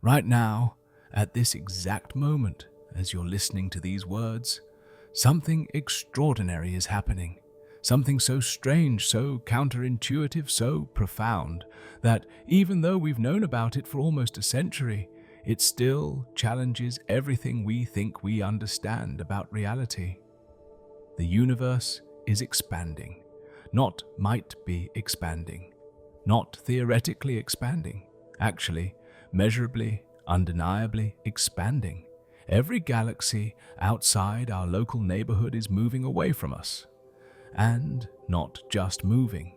Right now, at this exact moment, as you're listening to these words, something extraordinary is happening. Something so strange, so counterintuitive, so profound, that even though we've known about it for almost a century, it still challenges everything we think we understand about reality. The universe is expanding, not might be expanding, not theoretically expanding, actually, measurably, undeniably expanding. Every galaxy outside our local neighborhood is moving away from us. And not just moving,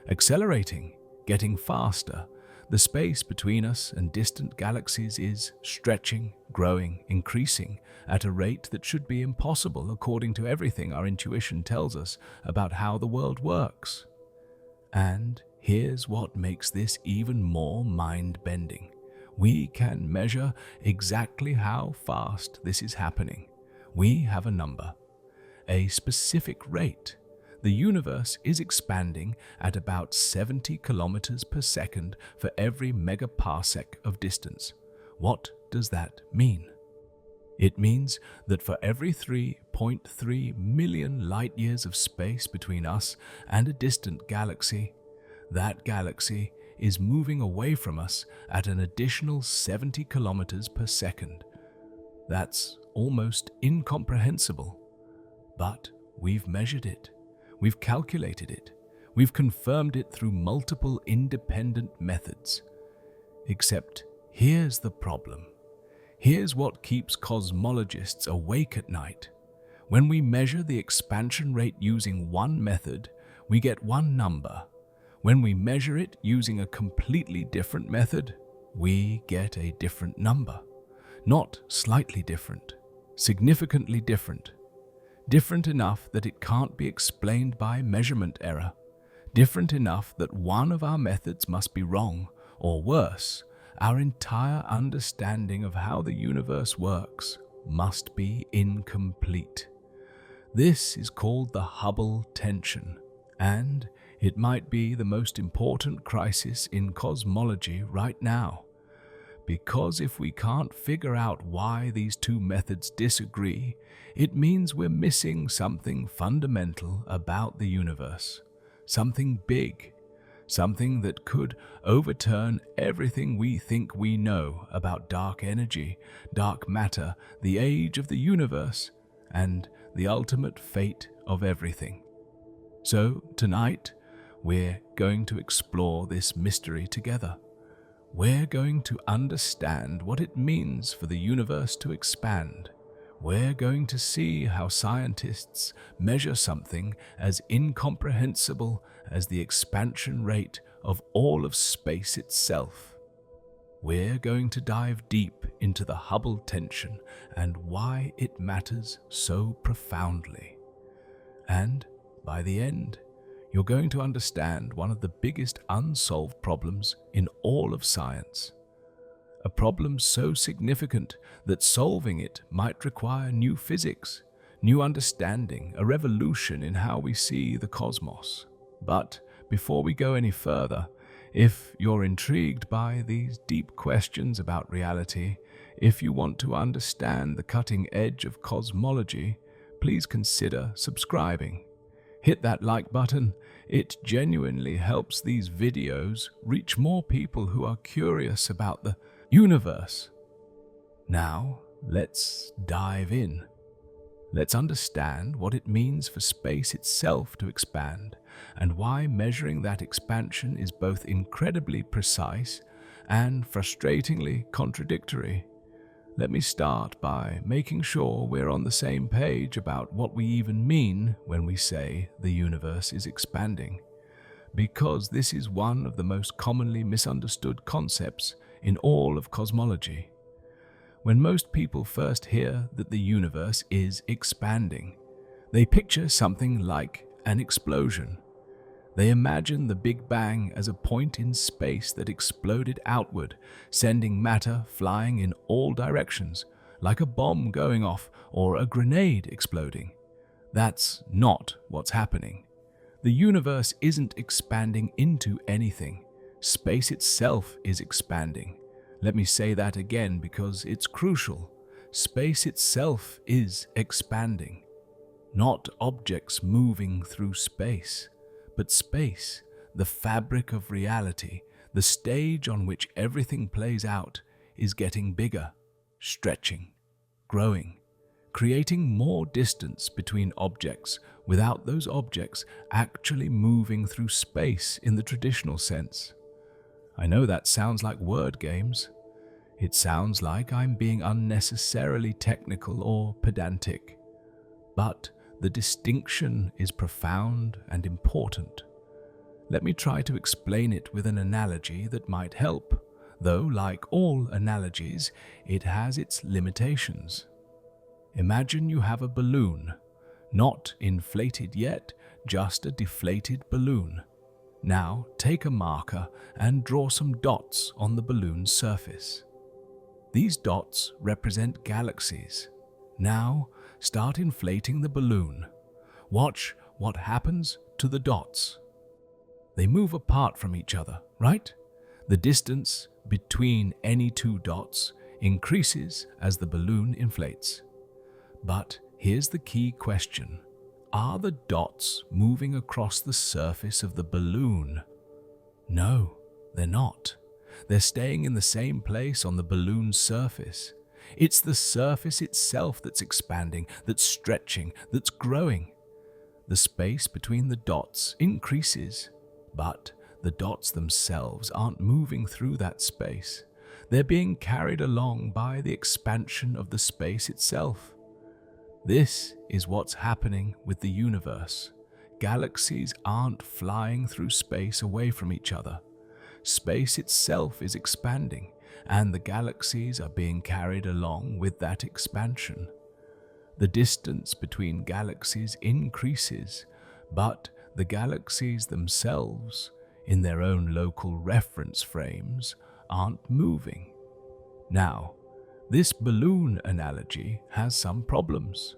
accelerating, getting faster. The space between us and distant galaxies is stretching, growing, increasing at a rate that should be impossible according to everything our intuition tells us about how the world works. And here's what makes this even more mind-bending. We can measure exactly how fast this is happening. We have a number, a specific rate. The universe is expanding at about 70 kilometers per second for every megaparsec of distance. What does that mean? It means that for every 3.3 million light-years of space between us and a distant galaxy, that galaxy is moving away from us at an additional 70 kilometers per second. That's almost incomprehensible, but we've measured it. We've calculated it. We've confirmed it through multiple independent methods. Except here's the problem. Here's what keeps cosmologists awake at night. When we measure the expansion rate using one method, we get one number. When we measure it using a completely different method, we get a different number. Not slightly different, significantly different. Different enough that it can't be explained by measurement error. Different enough that one of our methods must be wrong, or worse, our entire understanding of how the universe works must be incomplete. This is called the Hubble tension, and it might be the most important crisis in cosmology right now. Because if we can't figure out why these two methods disagree, it means we're missing something fundamental about the universe. Something big. Something that could overturn everything we think we know about dark energy, dark matter, the age of the universe, and the ultimate fate of everything. So tonight, we're going to explore this mystery together. We're going to understand what it means for the universe to expand. We're going to see how scientists measure something as incomprehensible as the expansion rate of all of space itself. We're going to dive deep into the Hubble tension and why it matters so profoundly. And by the end, you're going to understand one of the biggest unsolved problems in all of science. A problem so significant that solving it might require new physics, new understanding, a revolution in how we see the cosmos. But before we go any further, if you're intrigued by these deep questions about reality, if you want to understand the cutting edge of cosmology, please consider subscribing. Hit that like button. It genuinely helps these videos reach more people who are curious about the universe. Now, let's dive in. Let's understand what it means for space itself to expand and why measuring that expansion is both incredibly precise and frustratingly contradictory. Let me start by making sure we're on the same page about what we even mean when we say the universe is expanding, because this is one of the most commonly misunderstood concepts in all of cosmology. When most people first hear that the universe is expanding, they picture something like an explosion. They imagine the Big Bang as a point in space that exploded outward, sending matter flying in all directions, like a bomb going off or a grenade exploding. That's not what's happening. The universe isn't expanding into anything. Space itself is expanding. Let me say that again because it's crucial. Space itself is expanding. Not objects moving through space, but space, the fabric of reality, the stage on which everything plays out, is getting bigger, stretching, growing, creating more distance between objects without those objects actually moving through space in the traditional sense. I know that sounds like word games. It sounds like I'm being unnecessarily technical or pedantic. But the distinction is profound and important. Let me try to explain it with an analogy that might help, though, like all analogies, it has its limitations. Imagine you have a balloon, not inflated yet, just a deflated balloon. Now take a marker and draw some dots on the balloon's surface. These dots represent galaxies. Now start inflating the balloon. Watch what happens to the dots. They move apart from each other, right? The distance between any two dots increases as the balloon inflates. But here's the key question. Are the dots moving across the surface of the balloon? No, they're not. They're staying in the same place on the balloon's surface. It's the surface itself that's expanding, that's stretching, that's growing. The space between the dots increases, but the dots themselves aren't moving through that space. They're being carried along by the expansion of the space itself. This is what's happening with the universe. Galaxies aren't flying through space away from each other. Space itself is expanding, and the galaxies are being carried along with that expansion. The distance between galaxies increases, but the galaxies themselves, in their own local reference frames, aren't moving. Now, this balloon analogy has some problems.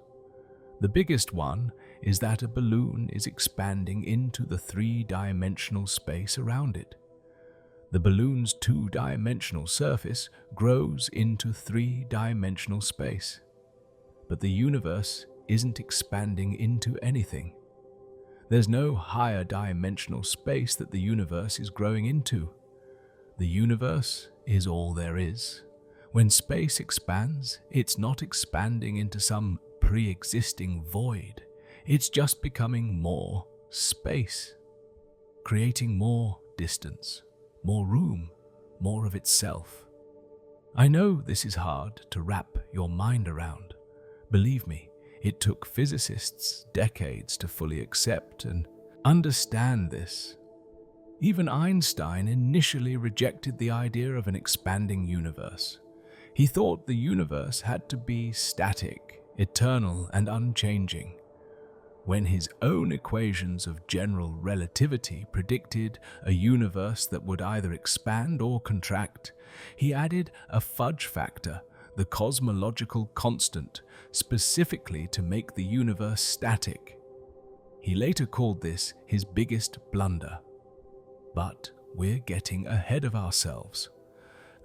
The biggest one is that a balloon is expanding into the three-dimensional space around it. The balloon's two-dimensional surface grows into three-dimensional space. But the universe isn't expanding into anything. There's no higher dimensional space that the universe is growing into. The universe is all there is. When space expands, it's not expanding into some pre-existing void. It's just becoming more space, creating more distance, more room, more of itself. I know this is hard to wrap your mind around. Believe me, it took physicists decades to fully accept and understand this. Even Einstein initially rejected the idea of an expanding universe. He thought the universe had to be static, eternal, and unchanging. When his own equations of general relativity predicted a universe that would either expand or contract, he added a fudge factor, the cosmological constant, specifically to make the universe static. He later called this his biggest blunder. But we're getting ahead of ourselves.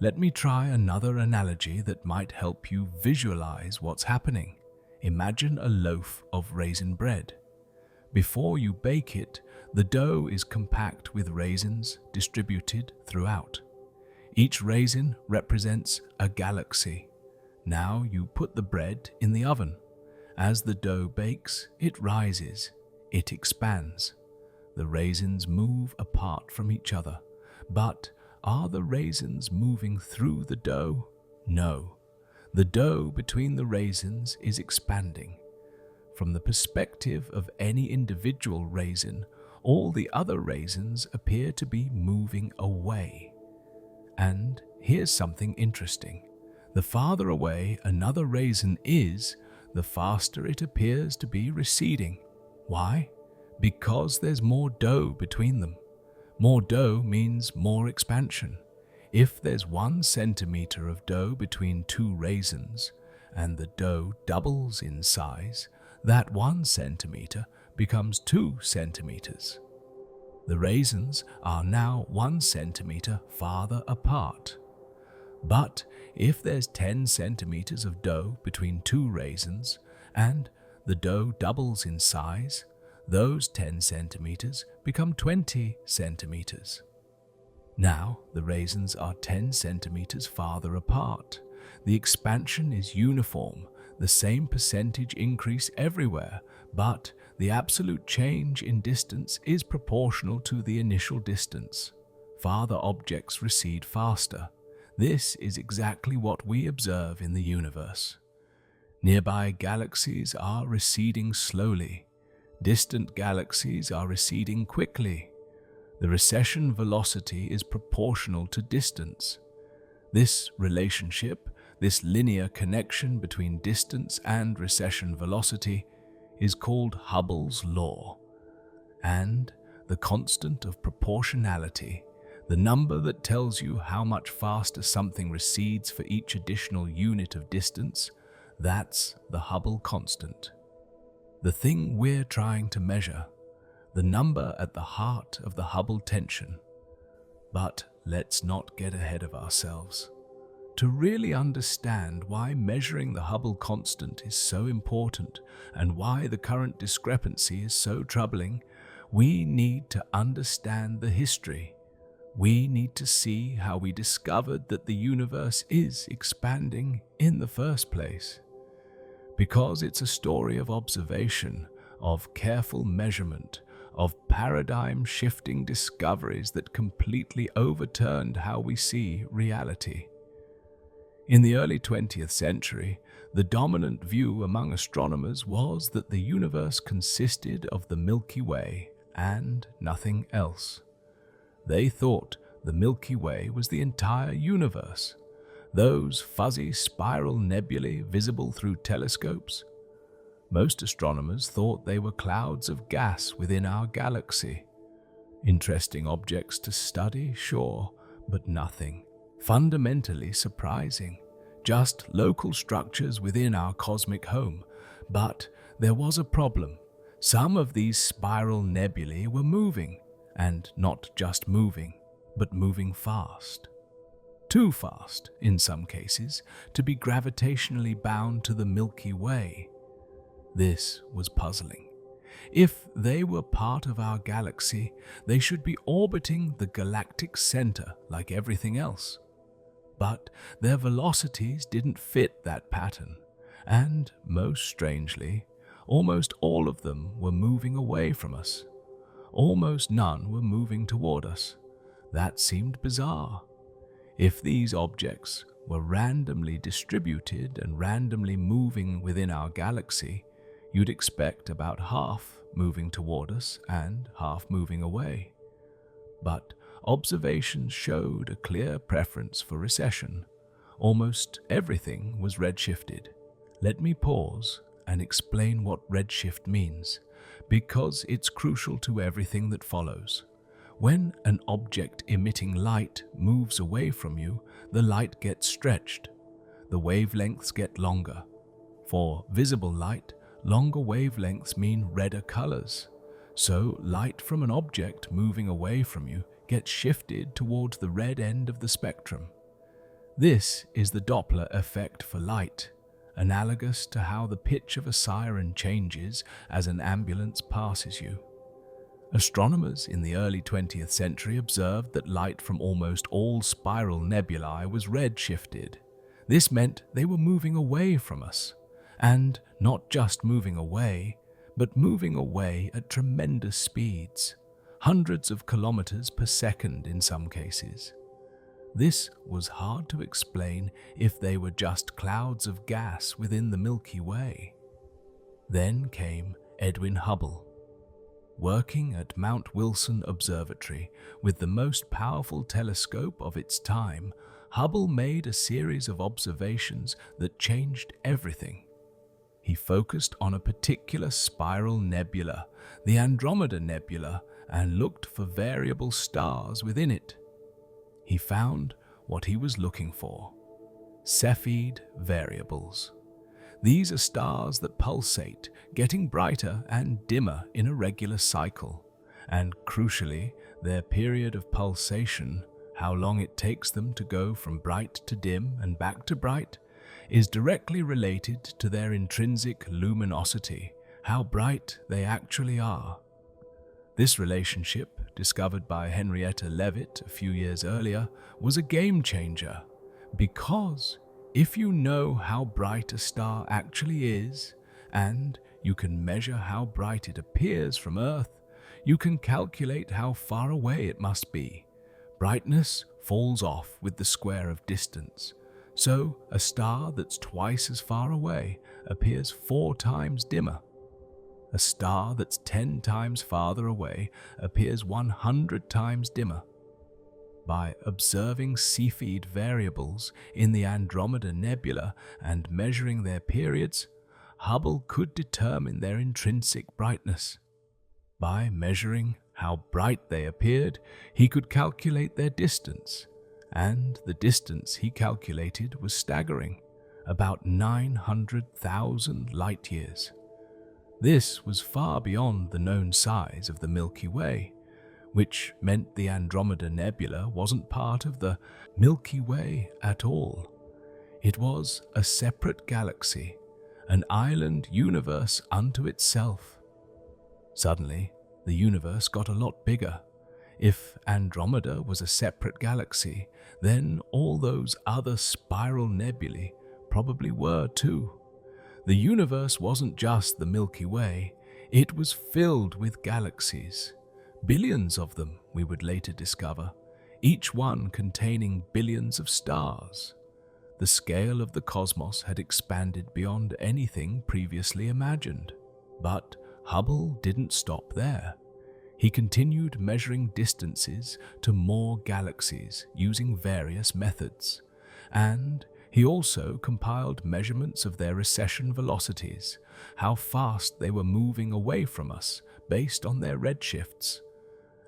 Let me try another analogy that might help you visualize what's happening. Imagine a loaf of raisin bread. Before you bake it, the dough is compact with raisins distributed throughout. Each raisin represents a galaxy. Now you put the bread in the oven. As the dough bakes, it rises, it expands. The raisins move apart from each other, but are the raisins moving through the dough? No. The dough between the raisins is expanding. From the perspective of any individual raisin, all the other raisins appear to be moving away. And here's something interesting. The farther away another raisin is, the faster it appears to be receding. Why? Because there's more dough between them. More dough means more expansion. If there's 1 centimeter of dough between two raisins, and the dough doubles in size, that 1 centimeter becomes 2 centimeters. The raisins are now 1 centimeter farther apart. But if there's 10 centimeters of dough between two raisins, and the dough doubles in size, those 10 centimeters become 20 centimeters. Now the raisins are 10 centimeters farther apart. The expansion is uniform, the same percentage increase everywhere, but the absolute change in distance is proportional to the initial distance. Farther objects recede faster. This is exactly what we observe in the universe. Nearby galaxies are receding slowly. Distant galaxies are receding quickly. The recession velocity is proportional to distance. This relationship, this linear connection between distance and recession velocity, is called Hubble's law. And the constant of proportionality, the number that tells you how much faster something recedes for each additional unit of distance, that's the Hubble constant. The thing we're trying to measure, the number at the heart of the Hubble tension. But let's not get ahead of ourselves. To really understand why measuring the Hubble constant is so important and why the current discrepancy is so troubling, we need to understand the history. We need to see how we discovered that the universe is expanding in the first place. Because it's a story of observation, of careful measurement, of paradigm-shifting discoveries that completely overturned how we see reality. In the early 20th century, the dominant view among astronomers was that the universe consisted of the Milky Way and nothing else. They thought the Milky Way was the entire universe, those fuzzy spiral nebulae visible through telescopes. Most astronomers thought they were clouds of gas within our galaxy. Interesting objects to study, sure, but nothing fundamentally surprising. Just local structures within our cosmic home. But there was a problem. Some of these spiral nebulae were moving, and not just moving, but moving fast. Too fast, in some cases, to be gravitationally bound to the Milky Way. This was puzzling. If they were part of our galaxy, they should be orbiting the galactic center like everything else. But their velocities didn't fit that pattern, and most strangely, almost all of them were moving away from us. Almost none were moving toward us. That seemed bizarre. If these objects were randomly distributed and randomly moving within our galaxy, you'd expect about half moving toward us and half moving away. But observations showed a clear preference for recession. Almost everything was redshifted. Let me pause and explain what redshift means, because it's crucial to everything that follows. When an object emitting light moves away from you, the light gets stretched. The wavelengths get longer. For visible light, longer wavelengths mean redder colors. So light from an object moving away from you gets shifted towards the red end of the spectrum. This is the Doppler effect for light, analogous to how the pitch of a siren changes as an ambulance passes you. Astronomers in the early 20th century observed that light from almost all spiral nebulae was red-shifted. This meant they were moving away from us, and not just moving away, but moving away at tremendous speeds, hundreds of kilometers per second in some cases. This was hard to explain if they were just clouds of gas within the Milky Way. Then came Edwin Hubble. Working at Mount Wilson Observatory with the most powerful telescope of its time, Hubble made a series of observations that changed everything. He focused on a particular spiral nebula, the Andromeda Nebula, and looked for variable stars within it. He found what he was looking for: Cepheid variables. These are stars that pulsate, getting brighter and dimmer in a regular cycle, and crucially, their period of pulsation how long it takes them to go from bright to dim and back to bright, is directly related to their intrinsic luminosity, how bright they actually are. This relationship, discovered by Henrietta Leavitt a few years earlier, was a game changer, because if you know how bright a star actually is, and you can measure how bright it appears from Earth, you can calculate how far away it must be. Brightness falls off with the square of distance, so a star that's twice as far away appears 4 times dimmer. A star that's 10 times farther away appears 100 times dimmer. By observing Cepheid variables in the Andromeda Nebula and measuring their periods, Hubble could determine their intrinsic brightness. By measuring how bright they appeared, he could calculate their distance, and the distance he calculated was staggering, about 900,000 light-years. This was far beyond the known size of the Milky Way, which meant the Andromeda Nebula wasn't part of the Milky Way at all. It was a separate galaxy, an island universe unto itself. Suddenly, the universe got a lot bigger. If Andromeda was a separate galaxy, then all those other spiral nebulae probably were too. The universe wasn't just the Milky Way, it was filled with galaxies. Billions of them, we would later discover, each one containing billions of stars. The scale of the cosmos had expanded beyond anything previously imagined. But Hubble didn't stop there. He continued measuring distances to more galaxies using various methods, and he also compiled measurements of their recession velocities, how fast they were moving away from us based on their redshifts.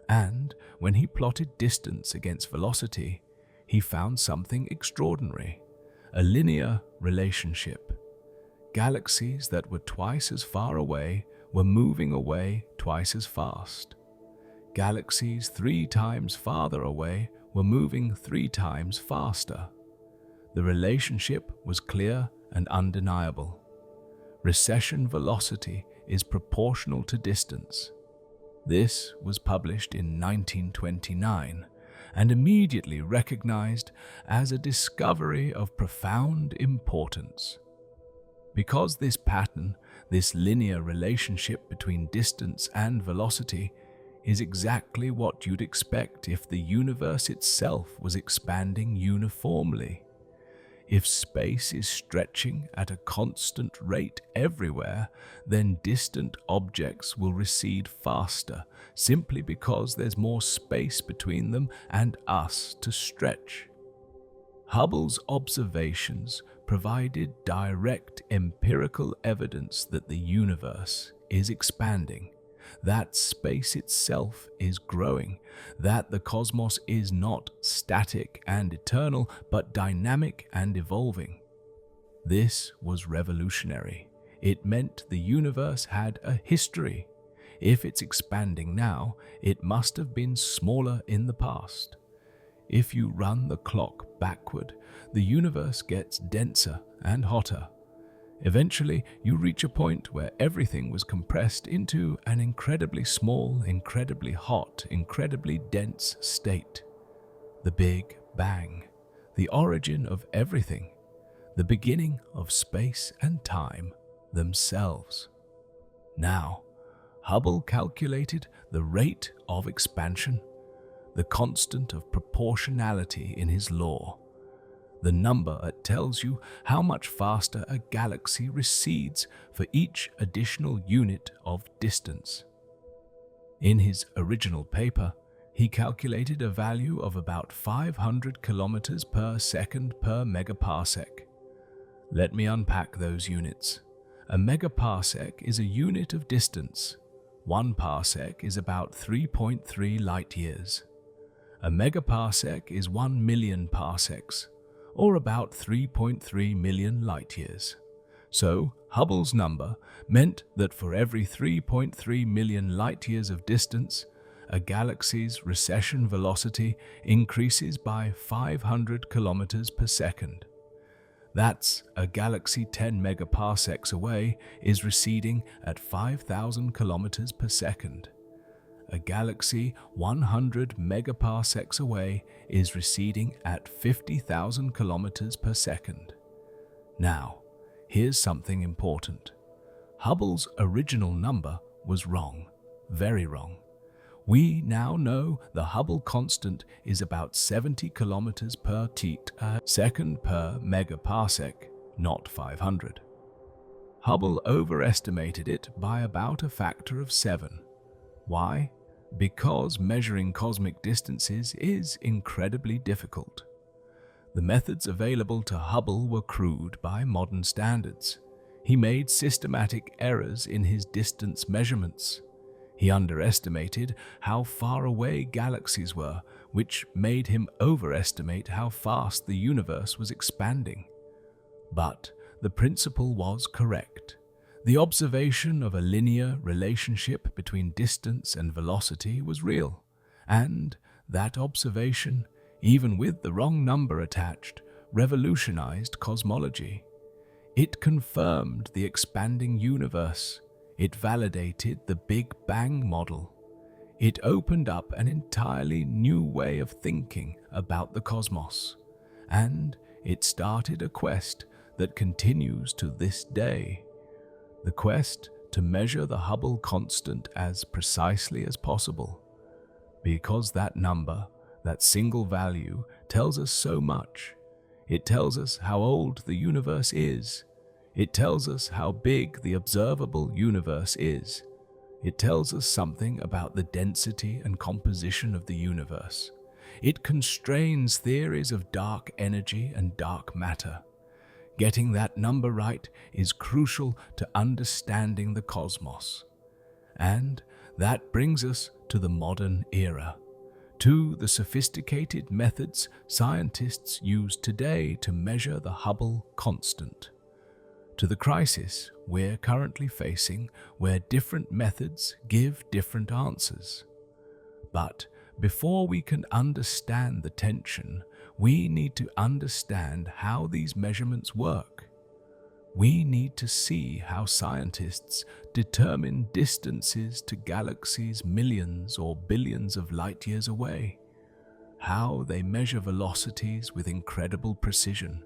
And when he plotted distance against velocity, he found something extraordinary, a linear relationship. Galaxies that were twice as far away were moving away twice as fast. Galaxies 3 times farther away were moving 3 times faster. The relationship was clear and undeniable. Recession velocity is proportional to distance. This was published in 1929 and immediately recognized as a discovery of profound importance. Because this pattern, this linear relationship between distance and velocity, is exactly what you'd expect if the universe itself was expanding uniformly. If space is stretching at a constant rate everywhere, then distant objects will recede faster, simply because there's more space between them and us to stretch. Hubble's observations provided direct empirical evidence that the universe is expanding, that space itself is growing, that the cosmos is not static and eternal, but dynamic and evolving. This was revolutionary. It meant the universe had a history. If it's expanding now, it must have been smaller in the past. If you run the clock backward, the universe gets denser and hotter. Eventually, you reach a point where everything was compressed into an incredibly small, incredibly hot, incredibly dense state. The Big Bang, the origin of everything, the beginning of space and time themselves. Now, Hubble calculated the rate of expansion, the constant of proportionality in his law, the number that tells you how much faster a galaxy recedes for each additional unit of distance. In his original paper, he calculated a value of about 500 kilometers per second per megaparsec. Let me unpack those units. A megaparsec is a unit of distance. 1 parsec is about 3.3 light years. A megaparsec is 1 million parsecs, or about 3.3 million light years. So, Hubble's number meant that for every 3.3 million light years of distance, a galaxy's recession velocity increases by 500 kilometers per second. That's a galaxy 10 megaparsecs away is receding at 5,000 kilometers per second. A galaxy 100 megaparsecs away is receding at 50,000 kilometers per second. Now, here's something important. Hubble's original number was wrong, very wrong. We now know the Hubble constant is about 70 kilometers per second per megaparsec, not 500. Hubble overestimated it by about a factor of 7. Why? Because measuring cosmic distances is incredibly difficult. The methods available to Hubble were crude by modern standards. He made systematic errors in his distance measurements. He underestimated how far away galaxies were, which made him overestimate how fast the universe was expanding. But the principle was correct. The observation of a linear relationship between distance and velocity was real, and that observation, even with the wrong number attached, revolutionized cosmology. It confirmed the expanding universe. It validated the Big Bang model. It opened up an entirely new way of thinking about the cosmos, and it started a quest that continues to this day. The quest to measure the Hubble constant as precisely as possible, because that number, that single value, tells us so much. It tells us how old the universe is. It tells us how big the observable universe is. It tells us something about the density and composition of the universe. It constrains theories of dark energy and dark matter. Getting that number right is crucial to understanding the cosmos. And that brings us to the modern era, to the sophisticated methods scientists use today to measure the Hubble constant, to the crisis we're currently facing where different methods give different answers. But before we can understand the tension, we need to understand how these measurements work. We need to see how scientists determine distances to galaxies millions or billions of light years away, how they measure velocities with incredible precision,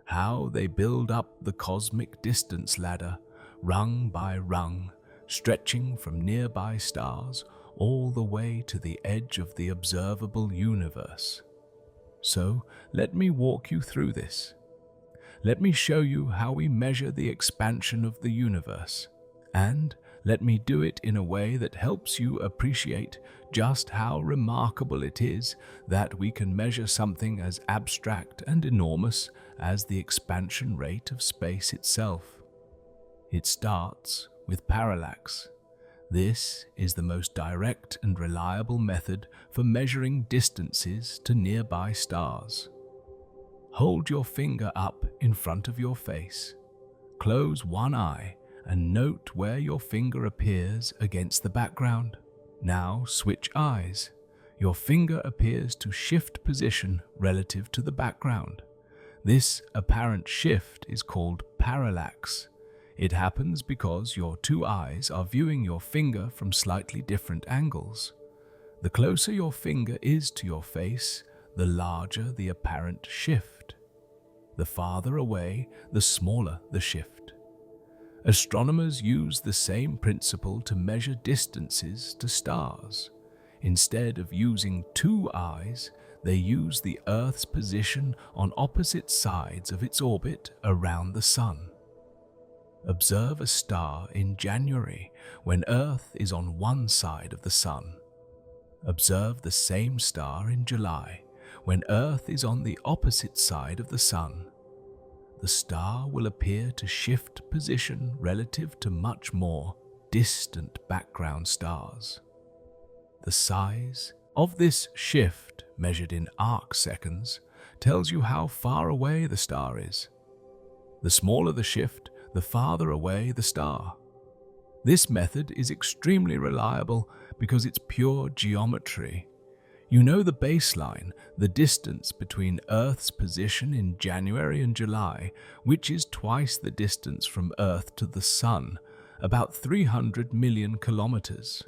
how they build up the cosmic distance ladder, rung by rung, stretching from nearby stars all the way to the edge of the observable universe. So let me walk you through this. Let me show you how we measure the expansion of the universe, and let me do it in a way that helps you appreciate just how remarkable it is that we can measure something as abstract and enormous as the expansion rate of space itself. It starts with parallax. This is the most direct and reliable method for measuring distances to nearby stars. Hold your finger up in front of your face. Close one eye and note where your finger appears against the background. Now switch eyes. Your finger appears to shift position relative to the background. This apparent shift is called parallax. It happens because your two eyes are viewing your finger from slightly different angles. The closer your finger is to your face, the larger the apparent shift. The farther away, the smaller the shift. Astronomers use the same principle to measure distances to stars. Instead of using two eyes, they use the Earth's position on opposite sides of its orbit around the Sun. Observe a star in January when Earth is on one side of the Sun. Observe the same star in July when Earth is on the opposite side of the Sun. The star will appear to shift position relative to much more distant background stars. The size of this shift, measured in arc seconds, tells you how far away the star is. The smaller the shift, the farther away the star. This method is extremely reliable because it's pure geometry. You know the baseline, the distance between Earth's position in January and July, which is twice the distance from Earth to the Sun, about 300 million kilometers.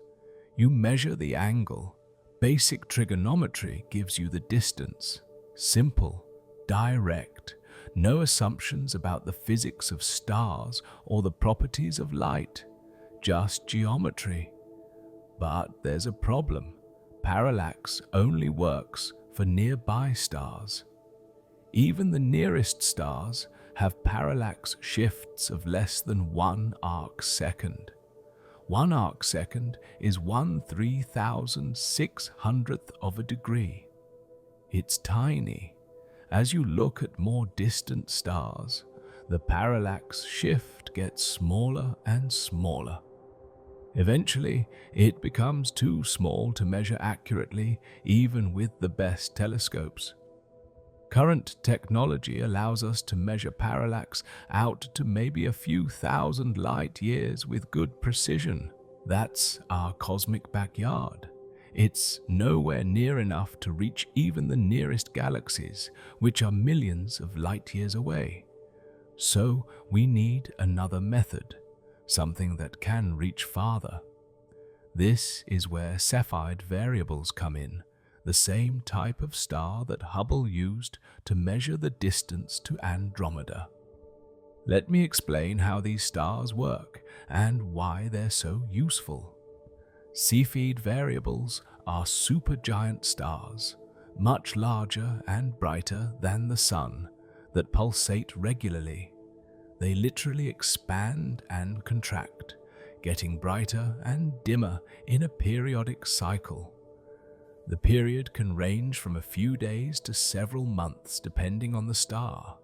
You measure the angle. Basic trigonometry gives you the distance. Simple, direct, no assumptions about the physics of stars or the properties of light, just geometry. But there's a problem. Parallax only works for nearby stars. Even the nearest stars have parallax shifts of less than 1 arc-second. 1 arc-second is 1/3600th of a degree. It's tiny. As you look at more distant stars, the parallax shift gets smaller and smaller. Eventually, it becomes too small to measure accurately, even with the best telescopes. Current technology allows us to measure parallax out to maybe a few thousand light years with good precision. That's our cosmic backyard. It's nowhere near enough to reach even the nearest galaxies, which are millions of light years away. So we need another method, something that can reach farther. This is where Cepheid variables come in, the same type of star that Hubble used to measure the distance to Andromeda. Let me explain how these stars work and why they're so useful. Cepheid variables are supergiant stars, much larger and brighter than the Sun, that pulsate regularly. They literally expand and contract, getting brighter and dimmer in a periodic cycle. The period can range from a few days to several months depending on the star.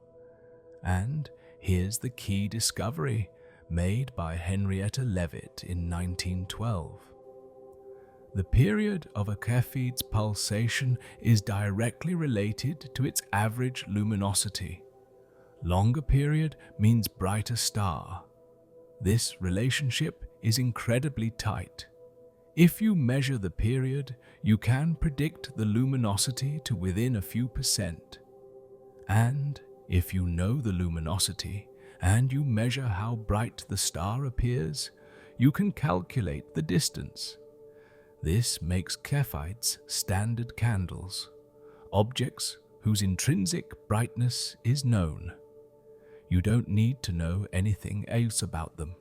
And here's the key discovery made by Henrietta Leavitt in 1912. The period of a Cepheid's pulsation is directly related to its average luminosity. Longer period means brighter star. This relationship is incredibly tight. If you measure the period, you can predict the luminosity to within a few percent. And if you know the luminosity and you measure how bright the star appears, you can calculate the distance. This makes Cepheids standard candles, objects whose intrinsic brightness is known. You don't need to know anything else about them.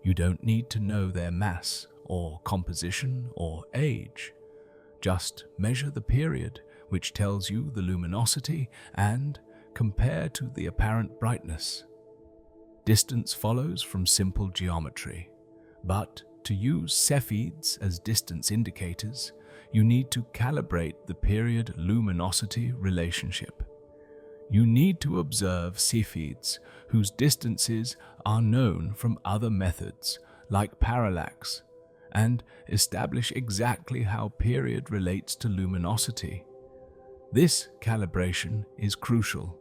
You don't need to know their mass or composition or age. Just measure the period, which tells you the luminosity, and compare to the apparent brightness. Distance follows from simple geometry, but to use Cepheids as distance indicators, you need to calibrate the period-luminosity relationship. You need to observe Cepheids whose distances are known from other methods, like parallax, and establish exactly how period relates to luminosity. This calibration is crucial.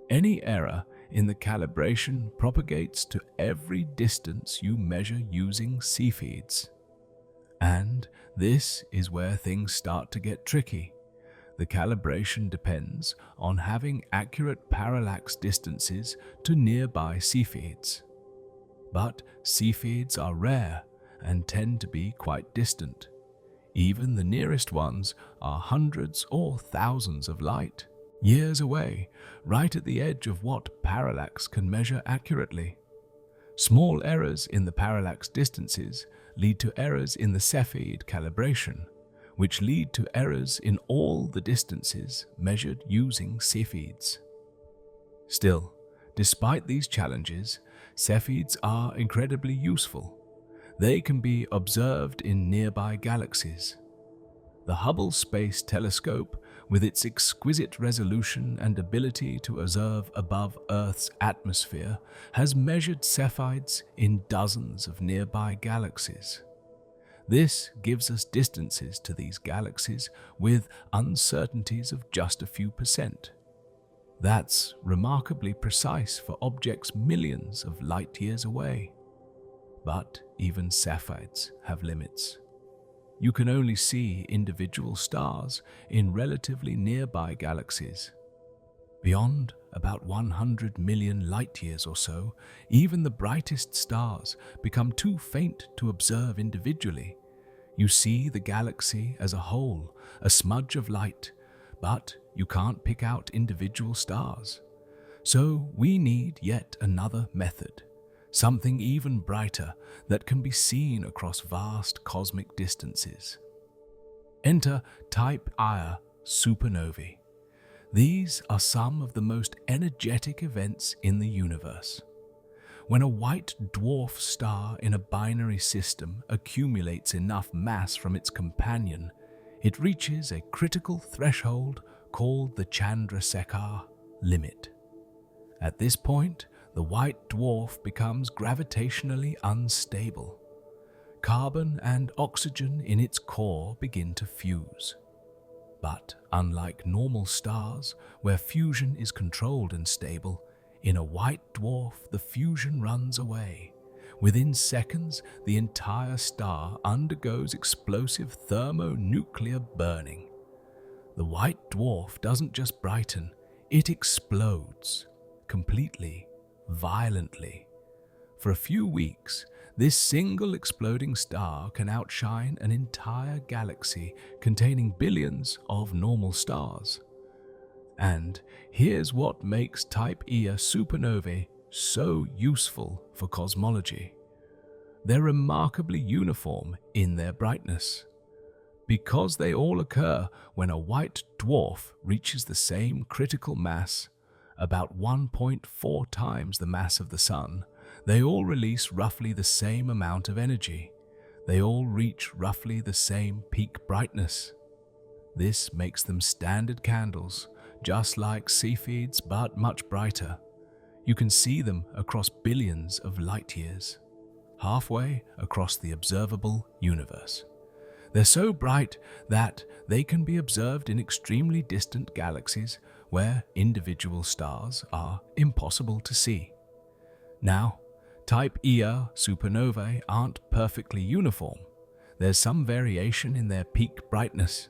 Any error in the calibration propagates to every distance you measure using Cepheids. And this is where things start to get tricky. The calibration depends on having accurate parallax distances to nearby Cepheids. But Cepheids are rare and tend to be quite distant. Even the nearest ones are hundreds or thousands of light years away, right at the edge of what parallax can measure accurately. Small errors in the parallax distances lead to errors in the Cepheid calibration, which lead to errors in all the distances measured using Cepheids. Still, despite these challenges, Cepheids are incredibly useful. They can be observed in nearby galaxies. The Hubble Space Telescope, with its exquisite resolution and ability to observe above Earth's atmosphere, has measured Cepheids in dozens of nearby galaxies. This gives us distances to these galaxies with uncertainties of just a few percent. That's remarkably precise for objects millions of light years away. But even Cepheids have limits. You can only see individual stars in relatively nearby galaxies. Beyond about 100 million light-years or so, even the brightest stars become too faint to observe individually. You see the galaxy as a whole, a smudge of light, but you can't pick out individual stars. So we need yet another method, something even brighter that can be seen across vast cosmic distances. Enter Type Ia supernovae. These are some of the most energetic events in the universe. When a white dwarf star in a binary system accumulates enough mass from its companion, it reaches a critical threshold called the Chandrasekhar limit. At this point, the white dwarf becomes gravitationally unstable. Carbon and oxygen in its core begin to fuse. But unlike normal stars, where fusion is controlled and stable, in a white dwarf the fusion runs away. Within seconds, the entire star undergoes explosive thermonuclear burning. The white dwarf doesn't just brighten, it explodes, completely, violently. For a few weeks, this single exploding star can outshine an entire galaxy containing billions of normal stars. And here's what makes Type Ia supernovae so useful for cosmology. They're remarkably uniform in their brightness. Because they all occur when a white dwarf reaches the same critical mass, about 1.4 times the mass of the Sun, they all release roughly the same amount of energy. They all reach roughly the same peak brightness. This makes them standard candles, just like Cepheids but much brighter. You can see them across billions of light-years, halfway across the observable universe. They're so bright that they can be observed in extremely distant galaxies where individual stars are impossible to see. Now, Type Ia supernovae aren't perfectly uniform. There's some variation in their peak brightness.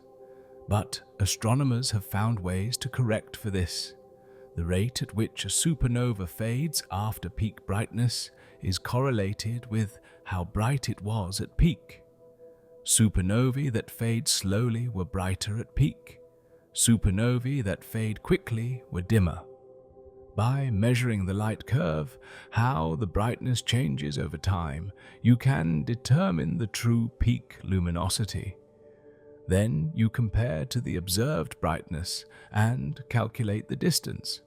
But astronomers have found ways to correct for this. The rate at which a supernova fades after peak brightness is correlated with how bright it was at peak. Supernovae that fade slowly were brighter at peak. Supernovae that fade quickly were dimmer. By measuring the light curve, how the brightness changes over time, you can determine the true peak luminosity. Then you compare to the observed brightness and calculate the distance.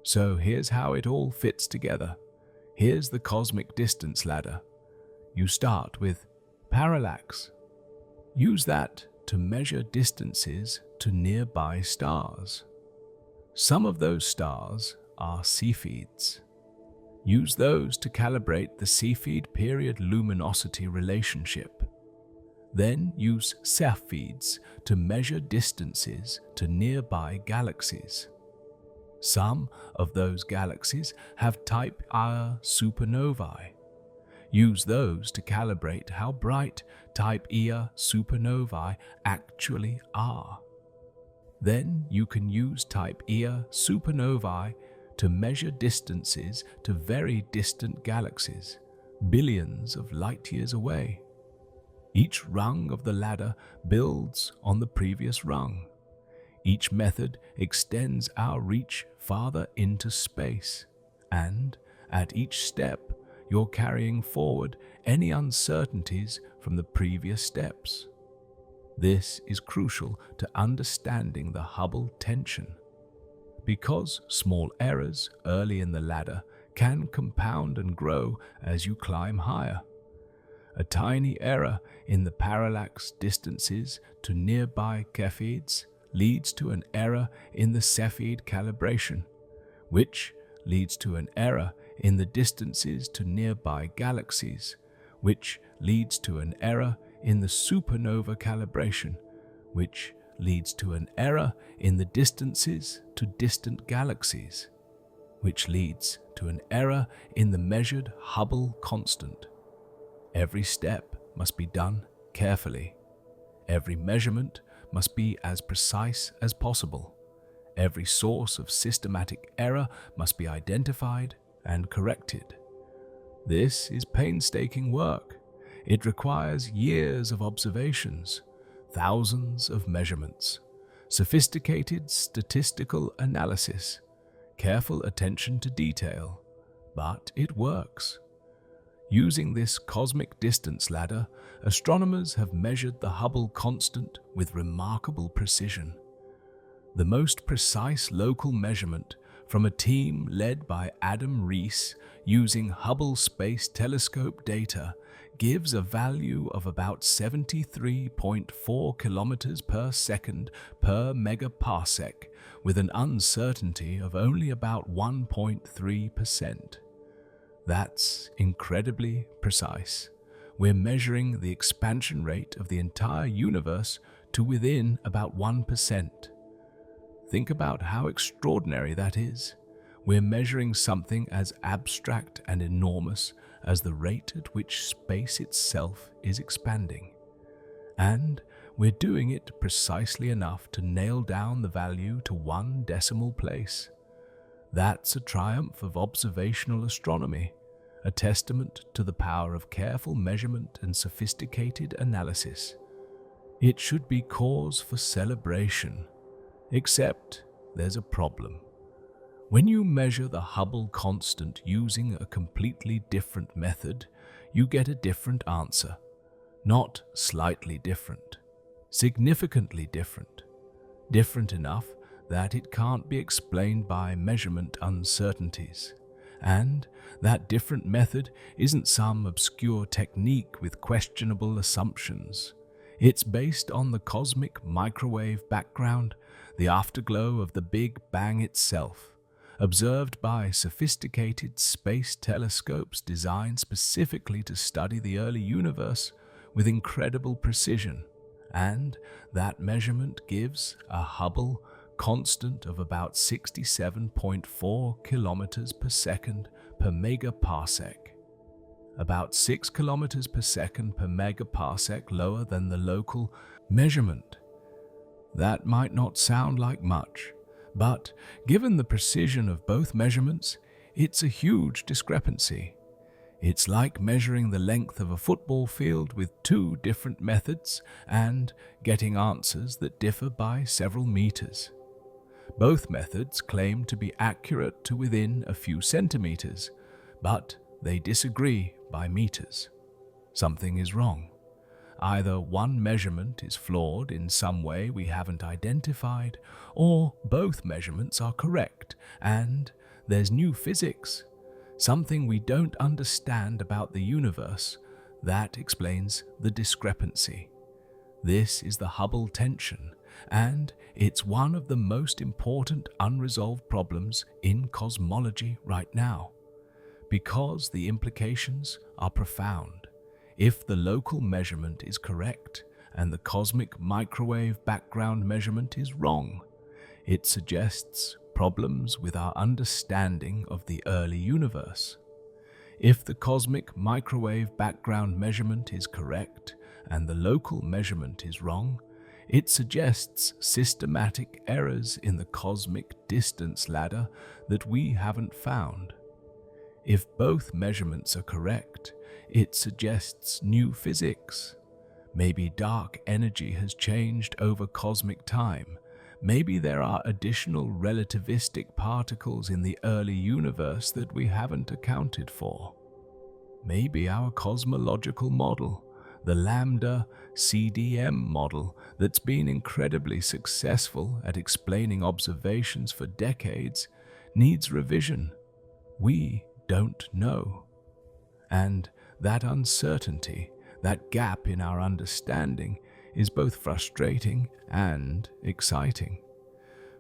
So here's how it all fits together. Here's the cosmic distance ladder. You start with parallax. Use that to measure distances to nearby stars. Some of those stars are Cepheids. Use those to calibrate the Cepheid period luminosity relationship. Then use Cepheids to measure distances to nearby galaxies. Some of those galaxies have Type Ia supernovae. Use those to calibrate how bright Type Ia supernovae actually are. Then you can use Type Ia supernovae to measure distances to very distant galaxies, billions of light-years away. Each rung of the ladder builds on the previous rung. Each method extends our reach farther into space, and at each step you're carrying forward any uncertainties from the previous steps. This is crucial to understanding the Hubble tension. Because small errors early in the ladder can compound and grow as you climb higher. A tiny error in the parallax distances to nearby Cepheids leads to an error in the Cepheid calibration, which leads to an error in the distances to nearby galaxies, which leads to an error in the supernova calibration, which leads to an error in the distances to distant galaxies, which leads to an error in the measured Hubble constant, Every step must be done carefully. Every measurement must be as precise as possible. Every source of systematic error must be identified and corrected. This is painstaking work. It requires years of observations, thousands of measurements, sophisticated statistical analysis, careful attention to detail, but it works. Using this cosmic distance ladder, astronomers have measured the Hubble constant with remarkable precision. The most precise local measurement from a team led by Adam Rees using Hubble Space Telescope data gives a value of about 73.4 kilometers per second per megaparsec, with an uncertainty of only about 1.3%. That's incredibly precise. We're measuring the expansion rate of the entire universe to within about 1%. Think about how extraordinary that is. We're measuring something as abstract and enormous as the rate at which space itself is expanding. And we're doing it precisely enough to nail down the value to one decimal place. That's a triumph of observational astronomy, a testament to the power of careful measurement and sophisticated analysis. It should be cause for celebration, except there's a problem. When you measure the Hubble constant using a completely different method, you get a different answer. Not slightly different, significantly different. Different enough that it can't be explained by measurement uncertainties. And that different method isn't some obscure technique with questionable assumptions. It's based on the cosmic microwave background, the afterglow of the Big Bang itself, observed by sophisticated space telescopes designed specifically to study the early universe with incredible precision. And that measurement gives a Hubble constant of about 67.4 kilometers per second per megaparsec, about 6 kilometers per second per megaparsec lower than the local measurement. That might not sound like much, but given the precision of both measurements, it's a huge discrepancy. It's like measuring the length of a football field with two different methods and getting answers that differ by several meters. Both methods claim to be accurate to within a few centimeters, but they disagree by meters. Something is wrong. Either one measurement is flawed in some way we haven't identified, or both measurements are correct and there's new physics, something we don't understand about the universe that explains the discrepancy. This is the Hubble tension, and it's one of the most important unresolved problems in cosmology right now, because the implications are profound. If the local measurement is correct and the cosmic microwave background measurement is wrong, it suggests problems with our understanding of the early universe. If the cosmic microwave background measurement is correct and the local measurement is wrong, it suggests systematic errors in the cosmic distance ladder that we haven't found. If both measurements are correct, it suggests new physics. Maybe dark energy has changed over cosmic time. Maybe there are additional relativistic particles in the early universe that we haven't accounted for. Maybe our cosmological model, the lambda CDM model that's been incredibly successful at explaining observations for decades, needs revision. We don't know. And that uncertainty, that gap in our understanding, is both frustrating and exciting.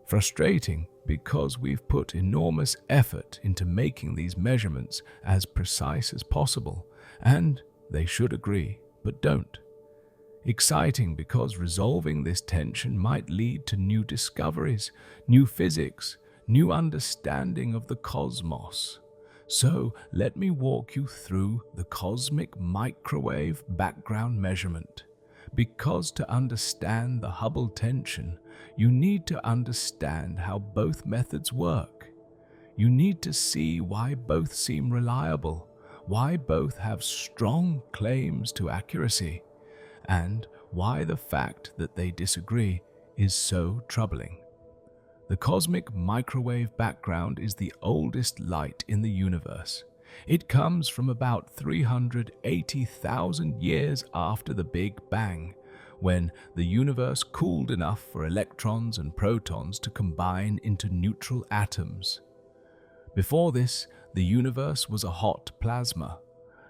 Frustrating because we've put enormous effort into making these measurements as precise as possible, and they should agree, but don't. Exciting because resolving this tension might lead to new discoveries, new physics, new understanding of the cosmos. So let me walk you through the cosmic microwave background measurement. Because to understand the Hubble tension, you need to understand how both methods work. You need to see why both seem reliable, why both have strong claims to accuracy, and why the fact that they disagree is so troubling. The cosmic microwave background is the oldest light in the universe. It comes from about 380,000 years after the Big Bang, when the universe cooled enough for electrons and protons to combine into neutral atoms. Before this, the universe was a hot plasma.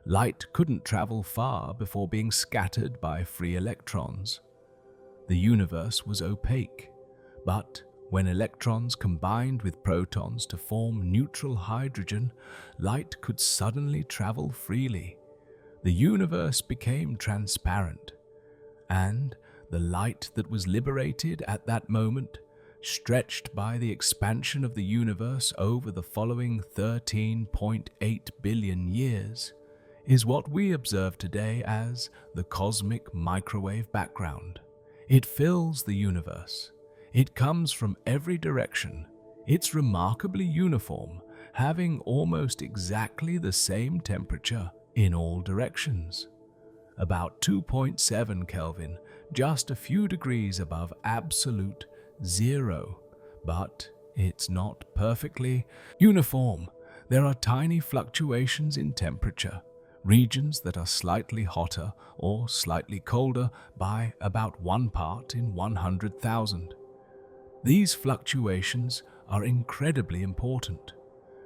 Light couldn't travel far before being scattered by free electrons. The universe was opaque, but when electrons combined with protons to form neutral hydrogen, light could suddenly travel freely. The universe became transparent, and the light that was liberated at that moment, stretched by the expansion of the universe over the following 13.8 billion years, is what we observe today as the cosmic microwave background. It fills the universe. It comes from every direction. It's remarkably uniform, having almost exactly the same temperature in all directions. About 2.7 Kelvin, just a few degrees above absolute zero. But it's not perfectly uniform. There are tiny fluctuations in temperature, regions that are slightly hotter or slightly colder by about 1 part in 100,000. These fluctuations are incredibly important.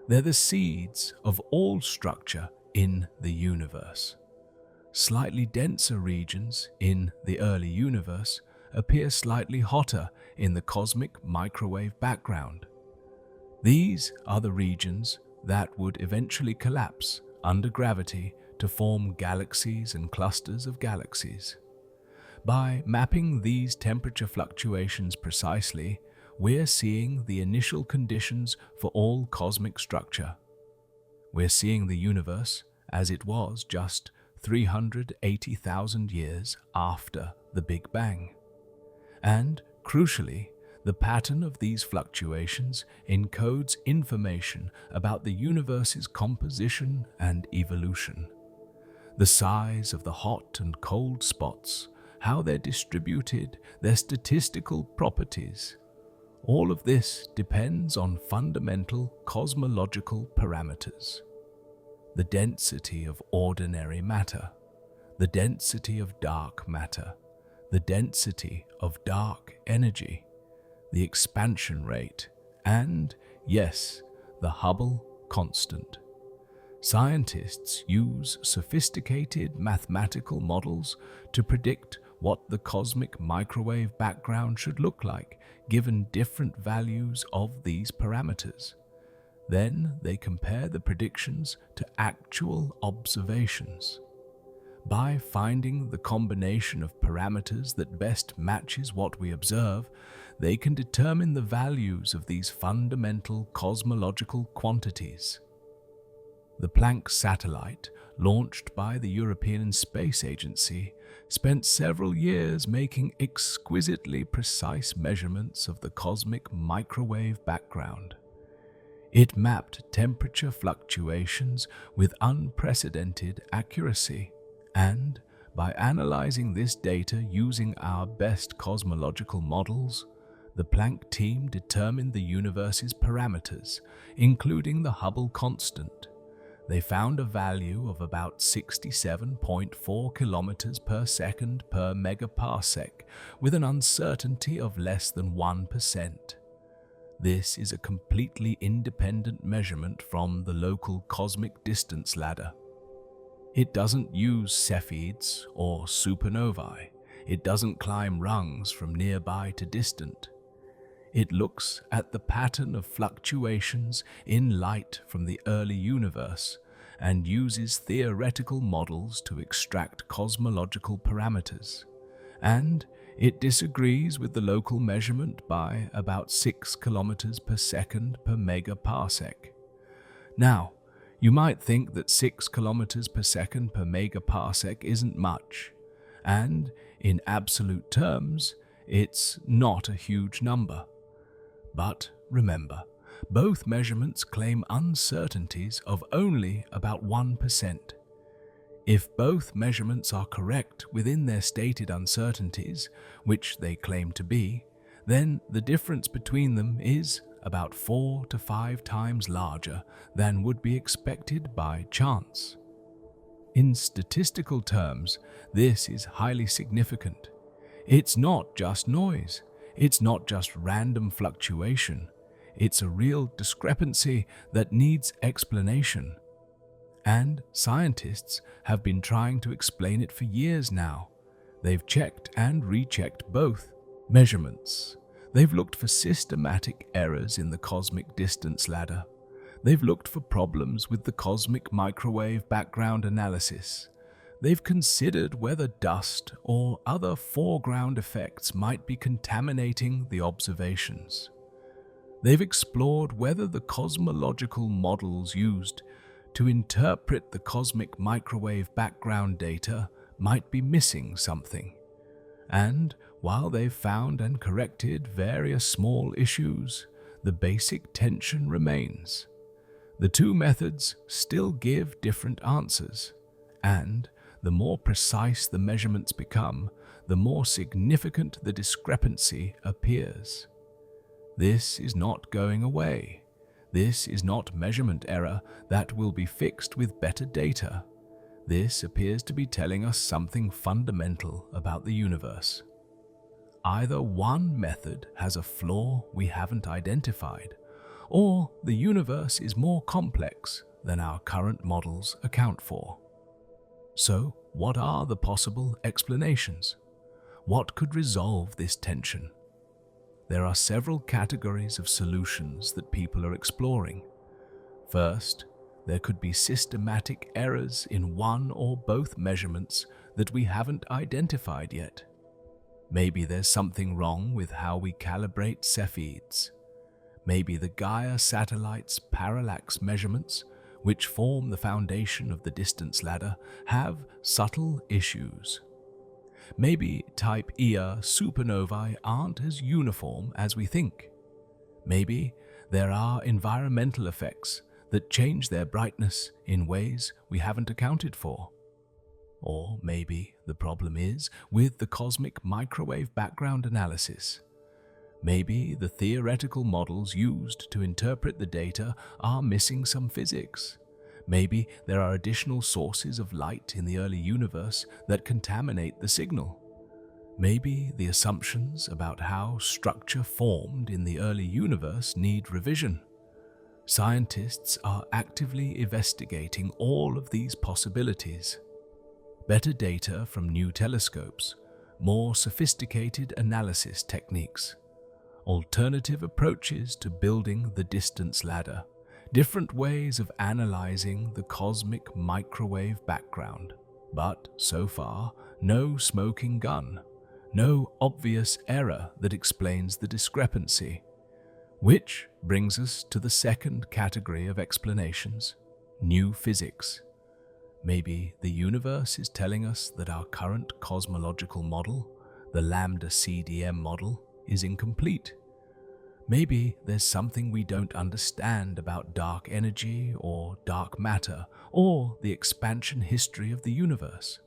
They're the seeds of all structure in the universe. Slightly denser regions in the early universe appear slightly hotter in the cosmic microwave background. These are the regions that would eventually collapse under gravity to form galaxies and clusters of galaxies. By mapping these temperature fluctuations precisely, we're seeing the initial conditions for all cosmic structure. We're seeing the universe as it was just 380,000 years after the Big Bang. And, crucially, the pattern of these fluctuations encodes information about the universe's composition and evolution. The size of the hot and cold spots, how they're distributed, their statistical properties. All of this depends on fundamental cosmological parameters. The density of ordinary matter, the density of dark matter, the density of dark energy, the expansion rate, and, yes, the Hubble constant. Scientists use sophisticated mathematical models to predict what the cosmic microwave background should look like given different values of these parameters. Then they compare the predictions to actual observations. By finding the combination of parameters that best matches what we observe, they can determine the values of these fundamental cosmological quantities. The Planck satellite, launched by the European Space Agency, spent several years making exquisitely precise measurements of the cosmic microwave background. It mapped temperature fluctuations with unprecedented accuracy, and by analyzing this data using our best cosmological models, the Planck team determined the universe's parameters, including the Hubble constant. They found a value of about 67.4 kilometers per second per megaparsec, with an uncertainty of less than 1%. This is a completely independent measurement from the local cosmic distance ladder. It doesn't use Cepheids or supernovae. It doesn't climb rungs from nearby to distant. It looks at the pattern of fluctuations in light from the early universe and uses theoretical models to extract cosmological parameters. And it disagrees with the local measurement by about 6 kilometers per second per megaparsec. Now, You might think that 6 kilometers per second per megaparsec isn't much, and in absolute terms, it's not a huge number. But remember, both measurements claim uncertainties of only about 1%. If both measurements are correct within their stated uncertainties, which they claim to be, then the difference between them is about 4 to 5 times larger than would be expected by chance. In statistical terms, this is highly significant. It's not just noise. It's not just random fluctuation. It's a real discrepancy that needs explanation. And scientists have been trying to explain it for years now. They've checked and rechecked both measurements. They've looked for systematic errors in the cosmic distance ladder. They've looked for problems with the cosmic microwave background analysis. They've considered whether dust or other foreground effects might be contaminating the observations. They've explored whether the cosmological models used to interpret the cosmic microwave background data might be missing something. And while they've found and corrected various small issues, the basic tension remains. The two methods still give different answers, and the more precise the measurements become, the more significant the discrepancy appears. This is not going away. This is not measurement error that will be fixed with better data. This appears to be telling us something fundamental about the universe. Either one method has a flaw we haven't identified, or the universe is more complex than our current models account for. So, what are the possible explanations? What could resolve this tension? There are several categories of solutions that people are exploring. First, there could be systematic errors in one or both measurements that we haven't identified yet. Maybe there's something wrong with how we calibrate Cepheids. Maybe the Gaia satellite's parallax measurements, which form the foundation of the distance ladder, have subtle issues. Maybe type Ia supernovae aren't as uniform as we think. Maybe there are environmental effects that change their brightness in ways we haven't accounted for. Or maybe the problem is with the cosmic microwave background analysis. Maybe the theoretical models used to interpret the data are missing some physics. Maybe there are additional sources of light in the early universe that contaminate the signal. Maybe the assumptions about how structure formed in the early universe need revision. Scientists are actively investigating all of these possibilities. Better data from new telescopes, more sophisticated analysis techniques, alternative approaches to building the distance ladder, different ways of analyzing the cosmic microwave background. But so far, no smoking gun, no obvious error that explains the discrepancy. Which brings us to the second category of explanations: new physics. Maybe the universe is telling us that our current cosmological model, the lambda CDM model, is incomplete. Maybe there's something we don't understand about dark energy or dark matter or the expansion history of the universe.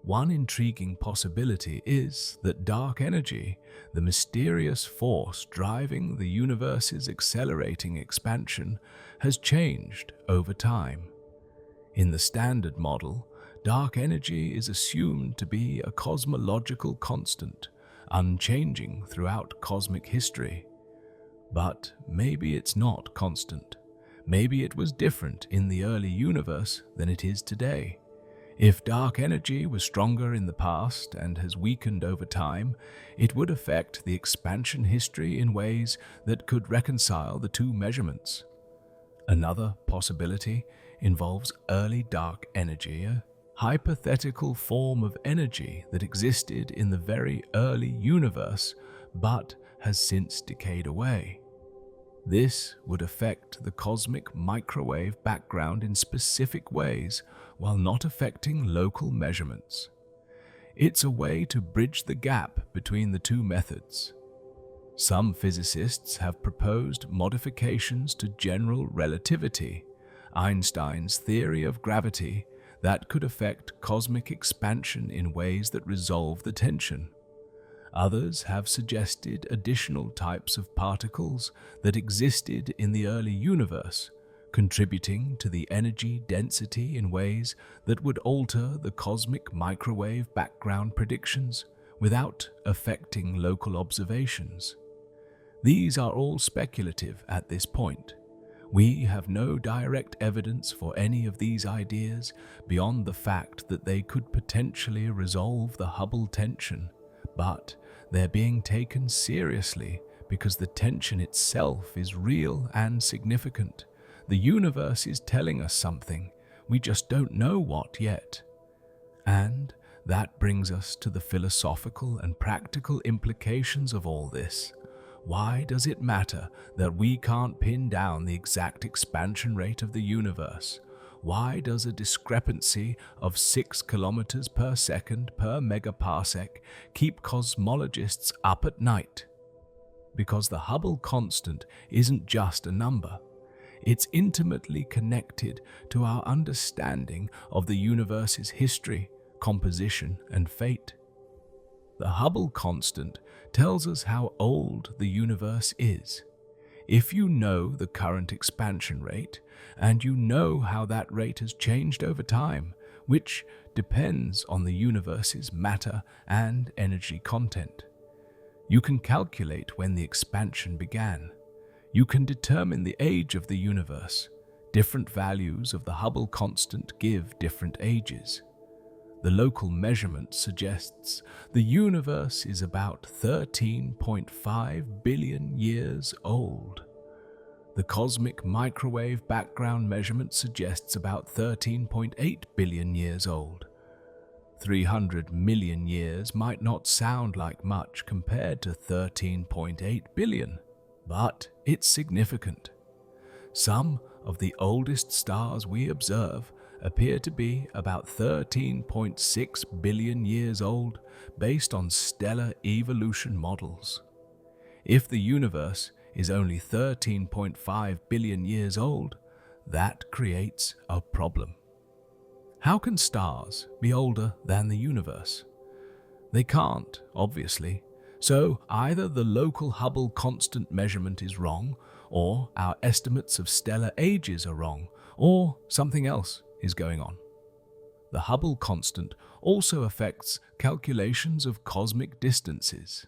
One intriguing possibility is that dark energy, the mysterious force driving the universe's accelerating expansion, has changed over time. In the standard model, dark energy is assumed to be a cosmological constant, unchanging throughout cosmic history. But maybe it's not constant. Maybe it was different in the early universe than it is today. If dark energy was stronger in the past and has weakened over time, it would affect the expansion history in ways that could reconcile the two measurements. Another possibility involves early dark energy, a hypothetical form of energy that existed in the very early universe but has since decayed away. This would affect the cosmic microwave background in specific ways while not affecting local measurements. It's a way to bridge the gap between the two methods. Some physicists have proposed modifications to general relativity, Einstein's theory of gravity, that could affect cosmic expansion in ways that resolve the tension. Others have suggested additional types of particles that existed in the early universe, contributing to the energy density in ways that would alter the cosmic microwave background predictions without affecting local observations. These are all speculative at this point. We have no direct evidence for any of these ideas beyond the fact that they could potentially resolve the Hubble tension, but they're being taken seriously because the tension itself is real and significant. The universe is telling us something, we just don't know what yet. And that brings us to the philosophical and practical implications of all this. Why does it matter that we can't pin down the exact expansion rate of the universe? Why does a discrepancy of 6 kilometers per second per megaparsec keep cosmologists up at night? Because the Hubble constant isn't just a number. It's intimately connected to our understanding of the universe's history, composition, and fate. The Hubble constant tells us how old the universe is. If you know the current expansion rate, and you know how that rate has changed over time, which depends on the universe's matter and energy content, you can calculate when the expansion began. You can determine the age of the universe. Different values of the Hubble constant give different ages. The local measurement suggests the universe is about 13.5 billion years old. The cosmic microwave background measurement suggests about 13.8 billion years old. 300 million years might not sound like much compared to 13.8 billion, but it's significant. Some of the oldest stars we observe appear to be about 13.6 billion years old based on stellar evolution models. If the universe is only 13.5 billion years old, that creates a problem. How can stars be older than the universe? They can't, obviously. So either the local Hubble constant measurement is wrong, or our estimates of stellar ages are wrong, or something else is going on. The Hubble constant also affects calculations of cosmic distances.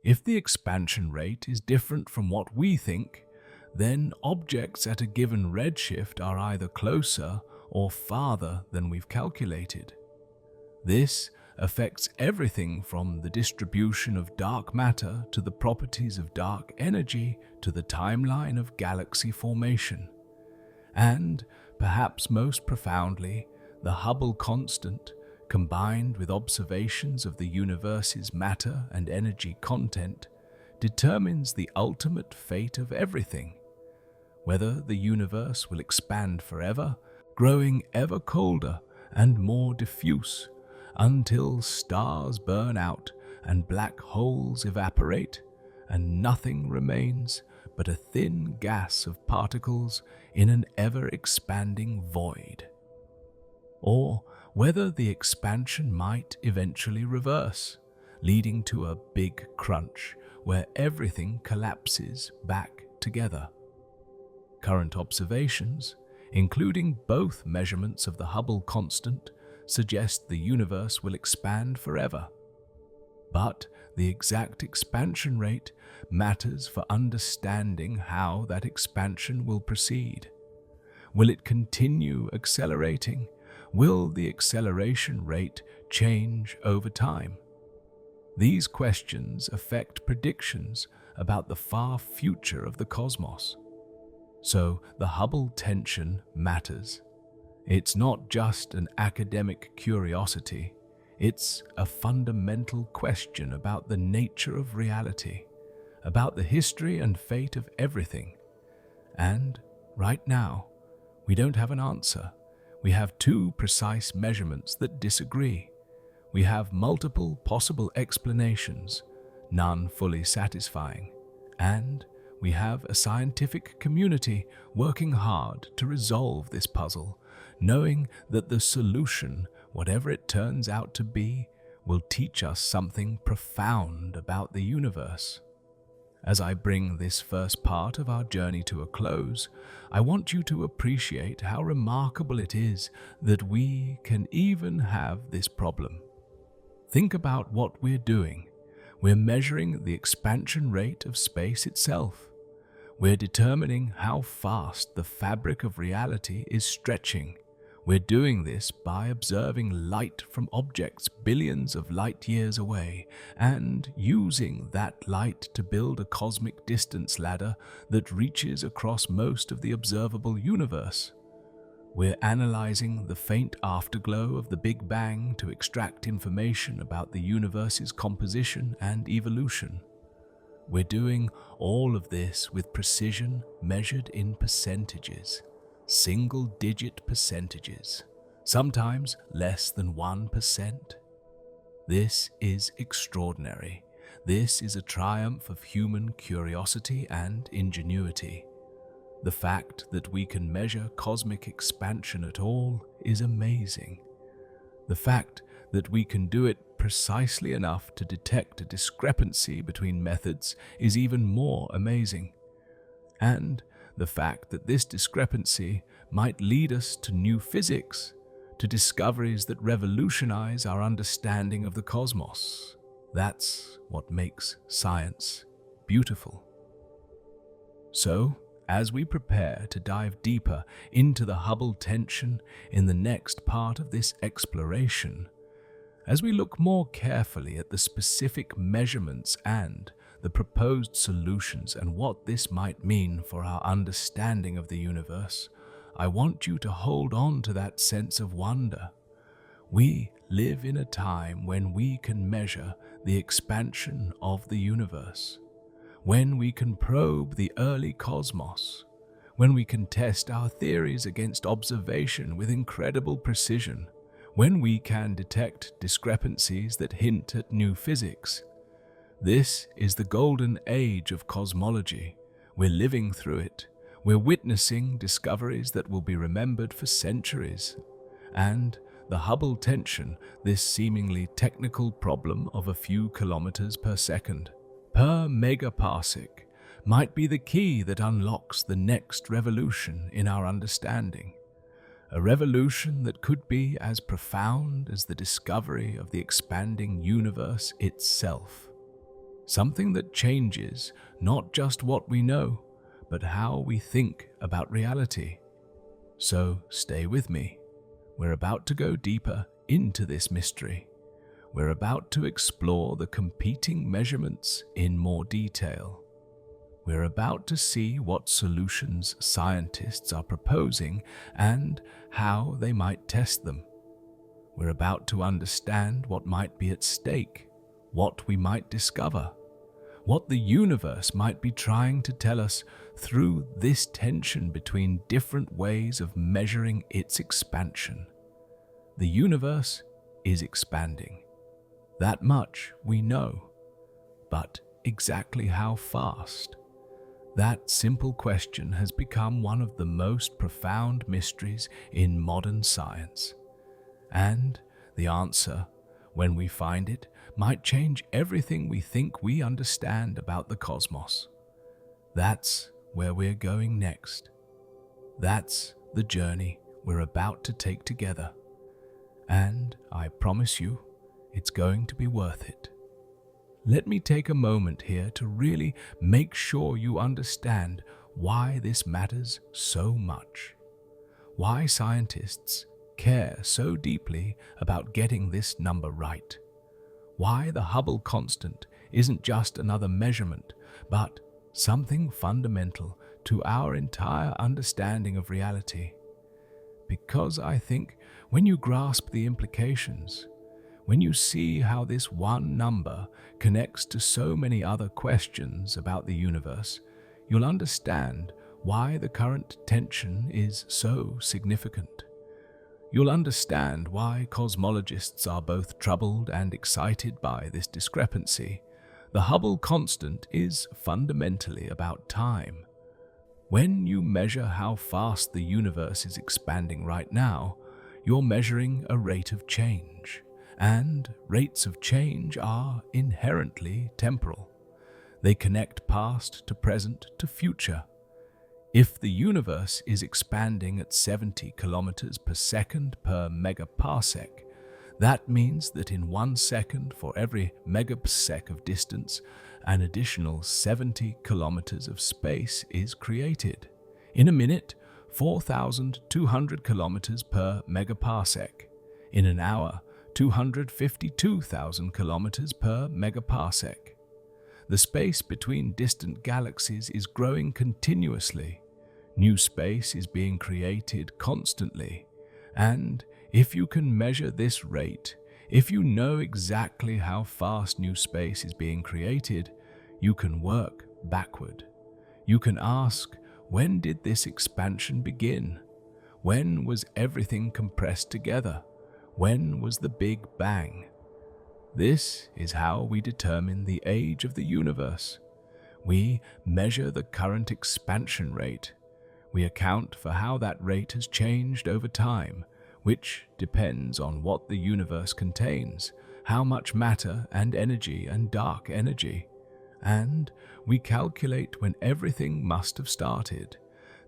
If the expansion rate is different from what we think, then objects at a given redshift are either closer or farther than we've calculated. This affects everything from the distribution of dark matter to the properties of dark energy to the timeline of galaxy formation. And, perhaps most profoundly, the Hubble constant, combined with observations of the universe's matter and energy content, determines the ultimate fate of everything. Whether the universe will expand forever, growing ever colder and more diffuse, until stars burn out and black holes evaporate, and nothing remains but a thin gas of particles in an ever-expanding void. Or whether the expansion might eventually reverse, leading to a big crunch where everything collapses back together. Current observations, including both measurements of the Hubble constant, suggest the universe will expand forever. But the exact expansion rate matters for understanding how that expansion will proceed. Will it continue accelerating? Will the acceleration rate change over time? These questions affect predictions about the far future of the cosmos. So the Hubble tension matters. It's not just an academic curiosity, it's a fundamental question about the nature of reality, about the history and fate of everything. And right now, we don't have an answer. We have two precise measurements that disagree. We have multiple possible explanations, none fully satisfying. And we have a scientific community working hard to resolve this puzzle, knowing that the solution, whatever it turns out to be, will teach us something profound about the universe. As I bring this first part of our journey to a close, I want you to appreciate how remarkable it is that we can even have this problem. Think about what we're doing. We're measuring the expansion rate of space itself. We're determining how fast the fabric of reality is stretching. We're doing this by observing light from objects billions of light years away and using that light to build a cosmic distance ladder that reaches across most of the observable universe. We're analyzing the faint afterglow of the Big Bang to extract information about the universe's composition and evolution. We're doing all of this with precision measured in percentages. Single-digit percentages, sometimes less than 1%. This is extraordinary. This is a triumph of human curiosity and ingenuity. The fact that we can measure cosmic expansion at all is amazing. The fact that we can do it precisely enough to detect a discrepancy between methods is even more amazing. And the fact that this discrepancy might lead us to new physics, to discoveries that revolutionize our understanding of the cosmos. That's what makes science beautiful. So, as we prepare to dive deeper into the Hubble tension in the next part of this exploration, as we look more carefully at the specific measurements and the proposed solutions and what this might mean for our understanding of the universe, I want you to hold on to that sense of wonder. We live in a time when we can measure the expansion of the universe, when we can probe the early cosmos, when we can test our theories against observation with incredible precision, when we can detect discrepancies that hint at new physics. This is the golden age of cosmology. We're living through it. We're witnessing discoveries that will be remembered for centuries. And the Hubble tension, this seemingly technical problem of a few kilometers per second, per megaparsec, might be the key that unlocks the next revolution in our understanding. A revolution that could be as profound as the discovery of the expanding universe itself. Something that changes not just what we know, but how we think about reality. So stay with me. We're about to go deeper into this mystery. We're about to explore the competing measurements in more detail. We're about to see what solutions scientists are proposing and how they might test them. We're about to understand what might be at stake, what we might discover, what the universe might be trying to tell us through this tension between different ways of measuring its expansion. The universe is expanding. That much we know. But exactly how fast? That simple question has become one of the most profound mysteries in modern science. And the answer, when we find it, might change everything we think we understand about the cosmos. That's where we're going next. That's the journey we're about to take together. And I promise you, it's going to be worth it. Let me take a moment here to really make sure you understand why this matters so much. Why scientists care so deeply about getting this number right. Why the Hubble constant isn't just another measurement, but something fundamental to our entire understanding of reality. Because I think when you grasp the implications, When you see how this one number connects to so many other questions about the universe, you'll understand why the current tension is so significant. You'll understand why cosmologists are both troubled and excited by this discrepancy. The Hubble constant is fundamentally about time. When you measure how fast the universe is expanding right now, you're measuring a rate of change, and rates of change are inherently temporal. They connect past to present to future. If the universe is expanding at 70 kilometers per second per megaparsec, that means that in 1 second for every megaparsec of distance, an additional 70 kilometers of space is created. In a minute, 4,200 kilometers per megaparsec. In an hour, 252,000 kilometers per megaparsec. The space between distant galaxies is growing continuously. New space is being created constantly. And if you can measure this rate, if you know exactly how fast new space is being created, you can work backward. You can ask, when did this expansion begin? When was everything compressed together? When was the Big Bang? This is how we determine the age of the universe. We measure the current expansion rate. We account for how that rate has changed over time, which depends on what the universe contains, how much matter and energy and dark energy. And we calculate when everything must have started.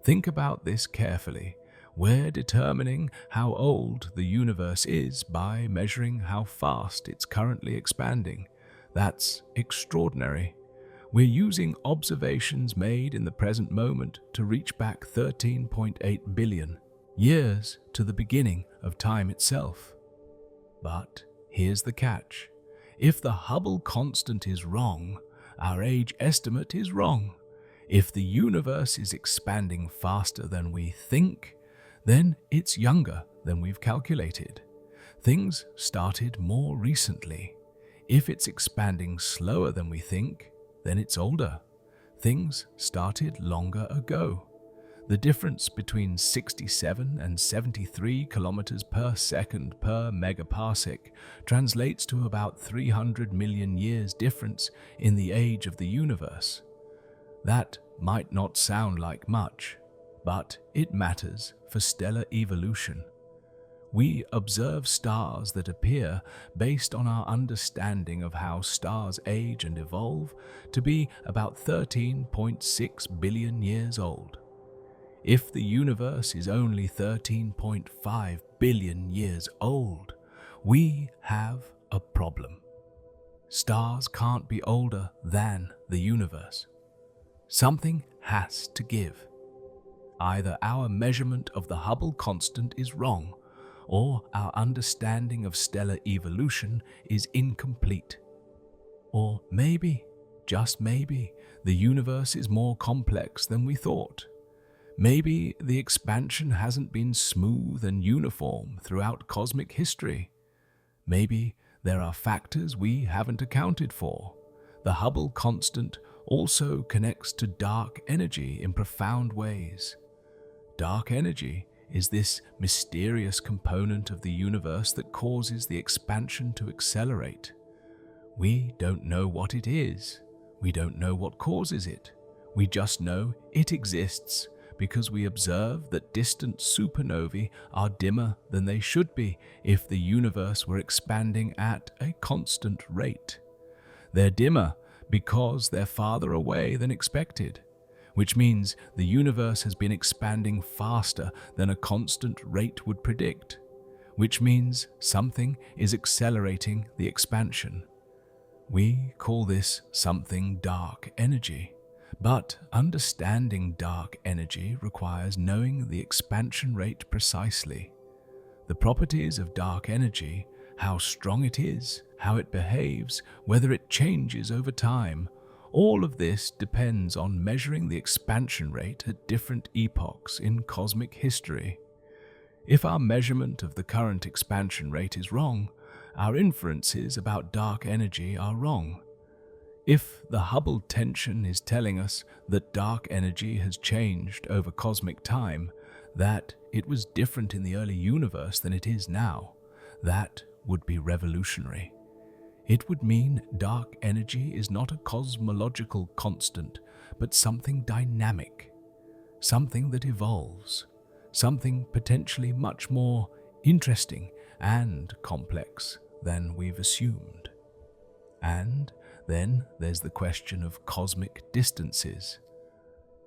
Think about this carefully. We're determining how old the universe is by measuring how fast it's currently expanding. That's extraordinary. We're using observations made in the present moment to reach back 13.8 billion years to the beginning of time itself. But here's the catch. If the Hubble constant is wrong, our age estimate is wrong. If the universe is expanding faster than we think, then it's younger than we've calculated. Things started more recently. If it's expanding slower than we think, then it's older. Things started longer ago. The difference between 67 and 73 kilometers per second per megaparsec translates to about 300 million years difference in the age of the universe. That might not sound like much, but it matters for stellar evolution. We observe stars that appear, based on our understanding of how stars age and evolve, to be about 13.6 billion years old. If the universe is only 13.5 billion years old, we have a problem. Stars can't be older than the universe. Something has to give. Either our measurement of the Hubble constant is wrong, or our understanding of stellar evolution is incomplete. Or maybe, just maybe, the universe is more complex than we thought. Maybe the expansion hasn't been smooth and uniform throughout cosmic history. Maybe there are factors we haven't accounted for. The Hubble constant also connects to dark energy in profound ways. Dark energy is this mysterious component of the universe that causes the expansion to accelerate. We don't know what it is. We don't know what causes it. We just know it exists because we observe that distant supernovae are dimmer than they should be if the universe were expanding at a constant rate. They're dimmer because they're farther away than expected, which means the universe has been expanding faster than a constant rate would predict, which means something is accelerating the expansion. We call this something dark energy. But understanding dark energy requires knowing the expansion rate precisely. The properties of dark energy, how strong it is, how it behaves, whether it changes over time, all of this depends on measuring the expansion rate at different epochs in cosmic history. If our measurement of the current expansion rate is wrong, our inferences about dark energy are wrong. If the Hubble tension is telling us that dark energy has changed over cosmic time, that it was different in the early universe than it is now, that would be revolutionary. It would mean dark energy is not a cosmological constant, but something dynamic, something that evolves, something potentially much more interesting and complex than we've assumed. And then there's the question of cosmic distances.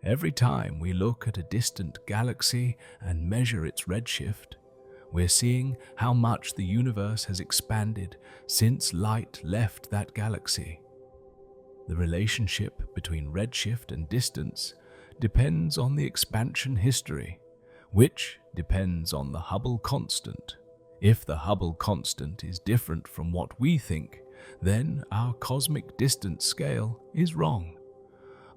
Every time we look at a distant galaxy and measure its redshift, we're seeing how much the universe has expanded since light left that galaxy. The relationship between redshift and distance depends on the expansion history, which depends on the Hubble constant. If the Hubble constant is different from what we think, then our cosmic distance scale is wrong.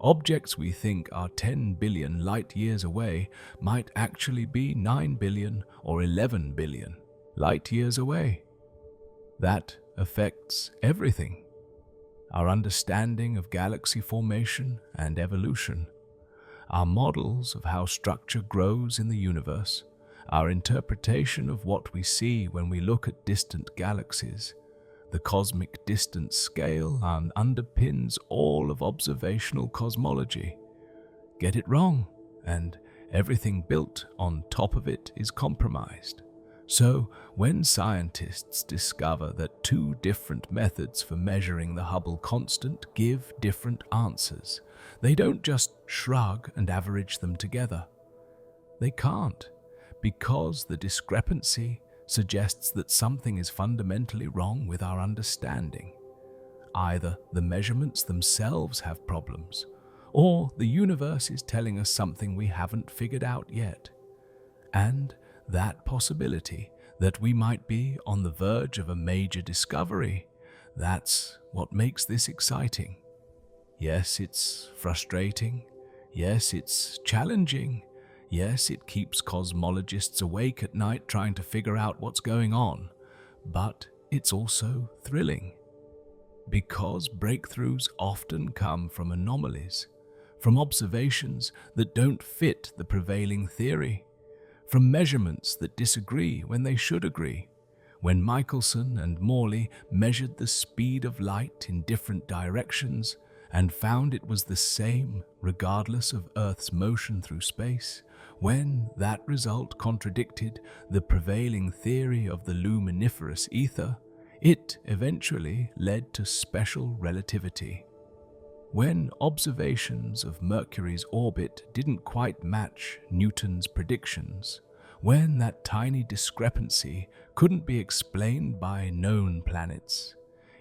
Objects we think are 10 billion light years away might actually be 9 billion or 11 billion light years away. That affects everything. Our understanding of galaxy formation and evolution, our models of how structure grows in the universe, our interpretation of what we see when we look at distant galaxies. The cosmic distance scale underpins all of observational cosmology. Get it wrong, and everything built on top of it is compromised. So, when scientists discover that two different methods for measuring the Hubble constant give different answers, they don't just shrug and average them together. They can't, because the discrepancy suggests that something is fundamentally wrong with our understanding. Either the measurements themselves have problems, or the universe is telling us something we haven't figured out yet. And that possibility that we might be on the verge of a major discovery, that's what makes this exciting. Yes, it's frustrating. Yes, it's challenging. Yes, it keeps cosmologists awake at night trying to figure out what's going on, but it's also thrilling. Because breakthroughs often come from anomalies, from observations that don't fit the prevailing theory, from measurements that disagree when they should agree. When Michelson and Morley measured the speed of light in different directions and found it was the same regardless of Earth's motion through space, when that result contradicted the prevailing theory of the luminiferous ether, it eventually led to special relativity. When observations of Mercury's orbit didn't quite match Newton's predictions, when that tiny discrepancy couldn't be explained by known planets,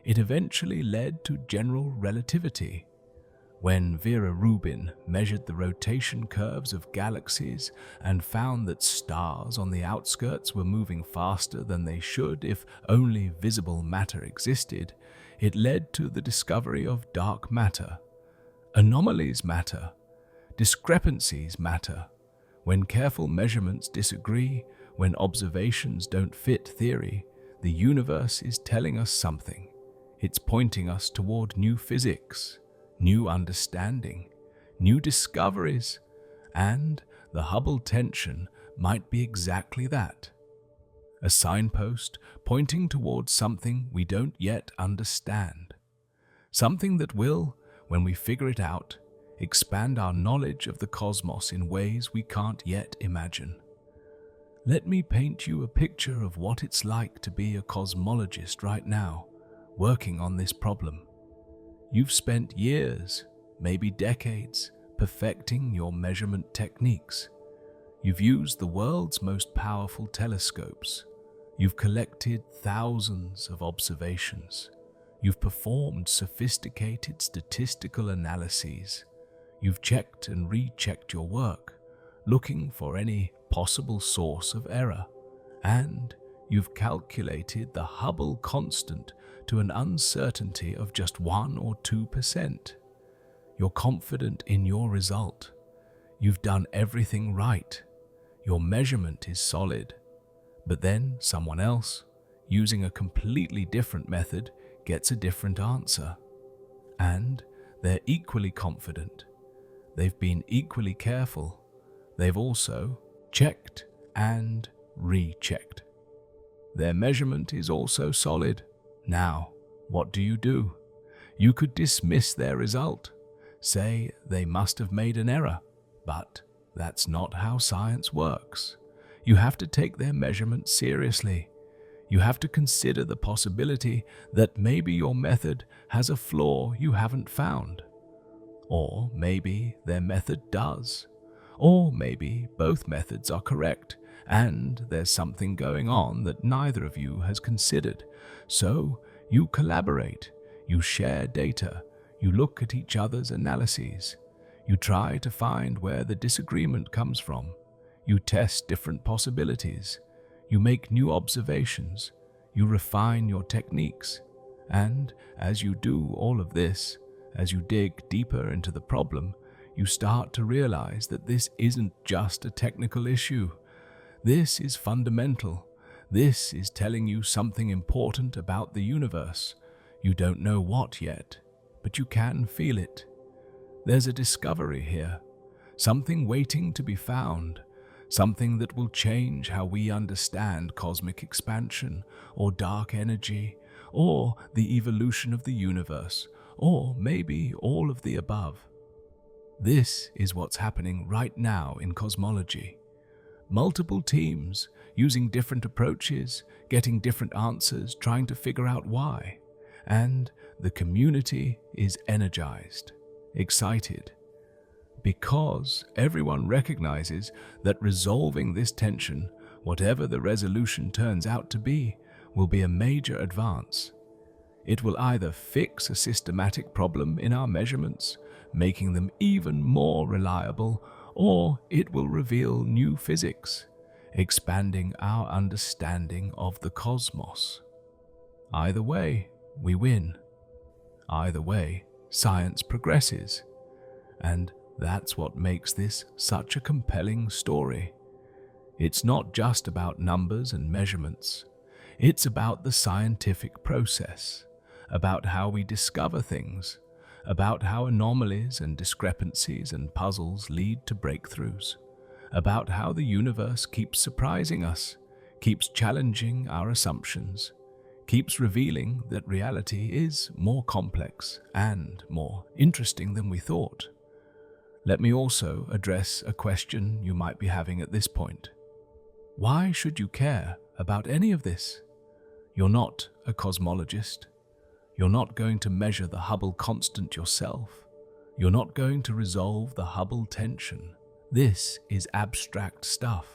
it eventually led to general relativity. When Vera Rubin measured the rotation curves of galaxies and found that stars on the outskirts were moving faster than they should if only visible matter existed, it led to the discovery of dark matter. Anomalies matter. Discrepancies matter. When careful measurements disagree, when observations don't fit theory, the universe is telling us something. It's pointing us toward new physics, new understanding, new discoveries, and the Hubble tension might be exactly that. A signpost pointing towards something we don't yet understand. Something that will, when we figure it out, expand our knowledge of the cosmos in ways we can't yet imagine. Let me paint you a picture of what it's like to be a cosmologist right now, working on this problem. You've spent years, maybe decades, perfecting your measurement techniques. You've used the world's most powerful telescopes. You've collected thousands of observations. You've performed sophisticated statistical analyses. You've checked and rechecked your work, looking for any possible source of error. And you've calculated the Hubble constant to an uncertainty of just 1 or 2%. You're confident in your result. You've done everything right. Your measurement is solid. But then someone else, using a completely different method gets a different answer. And they're equally confident. They've been equally careful. They've also checked and rechecked. Their measurement is also solid. Now, what do? You could dismiss their result, say they must have made an error, but that's not how science works. You have to take their measurements seriously. You have to consider the possibility that maybe your method has a flaw you haven't found. Or maybe their method does. Or maybe both methods are correct and there's something going on that neither of you has considered. So you collaborate, you share data, you look at each other's analyses, you try to find where the disagreement comes from, you test different possibilities, you make new observations, you refine your techniques, and as you do all of this, as you dig deeper into the problem, you start to realize that this isn't just a technical issue. This is fundamental. This is telling you something important about the universe. You don't know what yet, but you can feel it. There's a discovery here, something waiting to be found, something that will change how we understand cosmic expansion, or dark energy, or the evolution of the universe, or maybe all of the above. This is what's happening right now in cosmology. Multiple teams, using different approaches, getting different answers, trying to figure out why. And the community is energized, excited, because everyone recognizes that resolving this tension, whatever the resolution turns out to be, will be a major advance. It will either fix a systematic problem in our measurements, making them even more reliable, or it will reveal new physics, expanding our understanding of the cosmos. Either way, we win. Either way, science progresses. And that's what makes this such a compelling story. It's not just about numbers and measurements. It's about the scientific process, about how we discover things, about how anomalies and discrepancies and puzzles lead to breakthroughs, about how the universe keeps surprising us, keeps challenging our assumptions, keeps revealing that reality is more complex and more interesting than we thought. Let me also address a question you might be having at this point. Why should you care about any of this? You're not a cosmologist. You're not going to measure the Hubble constant yourself. You're not going to resolve the Hubble tension. This is abstract stuff.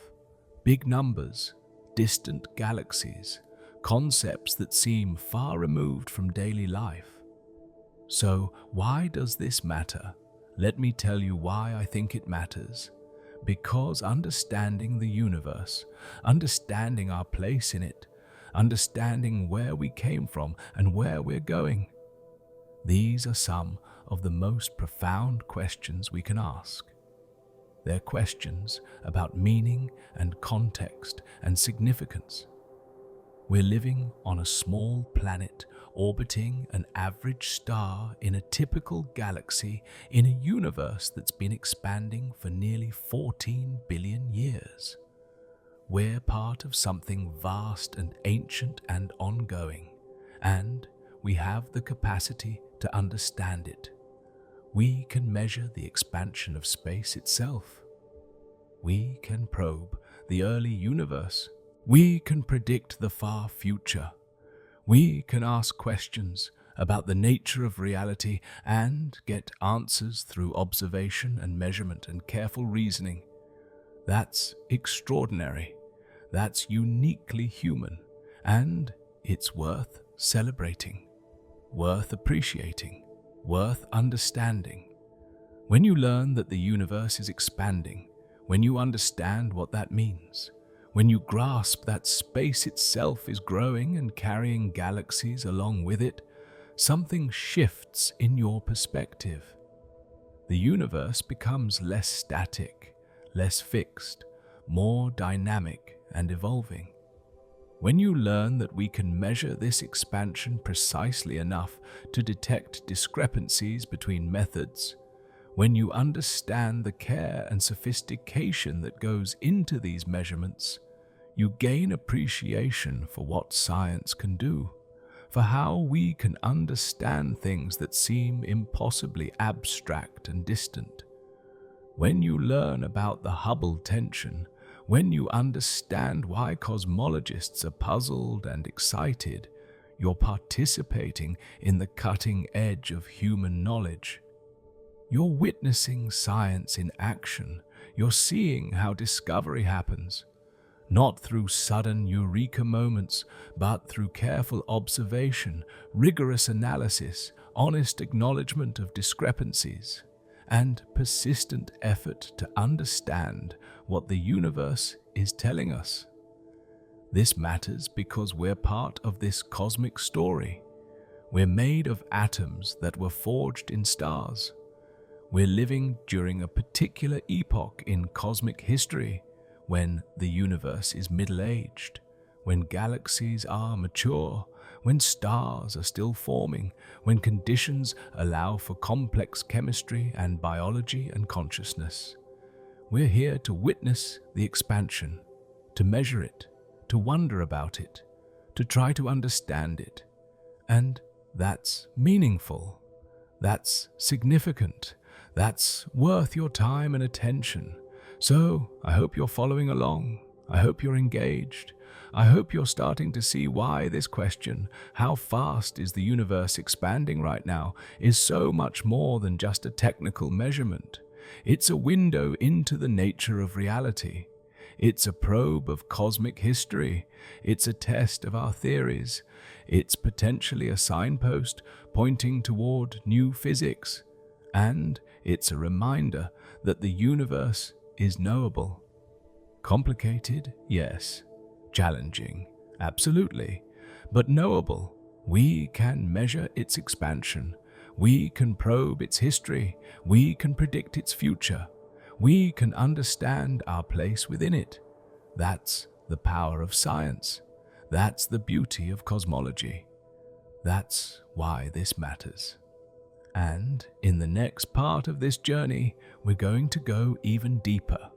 Big numbers, distant galaxies, concepts that seem far removed from daily life. So why does this matter? Let me tell you why I think it matters. Because understanding the universe, understanding our place in it, understanding where we came from and where we're going, these are some of the most profound questions we can ask. They're questions about meaning and context and significance. We're living on a small planet orbiting an average star in a typical galaxy in a universe that's been expanding for nearly 14 billion years. We're part of something vast and ancient and ongoing, and we have the capacity to understand it. We can measure the expansion of space itself. We can probe the early universe. We can predict the far future. We can ask questions about the nature of reality and get answers through observation and measurement and careful reasoning. That's extraordinary. That's uniquely human, and it's worth celebrating, worth appreciating, worth understanding. When you learn that the universe is expanding, when you understand what that means, when you grasp that space itself is growing and carrying galaxies along with it, something shifts in your perspective. The universe becomes less static, less fixed, more dynamic and evolving. when you learn that we can measure this expansion precisely enough to detect discrepancies between methods, when you understand the care and sophistication that goes into these measurements, you gain appreciation for what science can do, for how we can understand things that seem impossibly abstract and distant. When you learn about the Hubble tension, when you understand why cosmologists are puzzled and excited, you're participating in the cutting edge of human knowledge. You're witnessing science in action. You're seeing how discovery happens, not through sudden eureka moments, but through careful observation, rigorous analysis, honest acknowledgement of discrepancies, and persistent effort to understand what the universe is telling us. This matters because we're part of this cosmic story. We're made of atoms that were forged in stars. We're living during a particular epoch in cosmic history, when the universe is middle-aged, when galaxies are mature, when stars are still forming, when conditions allow for complex chemistry and biology and consciousness. We're here to witness the expansion, to measure it, to wonder about it, to try to understand it. And that's meaningful. That's significant. That's worth your time and attention. So I hope you're following along. I hope you're engaged. I hope you're starting to see why this question, how fast is the universe expanding right now, is so much more than just a technical measurement. It's a window into the nature of reality. It's a probe of cosmic history. It's a test of our theories. It's potentially a signpost pointing toward new physics. And it's a reminder that the universe is knowable. Complicated, yes. Challenging, absolutely. But knowable. We can measure its expansion. We can probe its history. We can predict its future. We can understand our place within it. That's the power of science. That's the beauty of cosmology. That's why this matters. And in the next part of this journey, we're going to go even deeper.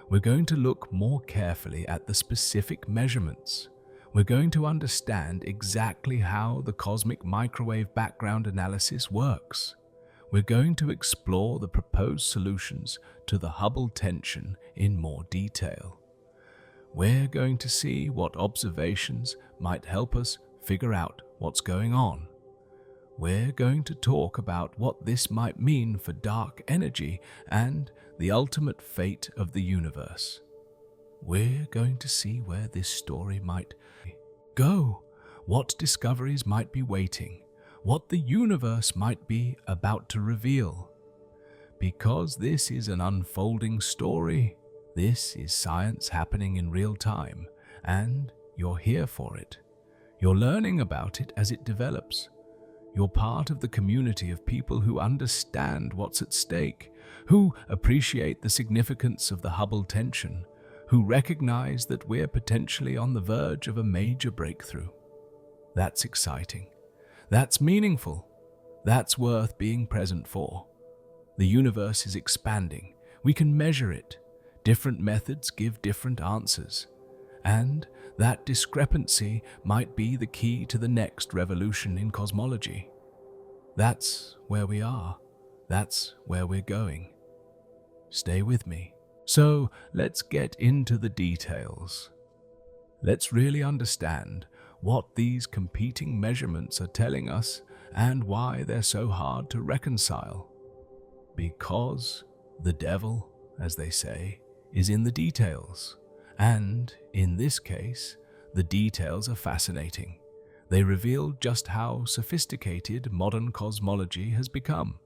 We're going to look more carefully at the specific measurements. We're going to understand exactly how the cosmic microwave background analysis works. We're going to explore the proposed solutions to the Hubble tension in more detail. We're going to see what observations might help us figure out what's going on. We're going to talk about what this might mean for dark energy and the ultimate fate of the universe. We're going to see where this story might go, what discoveries might be waiting, what the universe might be about to reveal. Because this is an unfolding story, this is science happening in real time, and you're here for it. You're learning about it as it develops. You're part of the community of people who understand what's at stake, who appreciate the significance of the Hubble tension, who recognize that we're potentially on the verge of a major breakthrough. That's exciting. That's meaningful. That's worth being present for. The universe is expanding. We can measure it. Different methods give different answers. And that discrepancy might be the key to the next revolution in cosmology. That's where we are. That's where we're going. Stay with me. So let's get into the details. Let's really understand what these competing measurements are telling us and why they're so hard to reconcile. Because the devil, as they say, is in the details. And in this case, the details are fascinating. They reveal just how sophisticated modern cosmology has become,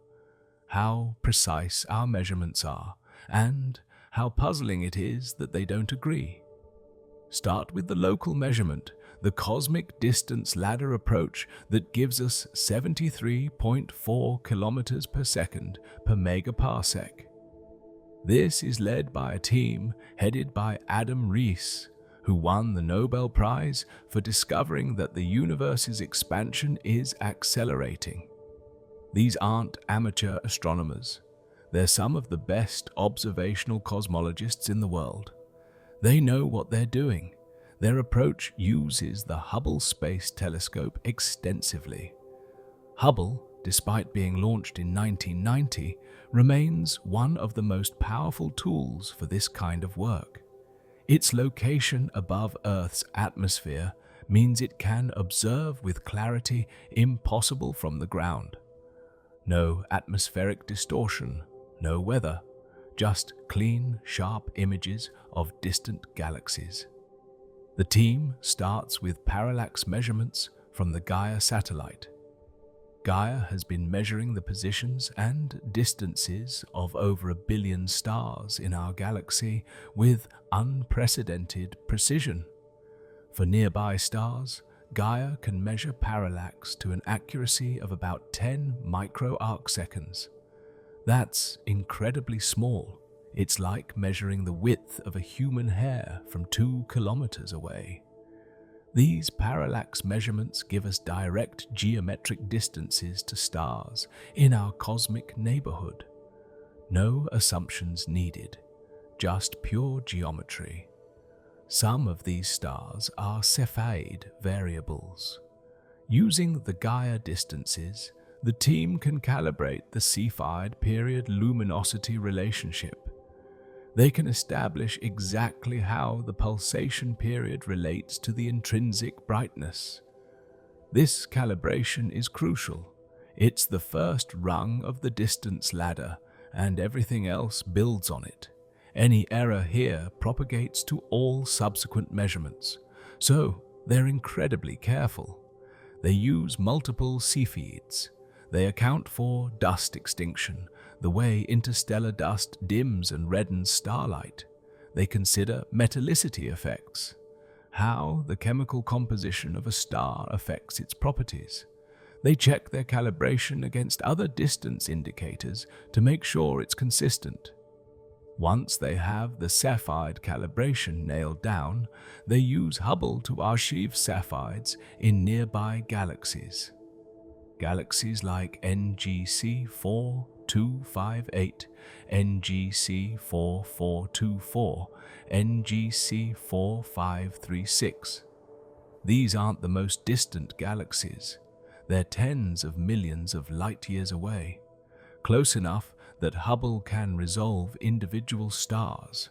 how precise our measurements are, and how puzzling it is that they don't agree. Start with the local measurement, the cosmic distance ladder approach that gives us 73.4 kilometers per second per megaparsec. This is led by a team headed by Adam Rees, who won the Nobel Prize for discovering that the universe's expansion is accelerating. These aren't amateur astronomers. They're some of the best observational cosmologists in the world. They know what they're doing. Their approach uses the Hubble Space Telescope extensively. Hubble, despite being launched in 1990, remains one of the most powerful tools for this kind of work. Its location above Earth's atmosphere means it can observe with clarity impossible from the ground. No atmospheric distortion, no weather, just clean, sharp images of distant galaxies. The team starts with parallax measurements from the Gaia satellite. Gaia has been measuring the positions and distances of over 1 billion stars in our galaxy with unprecedented precision. For nearby stars, Gaia can measure parallax to an accuracy of about 10 micro-arcseconds. That's incredibly small. It's like measuring the width of a human hair from 2 kilometers away. These parallax measurements give us direct geometric distances to stars in our cosmic neighborhood. No assumptions needed, just pure geometry. Some of these stars are Cepheid variables. Using the Gaia distances, the team can calibrate the Cepheid period luminosity relationship. They can establish exactly how the pulsation period relates to the intrinsic brightness. This calibration is crucial. It's the first rung of the distance ladder, and everything else builds on it. Any error here propagates to all subsequent measurements, so they're incredibly careful. They use multiple Cepheids. They account for dust extinction, the way interstellar dust dims and reddens starlight. They consider metallicity effects, how the chemical composition of a star affects its properties. They check their calibration against other distance indicators to make sure it's consistent. Once they have the Cepheid calibration nailed down, they use Hubble to archive Cepheids in nearby galaxies. Galaxies like NGC 4258, NGC 4424, NGC 4536. These aren't the most distant galaxies. They're tens of millions of light years away, close enough that Hubble can resolve individual stars,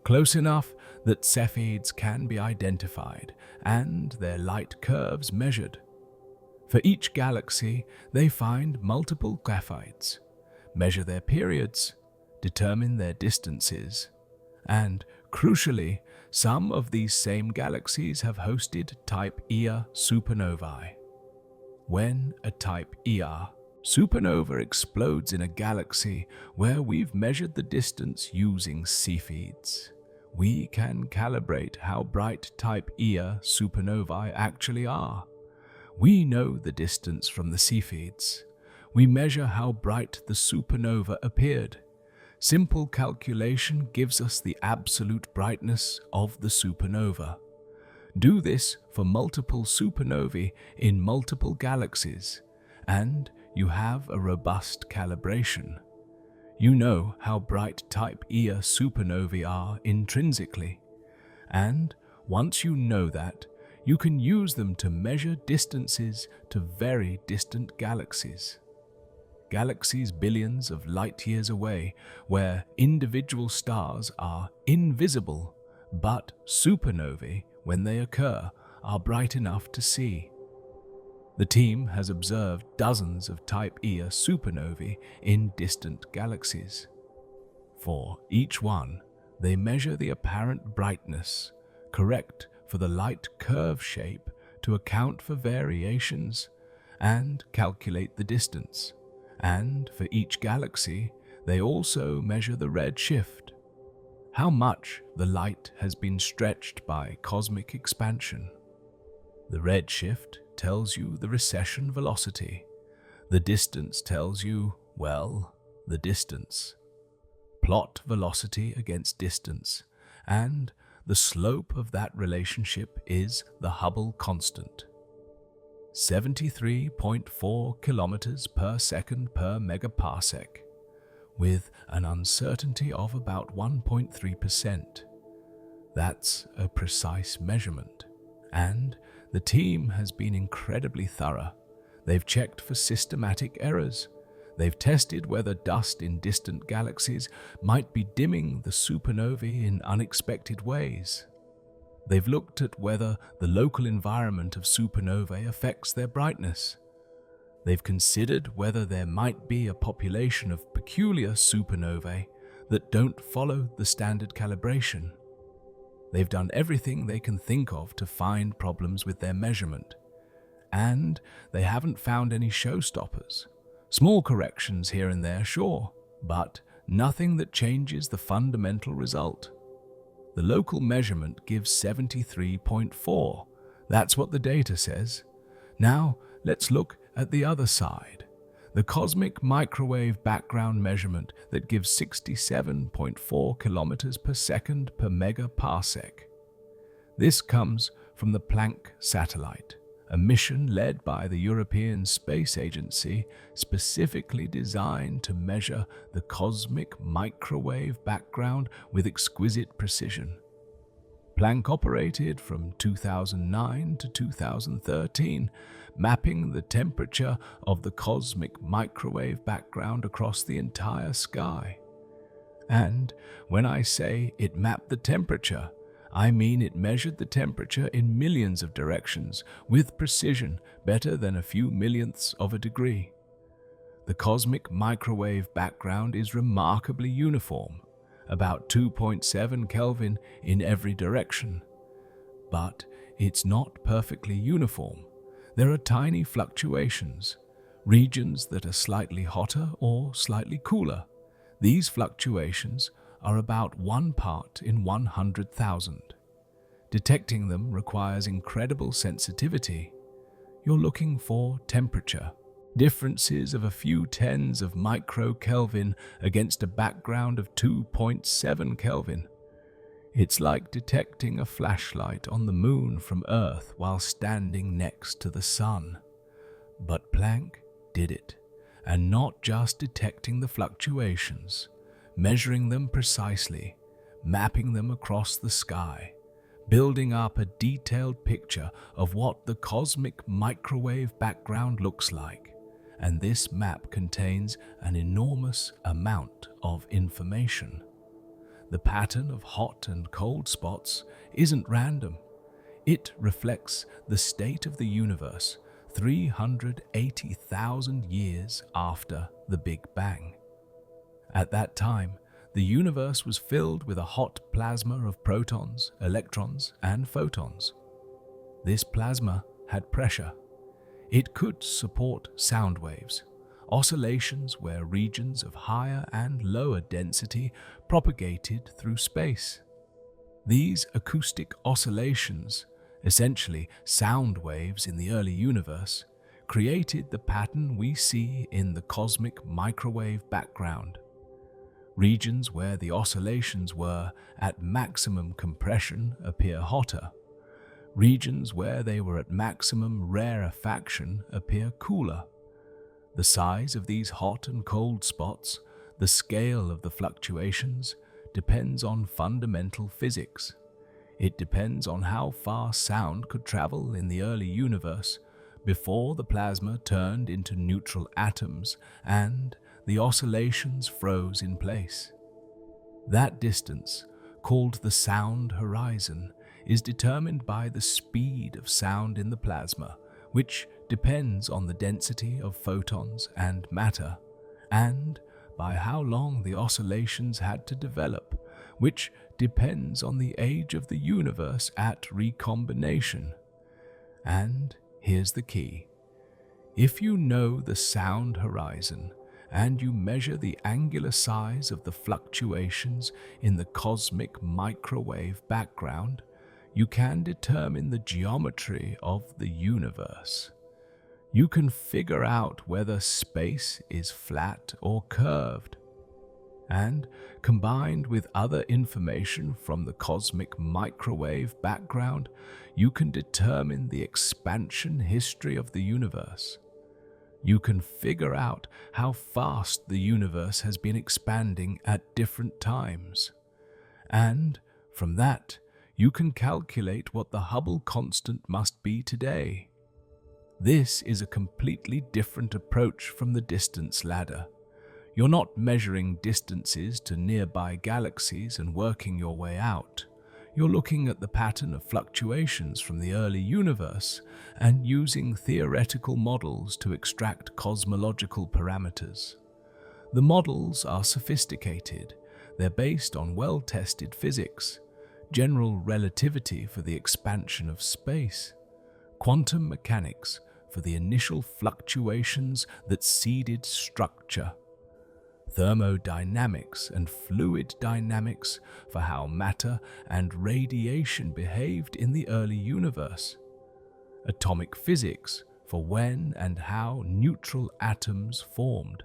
close enough that Cepheids can be identified and their light curves measured. For each galaxy, they find multiple Cepheids, measure their periods, determine their distances, and, crucially, some of these same galaxies have hosted Type Ia supernovae. When a Type Ia supernova explodes in a galaxy where we've measured the distance using Cepheids, we can calibrate how bright Type Ia supernovae actually are. We know the distance from the Cepheids. We measure how bright the supernova appeared. Simple calculation gives us the absolute brightness of the supernova. Do this for multiple supernovae in multiple galaxies, and you have a robust calibration. You know how bright Type Ia supernovae are intrinsically, and once you know that, you can use them to measure distances to very distant galaxies. Galaxies billions of light years away, where individual stars are invisible, but supernovae, when they occur, are bright enough to see. The team has observed dozens of Type Ia supernovae in distant galaxies. For each one, they measure the apparent brightness, correct for the light curve shape to account for variations, and calculate the distance. And for each galaxy, they also measure the redshift, how much the light has been stretched by cosmic expansion. The redshift tells you the recession velocity. The distance tells you, well, the distance. Plot velocity against distance, and the slope of that relationship is the Hubble constant. 73.4 kilometers per second per megaparsec, with an uncertainty of about 1.3%. That's a precise measurement, and the team has been incredibly thorough. They've checked for systematic errors. They've tested whether dust in distant galaxies might be dimming the supernovae in unexpected ways. They've looked at whether the local environment of supernovae affects their brightness. They've considered whether there might be a population of peculiar supernovae that don't follow the standard calibration. They've done everything they can think of to find problems with their measurement, and they haven't found any showstoppers. Small corrections here and there, sure, but nothing that changes the fundamental result. The local measurement gives 73.4. That's what the data says. Now, let's look at the other side, the cosmic microwave background measurement that gives 67.4 kilometers per second per megaparsec. This comes from the Planck satellite, a mission led by the European Space Agency specifically designed to measure the cosmic microwave background with exquisite precision. Planck operated from 2009 to 2013, mapping the temperature of the cosmic microwave background across the entire sky. And when I say it mapped the temperature, I mean it measured the temperature in millions of directions with precision better than a few millionths of a degree. The cosmic microwave background is remarkably uniform, about 2.7 Kelvin in every direction. But it's not perfectly uniform. There are tiny fluctuations, regions that are slightly hotter or slightly cooler. These fluctuations are about 1 part in 100,000. Detecting them requires incredible sensitivity. You're looking for temperature, differences of a few tens of microkelvin against a background of 2.7 Kelvin. It's like detecting a flashlight on the moon from Earth while standing next to the sun. But Planck did it, and not just detecting the fluctuations, measuring them precisely, mapping them across the sky, building up a detailed picture of what the cosmic microwave background looks like. And this map contains an enormous amount of information. The pattern of hot and cold spots isn't random. It reflects the state of the universe 380,000 years after the Big Bang. At that time, the universe was filled with a hot plasma of protons, electrons, and photons. This plasma had pressure. It could support sound waves, oscillations where regions of higher and lower density propagated through space. These acoustic oscillations, essentially sound waves in the early universe, created the pattern we see in the cosmic microwave background. Regions where the oscillations were at maximum compression appear hotter. Regions where they were at maximum rarefaction appear cooler. The size of these hot and cold spots, the scale of the fluctuations, depends on fundamental physics. It depends on how far sound could travel in the early universe before the plasma turned into neutral atoms and the oscillations froze in place. That distance, called the sound horizon, is determined by the speed of sound in the plasma, which depends on the density of photons and matter, and by how long the oscillations had to develop, which depends on the age of the universe at recombination. And here's the key. If you know the sound horizon, and you measure the angular size of the fluctuations in the cosmic microwave background, you can determine the geometry of the universe. You can figure out whether space is flat or curved. And combined with other information from the cosmic microwave background, you can determine the expansion history of the universe. You can figure out how fast the universe has been expanding at different times. And from that, you can calculate what the Hubble constant must be today. This is a completely different approach from the distance ladder. You're not measuring distances to nearby galaxies and working your way out. You're looking at the pattern of fluctuations from the early universe and using theoretical models to extract cosmological parameters. The models are sophisticated. They're based on well-tested physics, general relativity for the expansion of space, quantum mechanics for the initial fluctuations that seeded structure, thermodynamics and fluid dynamics for how matter and radiation behaved in the early universe, atomic physics for when and how neutral atoms formed.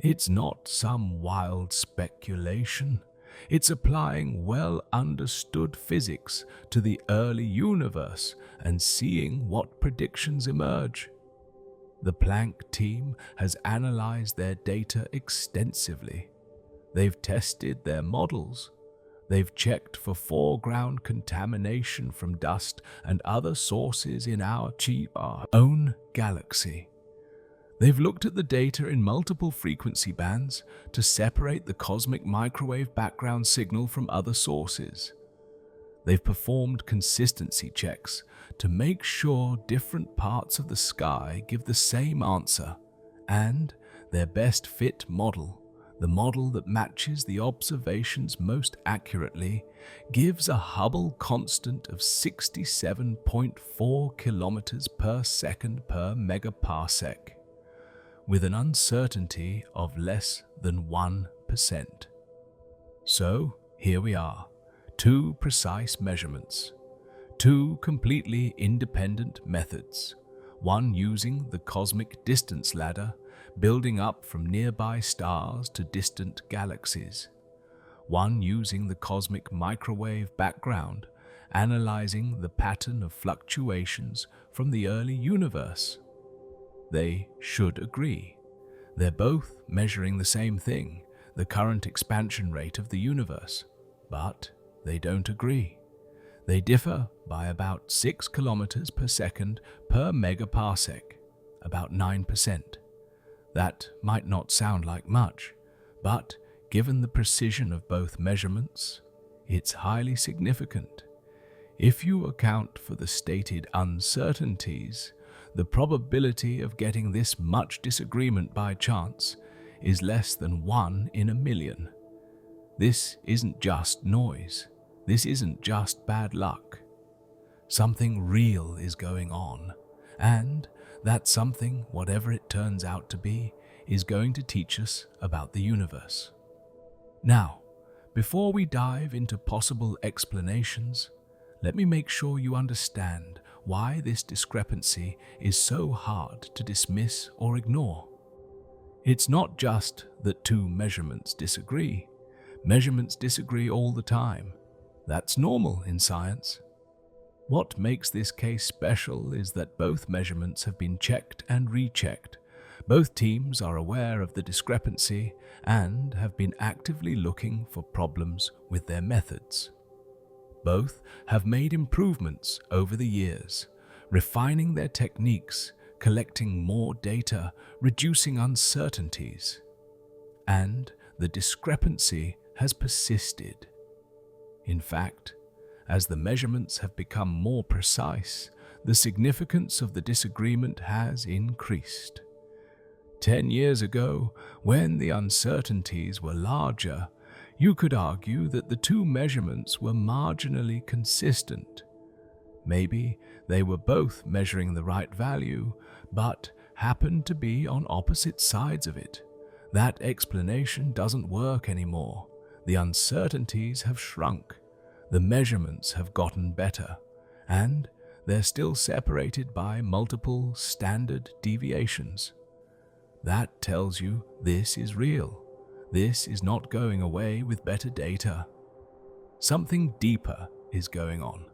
It's not some wild speculation. It's applying well-understood physics to the early universe and seeing what predictions emerge. The Planck team has analyzed their data extensively. They've tested their models. They've checked for foreground contamination from dust and other sources in our own galaxy. They've looked at the data in multiple frequency bands to separate the cosmic microwave background signal from other sources. They've performed consistency checks to make sure different parts of the sky give the same answer, and their best fit model, the model that matches the observations most accurately, gives a Hubble constant of 67.4 kilometers per second per megaparsec, with an uncertainty of less than 1%. So here we are, two precise measurements, two completely independent methods, one using the cosmic distance ladder, building up from nearby stars to distant galaxies, one using the cosmic microwave background, analyzing the pattern of fluctuations from the early universe. They should agree. They're both measuring the same thing, the current expansion rate of the universe, but they don't agree. They differ by about 6 kilometers per second per megaparsec, about 9%. That might not sound like much, but given the precision of both measurements, it's highly significant. If you account for the stated uncertainties, the probability of getting this much disagreement by chance is less than 1 in a million. This isn't just noise. This isn't just bad luck. Something real is going on, and that something, whatever it turns out to be, is going to teach us about the universe. Now, before we dive into possible explanations, let me make sure you understand why this discrepancy is so hard to dismiss or ignore. It's not just that two measurements disagree. Measurements disagree all the time. That's normal in science. What makes this case special is that both measurements have been checked and rechecked. Both teams are aware of the discrepancy and have been actively looking for problems with their methods. Both have made improvements over the years, refining their techniques, collecting more data, reducing uncertainties. And the discrepancy has persisted. In fact, as the measurements have become more precise, the significance of the disagreement has increased. 10 years ago, when the uncertainties were larger, you could argue that the two measurements were marginally consistent. Maybe they were both measuring the right value, but happened to be on opposite sides of it. That explanation doesn't work anymore. The uncertainties have shrunk, the measurements have gotten better, and they're still separated by multiple standard deviations. That tells you this is real. This is not going away with better data. Something deeper is going on.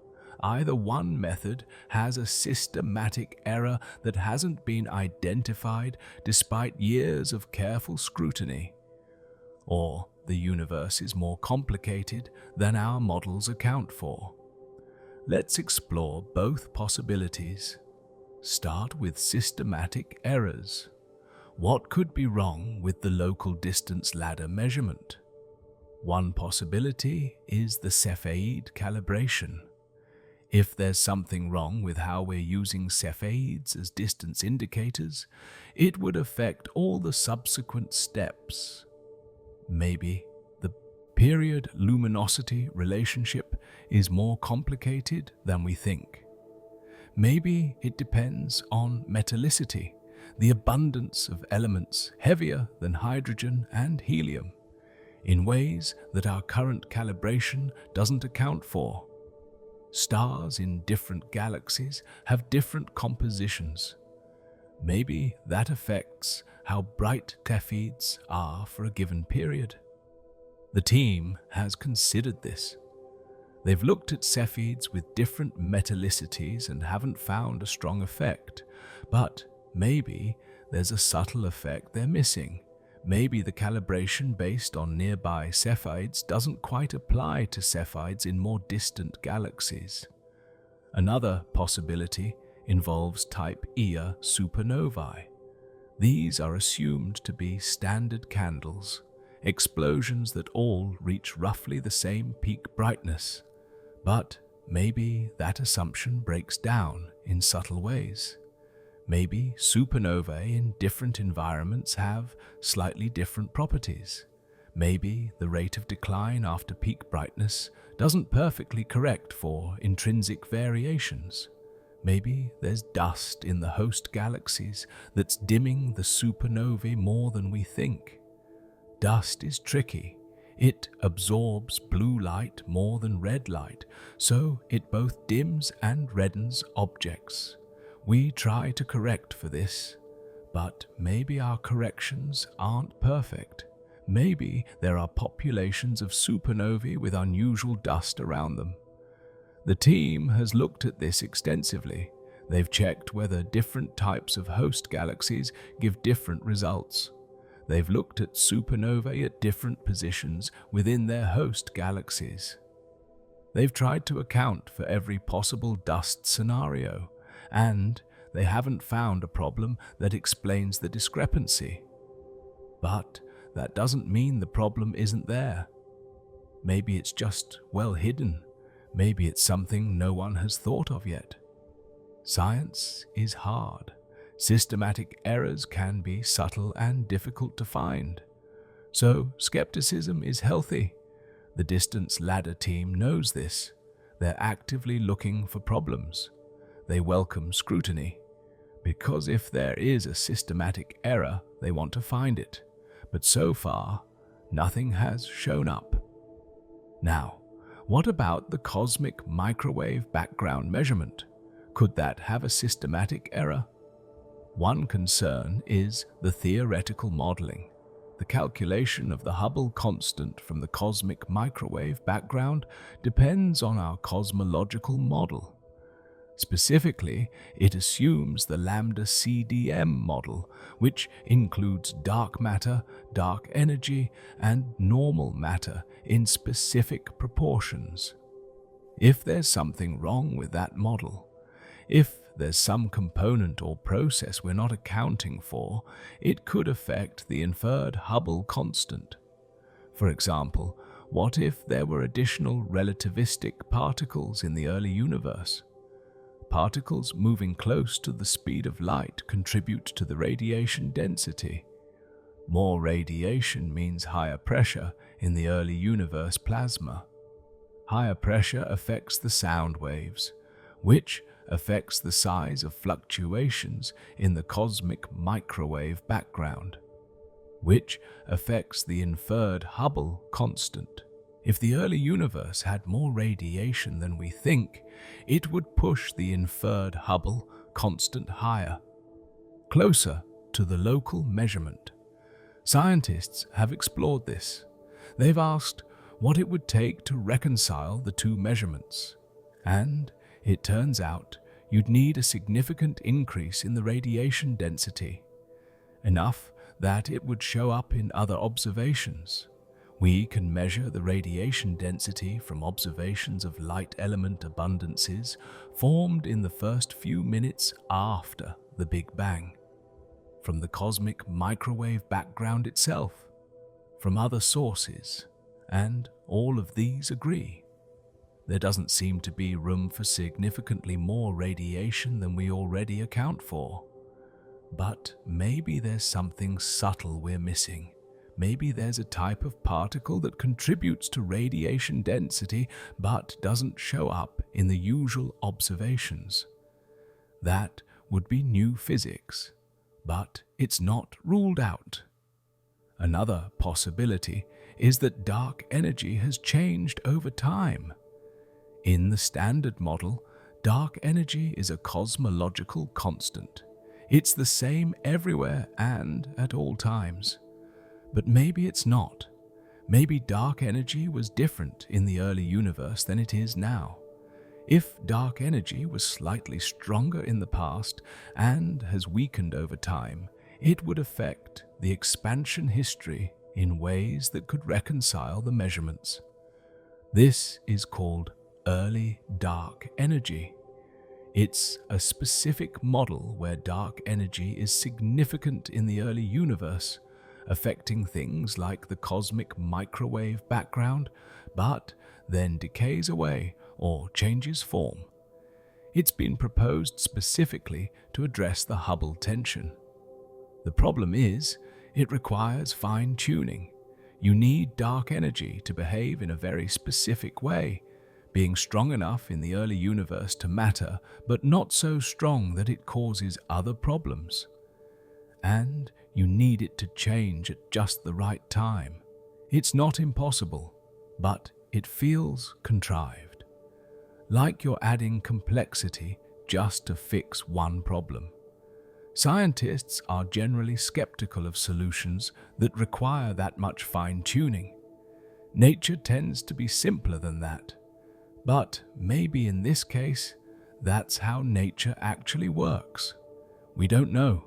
Either one method has a systematic error that hasn't been identified despite years of careful scrutiny, or the universe is more complicated than our models account for. Let's explore both possibilities. Start with systematic errors. What could be wrong with the local distance ladder measurement? One possibility is the Cepheid calibration. If there's something wrong with how we're using Cepheids as distance indicators, it would affect all the subsequent steps. Maybe the period luminosity relationship is more complicated than we think. Maybe it depends on metallicity, the abundance of elements heavier than hydrogen and helium, in ways that our current calibration doesn't account for. Stars in different galaxies have different compositions. Maybe that affects how bright Cepheids are for a given period. The team has considered this. They've looked at Cepheids with different metallicities and haven't found a strong effect. But maybe there's a subtle effect they're missing. Maybe the calibration based on nearby Cepheids doesn't quite apply to Cepheids in more distant galaxies. Another possibility involves type Ia supernovae. These are assumed to be standard candles, explosions that all reach roughly the same peak brightness. But maybe that assumption breaks down in subtle ways. Maybe supernovae in different environments have slightly different properties. Maybe the rate of decline after peak brightness doesn't perfectly correct for intrinsic variations. Maybe there's dust in the host galaxies that's dimming the supernovae more than we think. Dust is tricky. It absorbs blue light more than red light, so it both dims and reddens objects. We try to correct for this, but maybe our corrections aren't perfect. Maybe there are populations of supernovae with unusual dust around them. The team has looked at this extensively. They've checked whether different types of host galaxies give different results. They've looked at supernovae at different positions within their host galaxies. They've tried to account for every possible dust scenario, and they haven't found a problem that explains the discrepancy. But that doesn't mean the problem isn't there. Maybe it's just well hidden. Maybe it's something no one has thought of yet. Science is hard. Systematic errors can be subtle and difficult to find. So skepticism is healthy. The distance ladder team knows this. They're actively looking for problems. They welcome scrutiny, because if there is a systematic error, they want to find it. But so far, nothing has shown up. Now, what about the cosmic microwave background measurement? Could that have a systematic error? One concern is the theoretical modeling. The calculation of the Hubble constant from the cosmic microwave background depends on our cosmological model. Specifically, it assumes the lambda CDM model, which includes dark matter, dark energy, and normal matter in specific proportions. If there's something wrong with that model, if there's some component or process we're not accounting for, it could affect the inferred Hubble constant. For example, what if there were additional relativistic particles in the early universe? Particles moving close to the speed of light contribute to the radiation density. More radiation means higher pressure in the early universe plasma. Higher pressure affects the sound waves, which affects the size of fluctuations in the cosmic microwave background, which affects the inferred Hubble constant. If the early universe had more radiation than we think, it would push the inferred Hubble constant higher, closer to the local measurement. Scientists have explored this. They've asked what it would take to reconcile the two measurements. And it turns out you'd need a significant increase in the radiation density, enough that it would show up in other observations. We can measure the radiation density from observations of light element abundances formed in the first few minutes after the Big Bang, from the cosmic microwave background itself, from other sources, and all of these agree. There doesn't seem to be room for significantly more radiation than we already account for. But maybe there's something subtle we're missing. Maybe there's a type of particle that contributes to radiation density but doesn't show up in the usual observations. That would be new physics, but it's not ruled out. Another possibility is that dark energy has changed over time. In the standard model, dark energy is a cosmological constant. It's the same everywhere and at all times. But maybe it's not. Maybe dark energy was different in the early universe than it is now. If dark energy was slightly stronger in the past and has weakened over time, it would affect the expansion history in ways that could reconcile the measurements. This is called early dark energy. It's a specific model where dark energy is significant in the early universe, affecting things like the cosmic microwave background, but then decays away or changes form. It's been proposed specifically to address the Hubble tension. The problem is, it requires fine-tuning. You need dark energy to behave in a very specific way, being strong enough in the early universe to matter, but not so strong that it causes other problems. And you need it to change at just the right time. It's not impossible, but it feels contrived. Like you're adding complexity just to fix one problem. Scientists are generally skeptical of solutions that require that much fine-tuning. Nature tends to be simpler than that. But maybe in this case, that's how nature actually works. We don't know.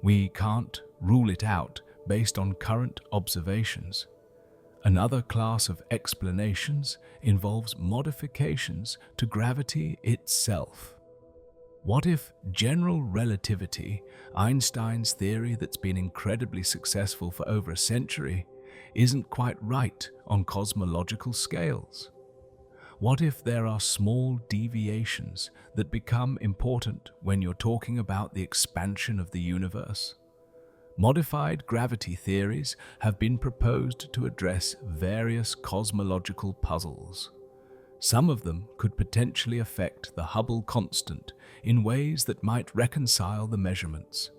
We can't rule it out based on current observations. Another class of explanations involves modifications to gravity itself. What if general relativity, Einstein's theory that's been incredibly successful for over a century, isn't quite right on cosmological scales? What if there are small deviations that become important when you're talking about the expansion of the universe? Modified gravity theories have been proposed to address various cosmological puzzles. Some of them could potentially affect the Hubble constant in ways that might reconcile the measurements.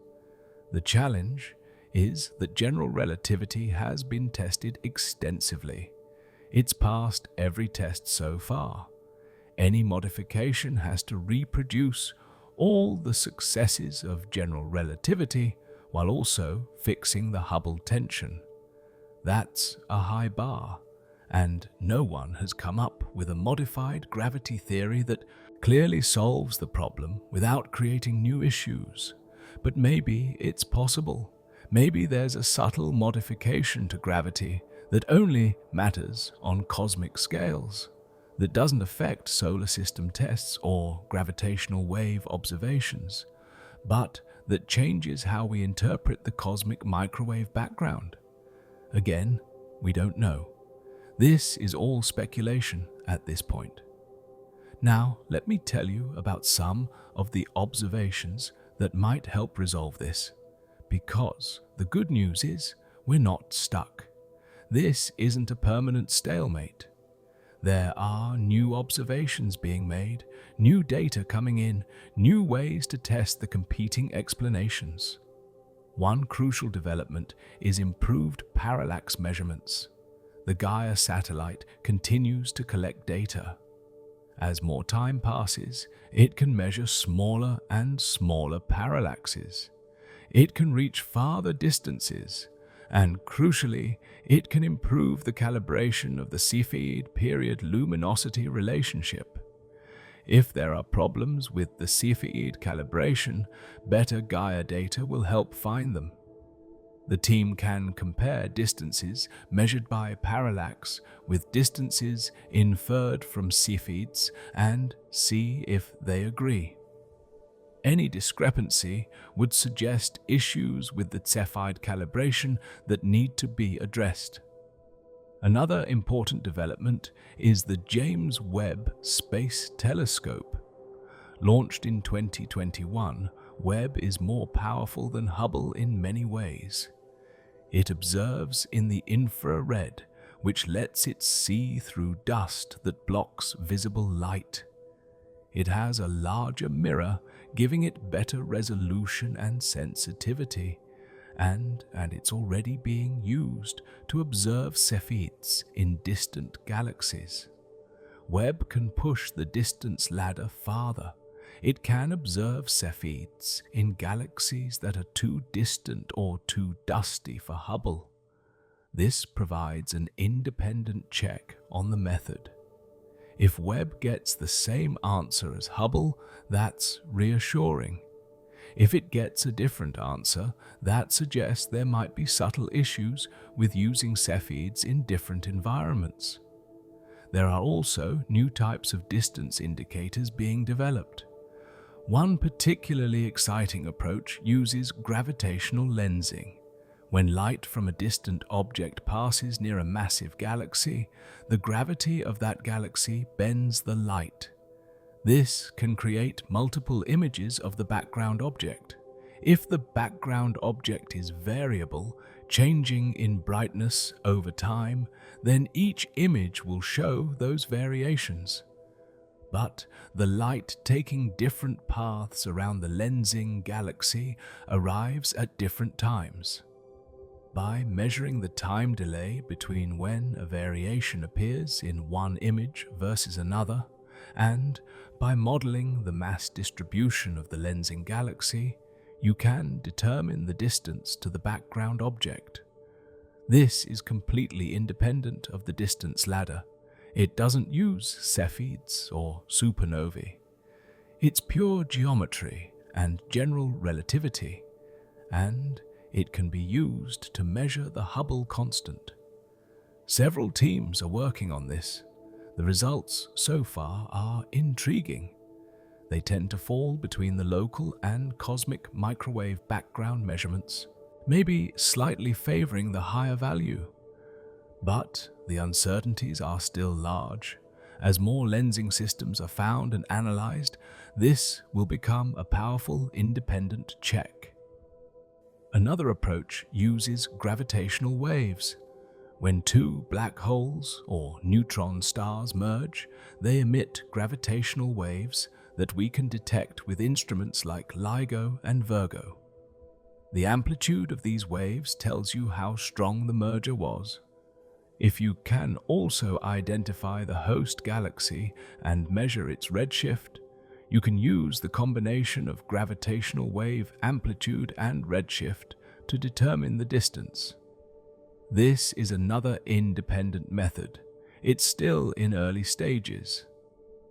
The challenge is that general relativity has been tested extensively. It's passed every test so far. Any modification has to reproduce all the successes of general relativity while also fixing the Hubble tension. That's a high bar, and no one has come up with a modified gravity theory that clearly solves the problem without creating new issues. But maybe it's possible. Maybe there's a subtle modification to gravity that only matters on cosmic scales, that doesn't affect solar system tests or gravitational wave observations, but that changes how we interpret the cosmic microwave background. Again, we don't know. This is all speculation at this point. Now, let me tell you about some of the observations that might help resolve this, because the good news is we're not stuck. This isn't a permanent stalemate. There are new observations being made, new data coming in, new ways to test the competing explanations. One crucial development is improved parallax measurements. The Gaia satellite continues to collect data. As more time passes, it can measure smaller and smaller parallaxes. It can reach farther distances, And crucially, it can improve the calibration of the Cepheid period luminosity relationship. If there are problems with the Cepheid calibration, better Gaia data will help find them. The team can compare distances measured by parallax with distances inferred from Cepheids and see if they agree. Any discrepancy would suggest issues with the Cepheid calibration that need to be addressed. Another important development is the James Webb Space Telescope. Launched in 2021, Webb is more powerful than Hubble in many ways. It observes in the infrared, which lets it see through dust that blocks visible light. It has a larger mirror, giving it better resolution and sensitivity, and it's already being used to observe Cepheids in distant galaxies. Webb can push the distance ladder farther. It can observe Cepheids in galaxies that are too distant or too dusty for Hubble. This provides an independent check on the method. If Webb gets the same answer as Hubble, that's reassuring. If it gets a different answer, that suggests there might be subtle issues with using Cepheids in different environments. There are also new types of distance indicators being developed. One particularly exciting approach uses gravitational lensing. When light from a distant object passes near a massive galaxy, the gravity of that galaxy bends the light. This can create multiple images of the background object. If the background object is variable, changing in brightness over time, then each image will show those variations. But the light taking different paths around the lensing galaxy arrives at different times. By measuring the time delay between when a variation appears in one image versus another, and by modeling the mass distribution of the lensing galaxy, you can determine the distance to the background object. This is completely independent of the distance ladder. It doesn't use Cepheids or supernovae. It's pure geometry and general relativity, and it can be used to measure the Hubble constant. Several teams are working on this. The results so far are intriguing. They tend to fall between the local and cosmic microwave background measurements, maybe slightly favoring the higher value. But the uncertainties are still large. As more lensing systems are found and analyzed, this will become a powerful independent check. Another approach uses gravitational waves. When two black holes or neutron stars merge, they emit gravitational waves that we can detect with instruments like LIGO and Virgo. The amplitude of these waves tells you how strong the merger was. If you can also identify the host galaxy and measure its redshift, you can use the combination of gravitational wave amplitude and redshift to determine the distance. This is another independent method. It's still in early stages.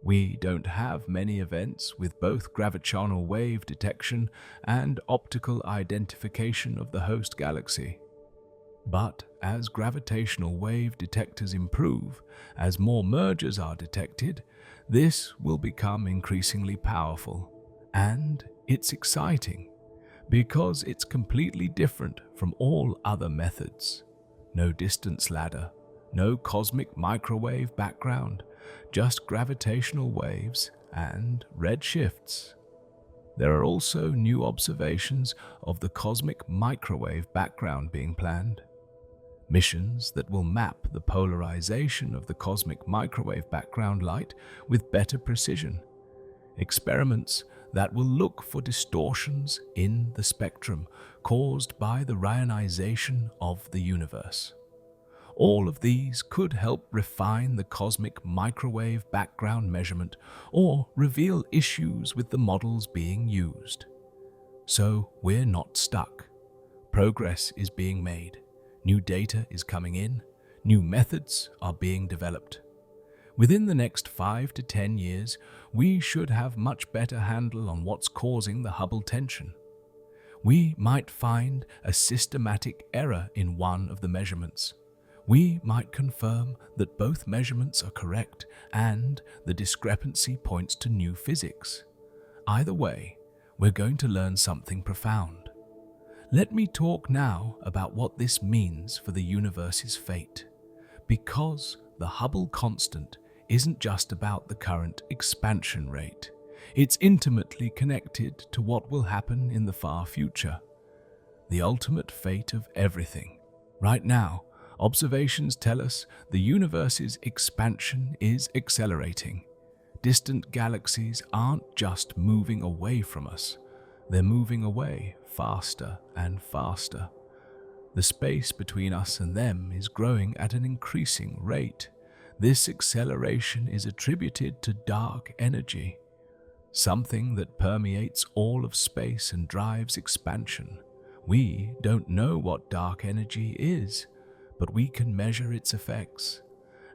We don't have many events with both gravitational wave detection and optical identification of the host galaxy. But as gravitational wave detectors improve, as more mergers are detected, this will become increasingly powerful. And it's exciting, because it's completely different from all other methods. No distance ladder, no cosmic microwave background, just gravitational waves and redshifts. There are also new observations of the cosmic microwave background being planned. Missions that will map the polarization of the cosmic microwave background light with better precision. Experiments that will look for distortions in the spectrum caused by the rayonization of the universe. All of these could help refine the cosmic microwave background measurement or reveal issues with the models being used. So we're not stuck. Progress is being made. New data is coming in, new methods are being developed. Within the next 5 to 10 years, we should have much better handle on what's causing the Hubble tension. We might find a systematic error in one of the measurements. We might confirm that both measurements are correct and the discrepancy points to new physics. Either way, we're going to learn something profound. Let me talk now about what this means for the universe's fate. Because the Hubble constant isn't just about the current expansion rate. It's intimately connected to what will happen in the far future. The ultimate fate of everything. Right now, observations tell us the universe's expansion is accelerating. Distant galaxies aren't just moving away from us, they're moving away faster and faster. The space between us and them is growing at an increasing rate. This acceleration is attributed to dark energy, something that permeates all of space and drives expansion. We don't know what dark energy is, but we can measure its effects.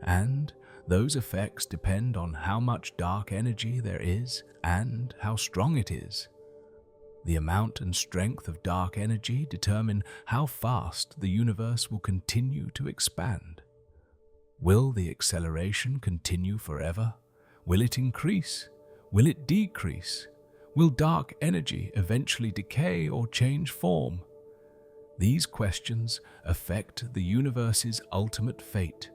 And those effects depend on how much dark energy there is and how strong it is. The amount and strength of dark energy determine how fast the universe will continue to expand. Will the acceleration continue forever? Will it increase? Will it decrease? Will dark energy eventually decay or change form? These questions affect the universe's ultimate fate.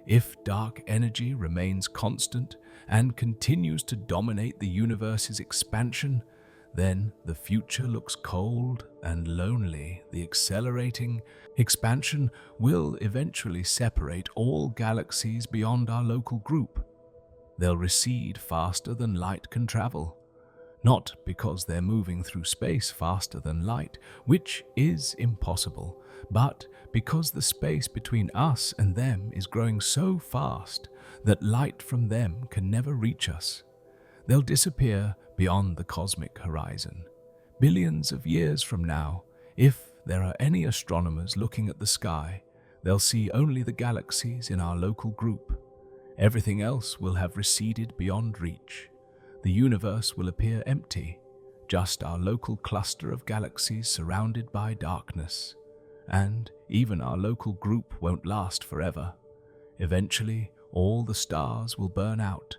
If dark energy remains constant and continues to dominate the universe's expansion, then the future looks cold and lonely. The accelerating expansion will eventually separate all galaxies beyond our local group. They'll recede faster than light can travel, not because they're moving through space faster than light, which is impossible, but because the space between us and them is growing so fast that light from them can never reach us. They'll disappear beyond the cosmic horizon. Billions of years from now, if there are any astronomers looking at the sky, they'll see only the galaxies in our local group. Everything else will have receded beyond reach. The universe will appear empty, just our local cluster of galaxies surrounded by darkness. And even our local group won't last forever. Eventually, all the stars will burn out,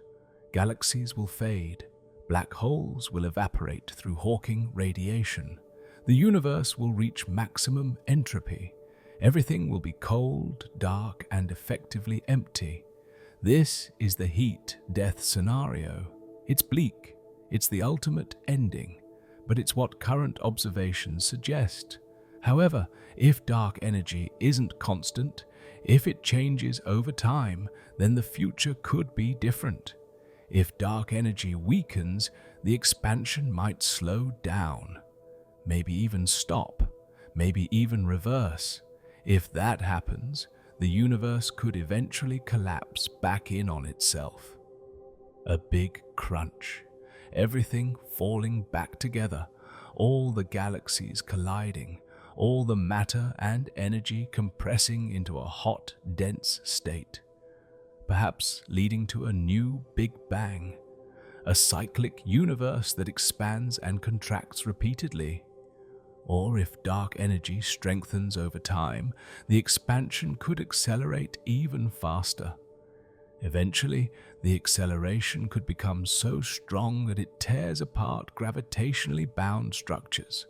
galaxies will fade, black holes will evaporate through Hawking radiation. The universe will reach maximum entropy. Everything will be cold, dark, and effectively empty. This is the heat-death scenario. It's bleak, it's the ultimate ending, but it's what current observations suggest. However, if dark energy isn't constant, if it changes over time, then the future could be different. If dark energy weakens, the expansion might slow down, maybe even stop, maybe even reverse. If that happens, the universe could eventually collapse back in on itself. A big crunch, everything falling back together, all the galaxies colliding, all the matter and energy compressing into a hot, dense state, perhaps leading to a new Big Bang, a cyclic universe that expands and contracts repeatedly. Or if dark energy strengthens over time, the expansion could accelerate even faster. Eventually, the acceleration could become so strong that it tears apart gravitationally bound structures.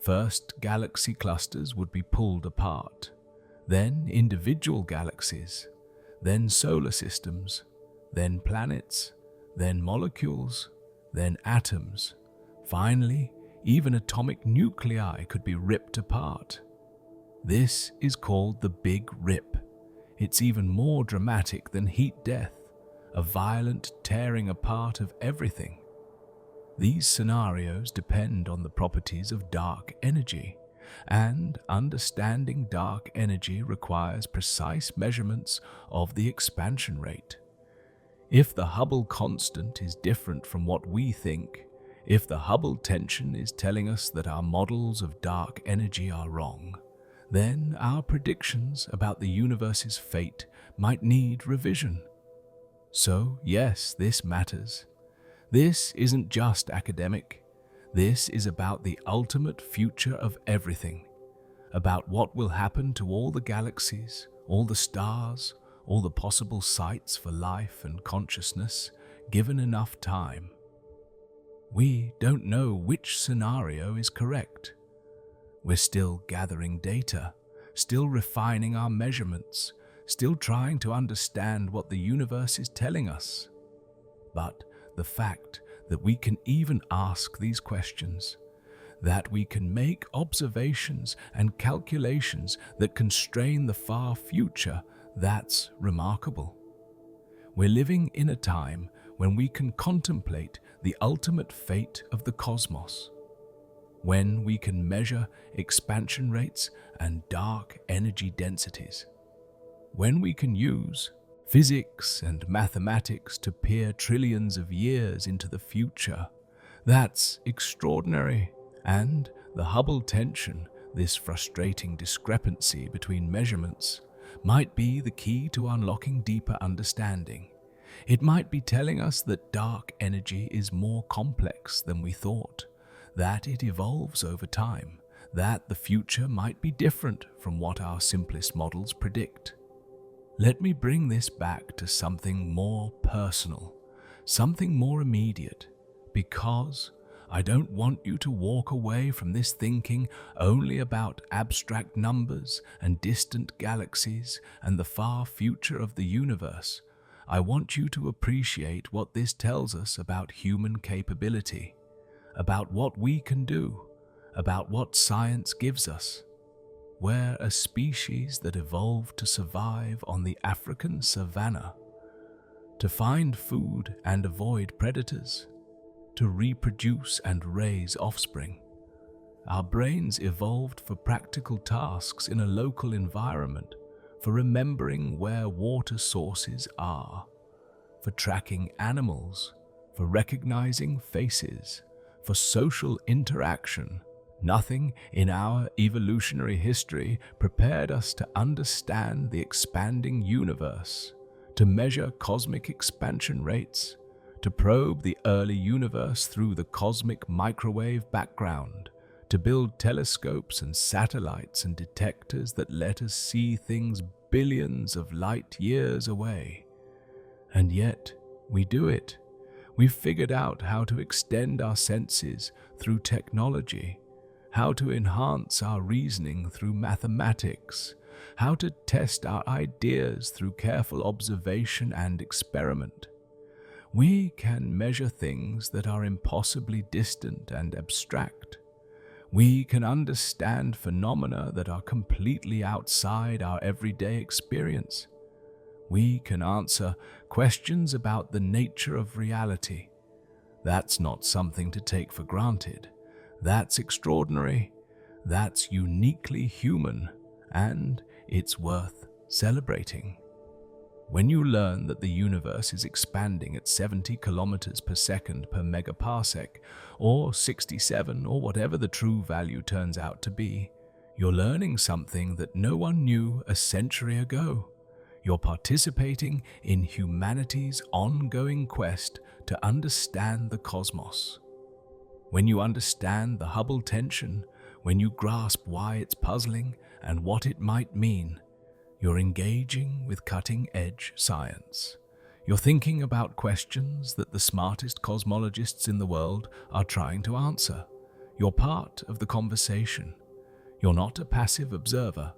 First, galaxy clusters would be pulled apart, then individual galaxies, then solar systems, then planets, then molecules, then atoms. Finally, even atomic nuclei could be ripped apart. This is called the Big Rip. It's even more dramatic than heat death, a violent tearing apart of everything. These scenarios depend on the properties of dark energy, and understanding dark energy requires precise measurements of the expansion rate. If the Hubble constant is different from what we think, if the Hubble tension is telling us that our models of dark energy are wrong, then our predictions about the universe's fate might need revision. So, yes, this matters. This isn't just academic. This is about the ultimate future of everything, about what will happen to all the galaxies, all the stars, all the possible sites for life and consciousness, given enough time. We don't know which scenario is correct. We're still gathering data, still refining our measurements, still trying to understand what the universe is telling us. But the fact that we can even ask these questions, that we can make observations and calculations that constrain the far future, that's remarkable. We're living in a time when we can contemplate the ultimate fate of the cosmos, when we can measure expansion rates and dark energy densities, when we can use physics and mathematics to peer trillions of years into the future. That's extraordinary. And the Hubble tension, this frustrating discrepancy between measurements, might be the key to unlocking deeper understanding. It might be telling us that dark energy is more complex than we thought, that it evolves over time, that the future might be different from what our simplest models predict. Let me bring this back to something more personal, something more immediate, because I don't want you to walk away from this thinking only about abstract numbers and distant galaxies and the far future of the universe. I want you to appreciate what this tells us about human capability, about what we can do, about what science gives us. We're a species that evolved to survive on the African savanna, to find food and avoid predators, to reproduce and raise offspring. Our brains evolved for practical tasks in a local environment, for remembering where water sources are, for tracking animals, for recognizing faces, for social interaction. Nothing in our evolutionary history prepared us to understand the expanding universe, to measure cosmic expansion rates, to probe the early universe through the cosmic microwave background, to build telescopes and satellites and detectors that let us see things billions of light years away. And yet, we do it. We've figured out how to extend our senses through technology, how to enhance our reasoning through mathematics, how to test our ideas through careful observation and experiment. We can measure things that are impossibly distant and abstract. We can understand phenomena that are completely outside our everyday experience. We can answer questions about the nature of reality. That's not something to take for granted. That's extraordinary. That's uniquely human, and it's worth celebrating. When you learn that the universe is expanding at 70 kilometers per second per megaparsec, or 67, or whatever the true value turns out to be, you're learning something that no one knew a century ago. You're participating in humanity's ongoing quest to understand the cosmos. When you understand the Hubble tension, when you grasp why it's puzzling and what it might mean, you're engaging with cutting-edge science. You're thinking about questions that the smartest cosmologists in the world are trying to answer. You're part of the conversation. You're not a passive observer.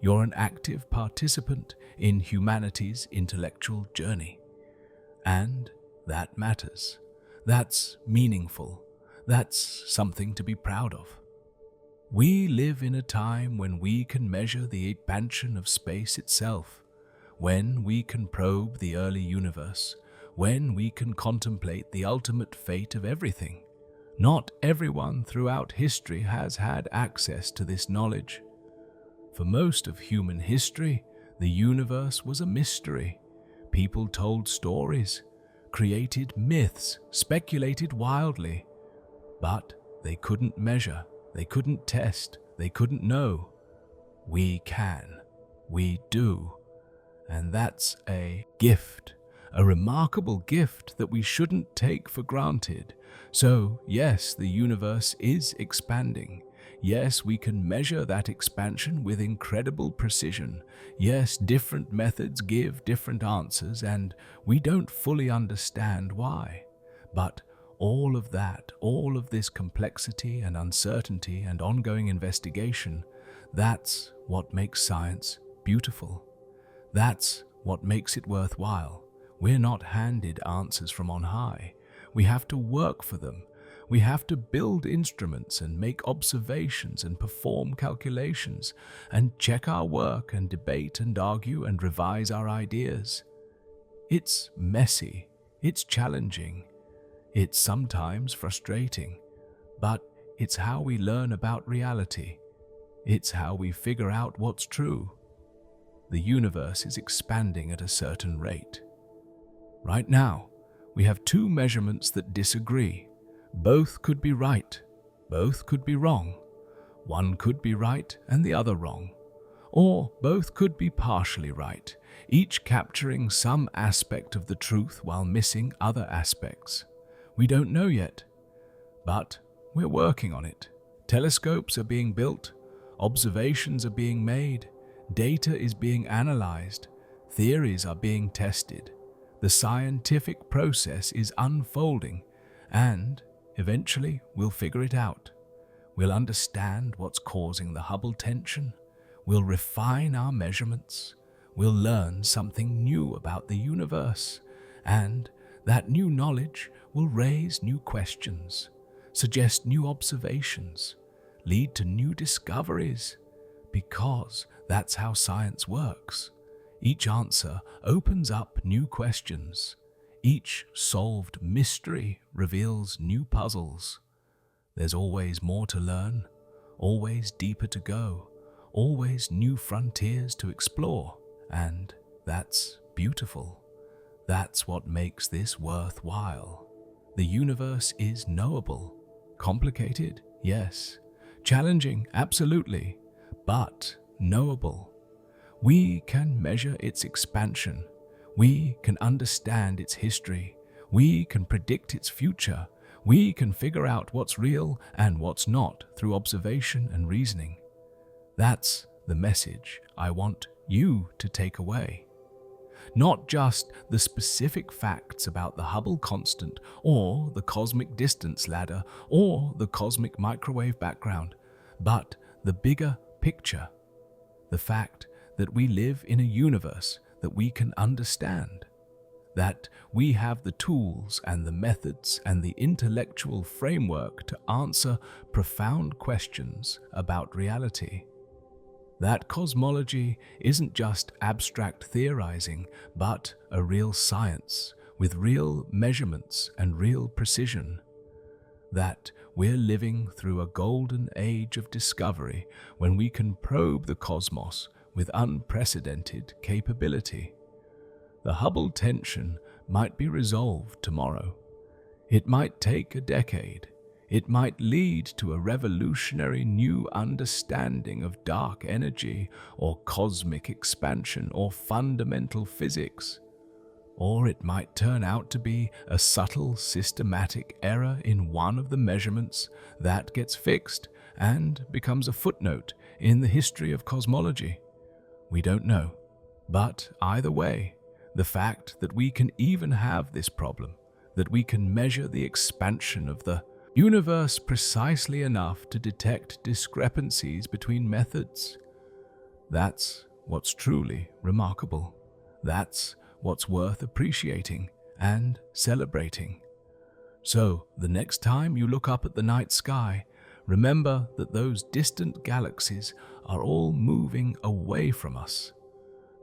You're an active participant in humanity's intellectual journey. And that matters. That's meaningful. That's something to be proud of. We live in a time when we can measure the expansion of space itself, when we can probe the early universe, when we can contemplate the ultimate fate of everything. Not everyone throughout history has had access to this knowledge. For most of human history, the universe was a mystery. People told stories, created myths, speculated wildly, but they couldn't measure, they couldn't test, they couldn't know. We can. We do. And that's a gift, a remarkable gift that we shouldn't take for granted. So, yes, the universe is expanding. Yes, we can measure that expansion with incredible precision. Yes, different methods give different answers, and we don't fully understand why. But all of that, all of this complexity and uncertainty and ongoing investigation, that's what makes science beautiful. That's what makes it worthwhile. We're not handed answers from on high. We have to work for them. We have to build instruments and make observations and perform calculations and check our work and debate and argue and revise our ideas. It's messy. It's challenging. It's sometimes frustrating. But it's how we learn about reality. It's how we figure out what's true. The universe is expanding at a certain rate. Right now, we have two measurements that disagree. Both could be right. Both could be wrong. One could be right and the other wrong. Or both could be partially right, each capturing some aspect of the truth while missing other aspects. We don't know yet, but we're working on it. Telescopes are being built, observations are being made, data is being analyzed, theories are being tested. The scientific process is unfolding, and eventually we'll figure it out. We'll understand what's causing the Hubble tension. We'll refine our measurements. We'll learn something new about the universe, and that new knowledge will raise new questions, suggest new observations, lead to new discoveries, because that's how science works. Each answer opens up new questions. Each solved mystery reveals new puzzles. There's always more to learn, always deeper to go, always new frontiers to explore, and that's beautiful. That's what makes this worthwhile. The universe is knowable. Complicated? Yes. Challenging? Absolutely. But knowable. We can measure its expansion. We can understand its history. We can predict its future. We can figure out what's real and what's not through observation and reasoning. That's the message I want you to take away. Not just the specific facts about the Hubble constant or the cosmic distance ladder or the cosmic microwave background, but the bigger picture. The fact that we live in a universe that we can understand, that we have the tools and the methods and the intellectual framework to answer profound questions about reality. That cosmology isn't just abstract theorizing, but a real science with real measurements and real precision. That we're living through a golden age of discovery when we can probe the cosmos with unprecedented capability. The Hubble tension might be resolved tomorrow. It might take a decade. It might lead to a revolutionary new understanding of dark energy or cosmic expansion or fundamental physics. Or it might turn out to be a subtle systematic error in one of the measurements that gets fixed and becomes a footnote in the history of cosmology. We don't know. But either way, the fact that we can even have this problem, that we can measure the expansion of the universe precisely enough to detect discrepancies between methods, that's what's truly remarkable. That's what's worth appreciating and celebrating. So, the next time you look up at the night sky, remember that those distant galaxies are all moving away from us.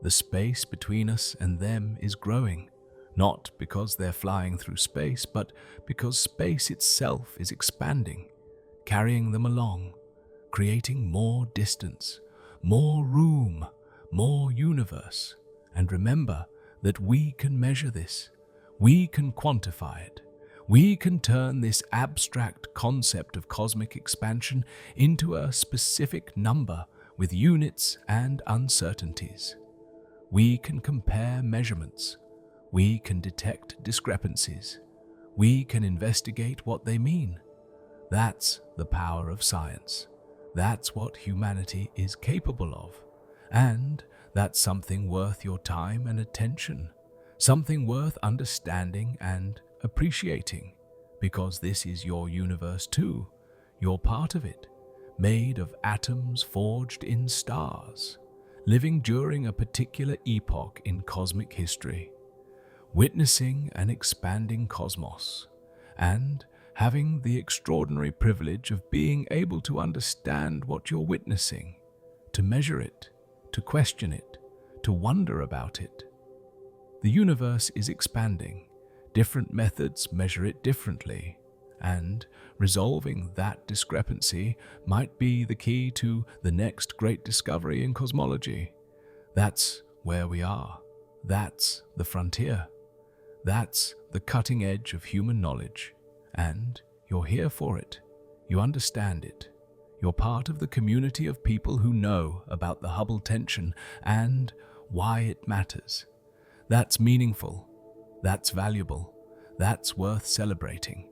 The space between us and them is growing, not because they're flying through space, but because space itself is expanding, carrying them along, creating more distance, more room, more universe. And remember that we can measure this. We can quantify it. We can turn this abstract concept of cosmic expansion into a specific number with units and uncertainties. We can compare measurements. We can detect discrepancies. We can investigate what they mean. That's the power of science. That's what humanity is capable of. And that's something worth your time and attention, something worth understanding and appreciating, because this is your universe too. You're part of it, made of atoms forged in stars, living during a particular epoch in cosmic history, witnessing an expanding cosmos, and having the extraordinary privilege of being able to understand what you're witnessing, to measure it, to question it, to wonder about it. The universe is expanding. Different methods measure it differently, and resolving that discrepancy might be the key to the next great discovery in cosmology. That's where we are. That's the frontier. That's the cutting edge of human knowledge. And you're here for it. You understand it. You're part of the community of people who know about the Hubble tension and why it matters. That's meaningful. That's valuable. That's worth celebrating.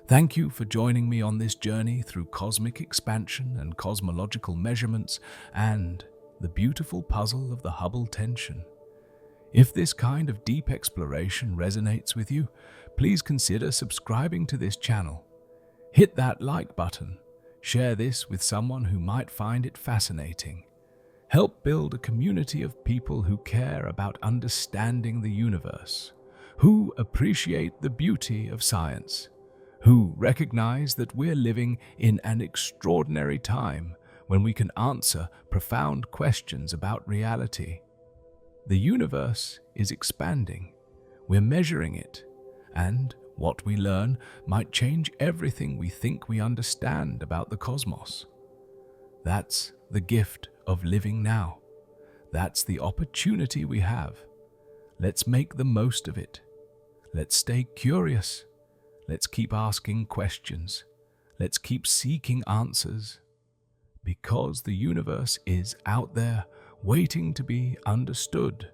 Thank you for joining me on this journey through cosmic expansion and cosmological measurements and the beautiful puzzle of the Hubble tension. If this kind of deep exploration resonates with you, please consider subscribing to this channel. Hit that like button. Share this with someone who might find it fascinating. Help build a community of people who care about understanding the universe, who appreciate the beauty of science, who recognize that we're living in an extraordinary time when we can answer profound questions about reality. The universe is expanding. We're measuring it, and what we learn might change everything we think we understand about the cosmos. That's the gift of living now. That's the opportunity we have. Let's make the most of it. Let's stay curious. Let's keep asking questions. Let's keep seeking answers. Because the universe is out there waiting to be understood.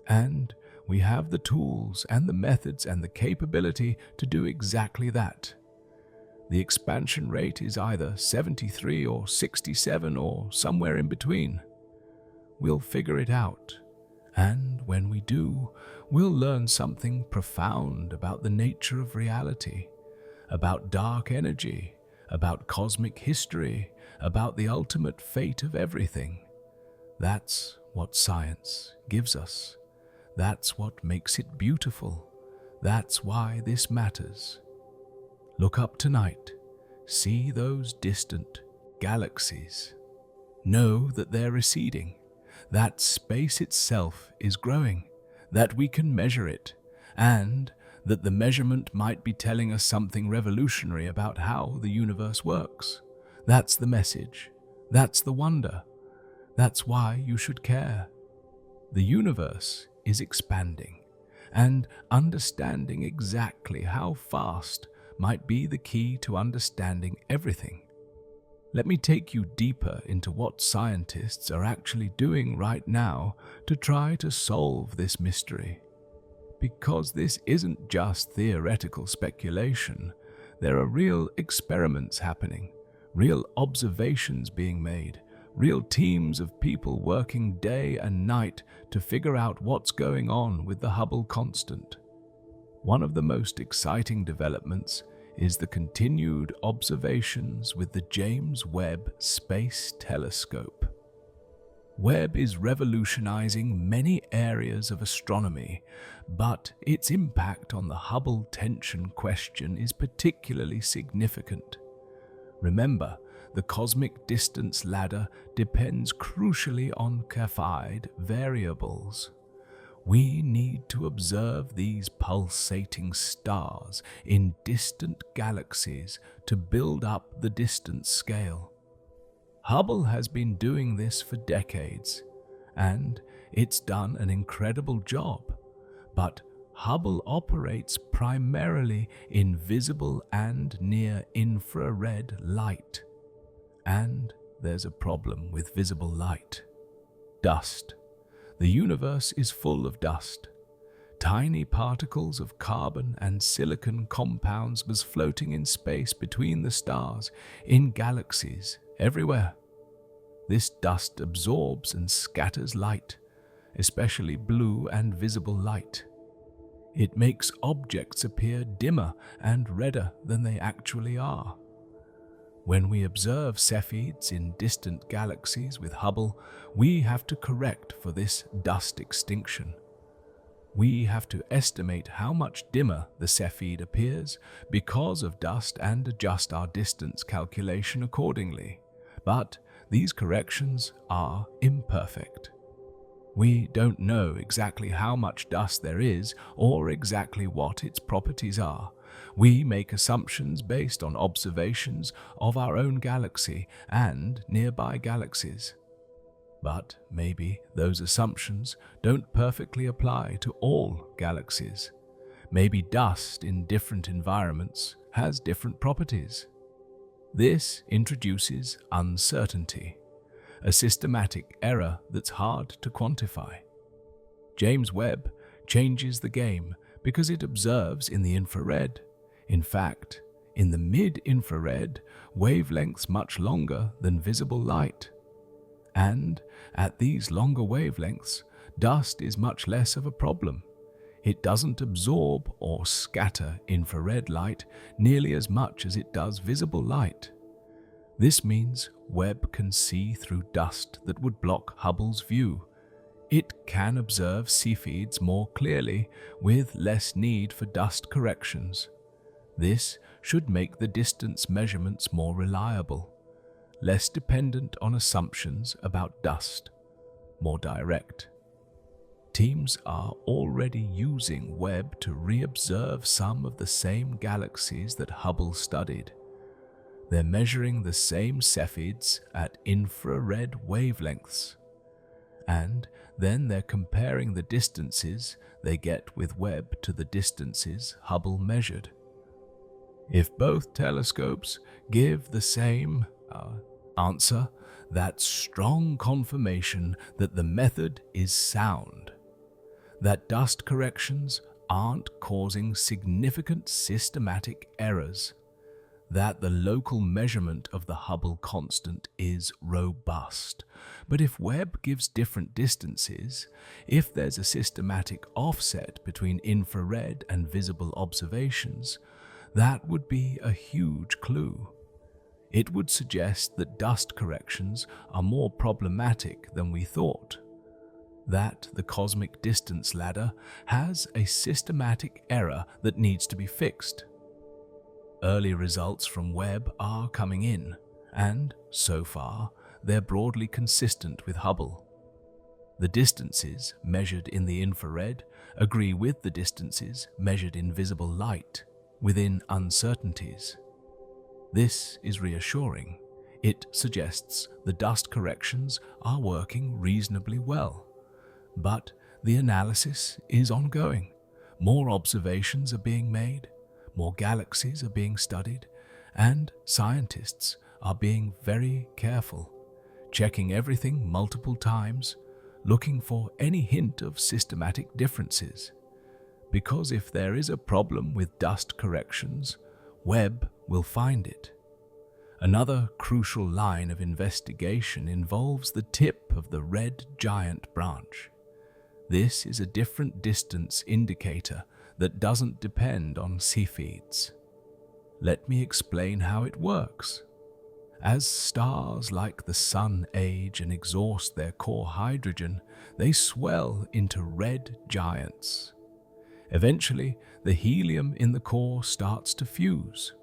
And we have the tools and the methods and the capability to do exactly that. The expansion rate is either 73 or 67 or somewhere in between. We'll figure it out. And when we do, we'll learn something profound about the nature of reality, about dark energy, about cosmic history, about the ultimate fate of everything. That's what science gives us. That's what makes it beautiful. That's why this matters. Look up tonight. See those distant galaxies. Know that they're receding, that space itself is growing, that we can measure it, and that the measurement might be telling us something revolutionary about how the universe works. That's the message. That's the wonder. That's why you should care. The universe is expanding, and understanding exactly how fast might be the key to understanding everything. Let me take you deeper into what scientists are actually doing right now to try to solve this mystery. Because this isn't just theoretical speculation, there are real experiments happening, real observations being made, real teams of people working day and night to figure out what's going on with the Hubble constant. One of the most exciting developments is the continued observations with the James Webb Space Telescope. Webb is revolutionizing many areas of astronomy, but its impact on the Hubble tension question is particularly significant. Remember, the cosmic distance ladder depends crucially on Cepheid variables. We need to observe these pulsating stars in distant galaxies to build up the distance scale. Hubble has been doing this for decades, and it's done an incredible job. But Hubble operates primarily in visible and near-infrared light. And there's a problem with visible light. Dust. The universe is full of dust. Tiny particles of carbon and silicon compounds was floating in space between the stars, in galaxies, everywhere. This dust absorbs and scatters light, especially blue and visible light. It makes objects appear dimmer and redder than they actually are. When we observe Cepheids in distant galaxies with Hubble, we have to correct for this dust extinction. We have to estimate how much dimmer the Cepheid appears because of dust and adjust our distance calculation accordingly. But these corrections are imperfect. We don't know exactly how much dust there is or exactly what its properties are. We make assumptions based on observations of our own galaxy and nearby galaxies. But maybe those assumptions don't perfectly apply to all galaxies. Maybe dust in different environments has different properties. This introduces uncertainty, a systematic error that's hard to quantify. James Webb changes the game because it observes in the infrared. In fact, in the mid-infrared, wavelengths much longer than visible light. And at these longer wavelengths, dust is much less of a problem. It doesn't absorb or scatter infrared light nearly as much as it does visible light. This means Webb can see through dust that would block Hubble's view. It can observe Cepheids more clearly with less need for dust corrections. This should make the distance measurements more reliable, less dependent on assumptions about dust, more direct. Teams are already using Webb to reobserve some of the same galaxies that Hubble studied. They're measuring the same Cepheids at infrared wavelengths, and then they're comparing the distances they get with Webb to the distances Hubble measured. If both telescopes give the same answer, that's strong confirmation that the method is sound, that dust corrections aren't causing significant systematic errors, that the local measurement of the Hubble constant is robust. But if Webb gives different distances, if there's a systematic offset between infrared and visible observations, that would be a huge clue. It would suggest that dust corrections are more problematic than we thought, that the cosmic distance ladder has a systematic error that needs to be fixed. Early results from Webb are coming in, and so far, they're broadly consistent with Hubble. The distances measured in the infrared agree with the distances measured in visible light within uncertainties. This is reassuring. It suggests the dust corrections are working reasonably well. But the analysis is ongoing. More observations are being made, more galaxies are being studied, and scientists are being very careful, checking everything multiple times, looking for any hint of systematic differences. Because if there is a problem with dust corrections, Webb will find it. Another crucial line of investigation involves the tip of the red giant branch. This is a different distance indicator that doesn't depend on Cepheids. Let me explain how it works. As stars like the Sun age and exhaust their core hydrogen, they swell into red giants. Eventually, the helium in the core starts to fuse.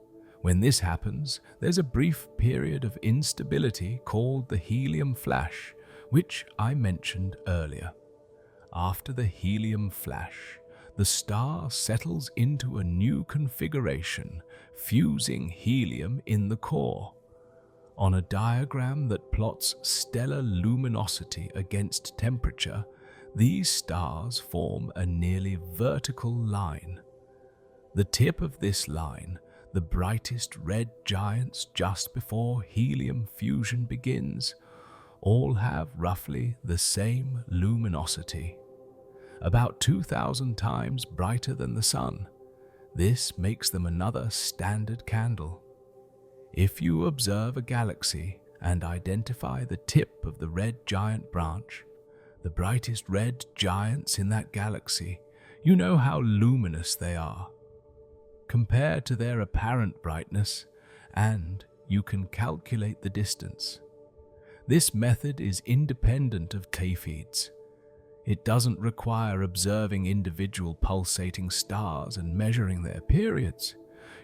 When this happens, there's a brief period of instability called the helium flash, which I mentioned earlier. After the helium flash, the star settles into a new configuration, fusing helium in the core. On a diagram that plots stellar luminosity against temperature, these stars form a nearly vertical line. The tip of this line, the brightest red giants just before helium fusion begins, all have roughly the same luminosity, about 2,000 times brighter than the Sun. This makes them another standard candle. If you observe a galaxy and identify the tip of the red giant branch, the brightest red giants in that galaxy, you know how luminous they are. Compare to their apparent brightness, and you can calculate the distance. This method is independent of Cepheids. It doesn't require observing individual pulsating stars and measuring their periods.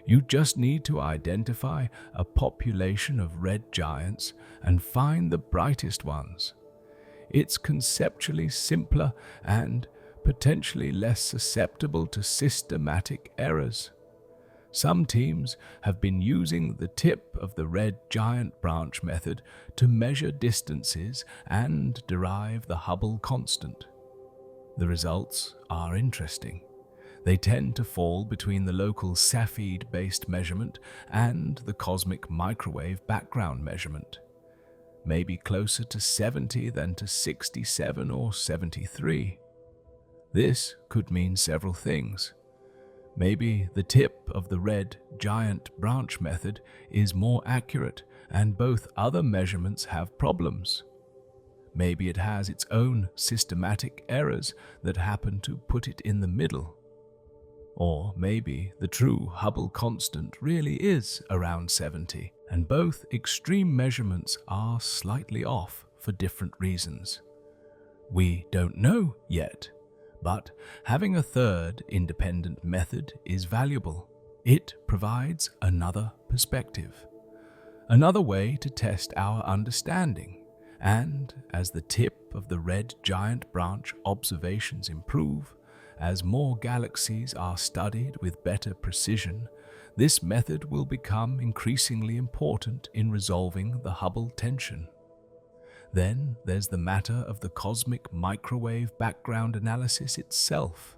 You just need to identify a population of red giants and find the brightest ones. It's conceptually simpler and potentially less susceptible to systematic errors. Some teams have been using the tip of the red giant branch method to measure distances and derive the Hubble constant. The results are interesting. They tend to fall between the local Cepheid-based measurement and the cosmic microwave background measurement, maybe closer to 70 than to 67 or 73. This could mean several things. Maybe the tip of the red giant branch method is more accurate and both other measurements have problems. Maybe it has its own systematic errors that happen to put it in the middle. Or maybe the true Hubble constant really is around 70, and both extreme measurements are slightly off for different reasons. We don't know yet, but having a third independent method is valuable. It provides another perspective, another way to test our understanding. And as the tip of the red giant branch observations improve, as more galaxies are studied with better precision, this method will become increasingly important in resolving the Hubble tension. Then there's the matter of the cosmic microwave background analysis itself.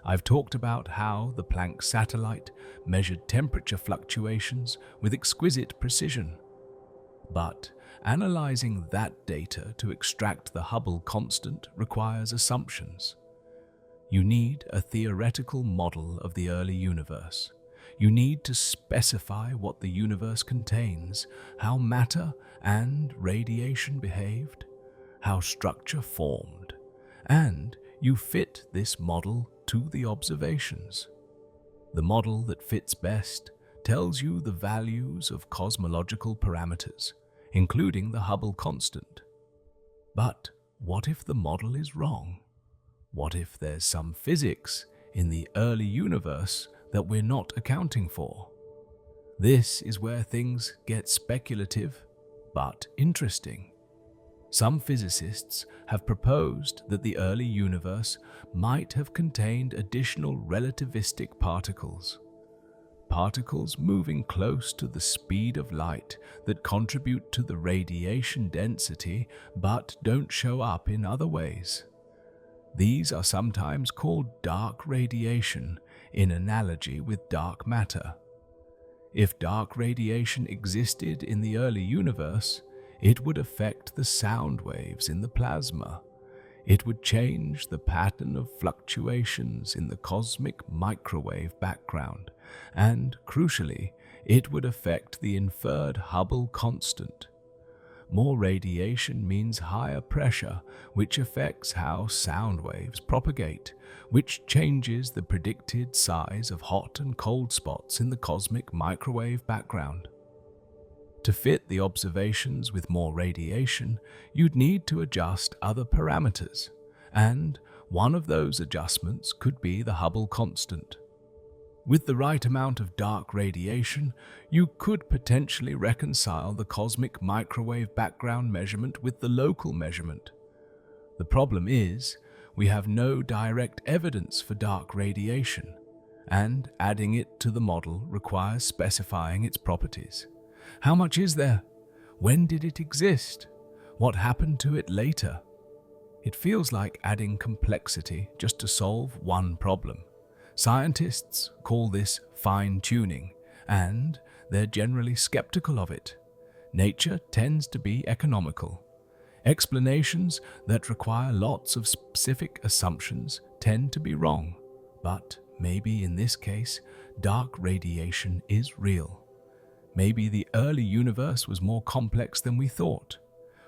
I've talked about how the Planck satellite measured temperature fluctuations with exquisite precision. But analyzing that data to extract the Hubble constant requires assumptions. You need a theoretical model of the early universe. You need to specify what the universe contains, how matter and radiation behaved, how structure formed, and you fit this model to the observations. The model that fits best tells you the values of cosmological parameters, including the Hubble constant. But what if the model is wrong? What if there's some physics in the early universe that we're not accounting for? This is where things get speculative, but interesting. Some physicists have proposed that the early universe might have contained additional relativistic particles, particles moving close to the speed of light that contribute to the radiation density but don't show up in other ways. These are sometimes called dark radiation, in analogy with dark matter. If dark radiation existed in the early universe, it would affect the sound waves in the plasma. It would change the pattern of fluctuations in the cosmic microwave background, and crucially, it would affect the inferred Hubble constant. More radiation means higher pressure, which affects how sound waves propagate, which changes the predicted size of hot and cold spots in the cosmic microwave background. To fit the observations with more radiation, you'd need to adjust other parameters, and one of those adjustments could be the Hubble constant. With the right amount of dark radiation, you could potentially reconcile the cosmic microwave background measurement with the local measurement. The problem is, we have no direct evidence for dark radiation, and adding it to the model requires specifying its properties. How much is there? When did it exist? What happened to it later? It feels like adding complexity just to solve one problem. Scientists call this fine-tuning, and they're generally skeptical of it. Nature tends to be economical. Explanations that require lots of specific assumptions tend to be wrong, but maybe in this case, dark radiation is real. Maybe the early universe was more complex than we thought.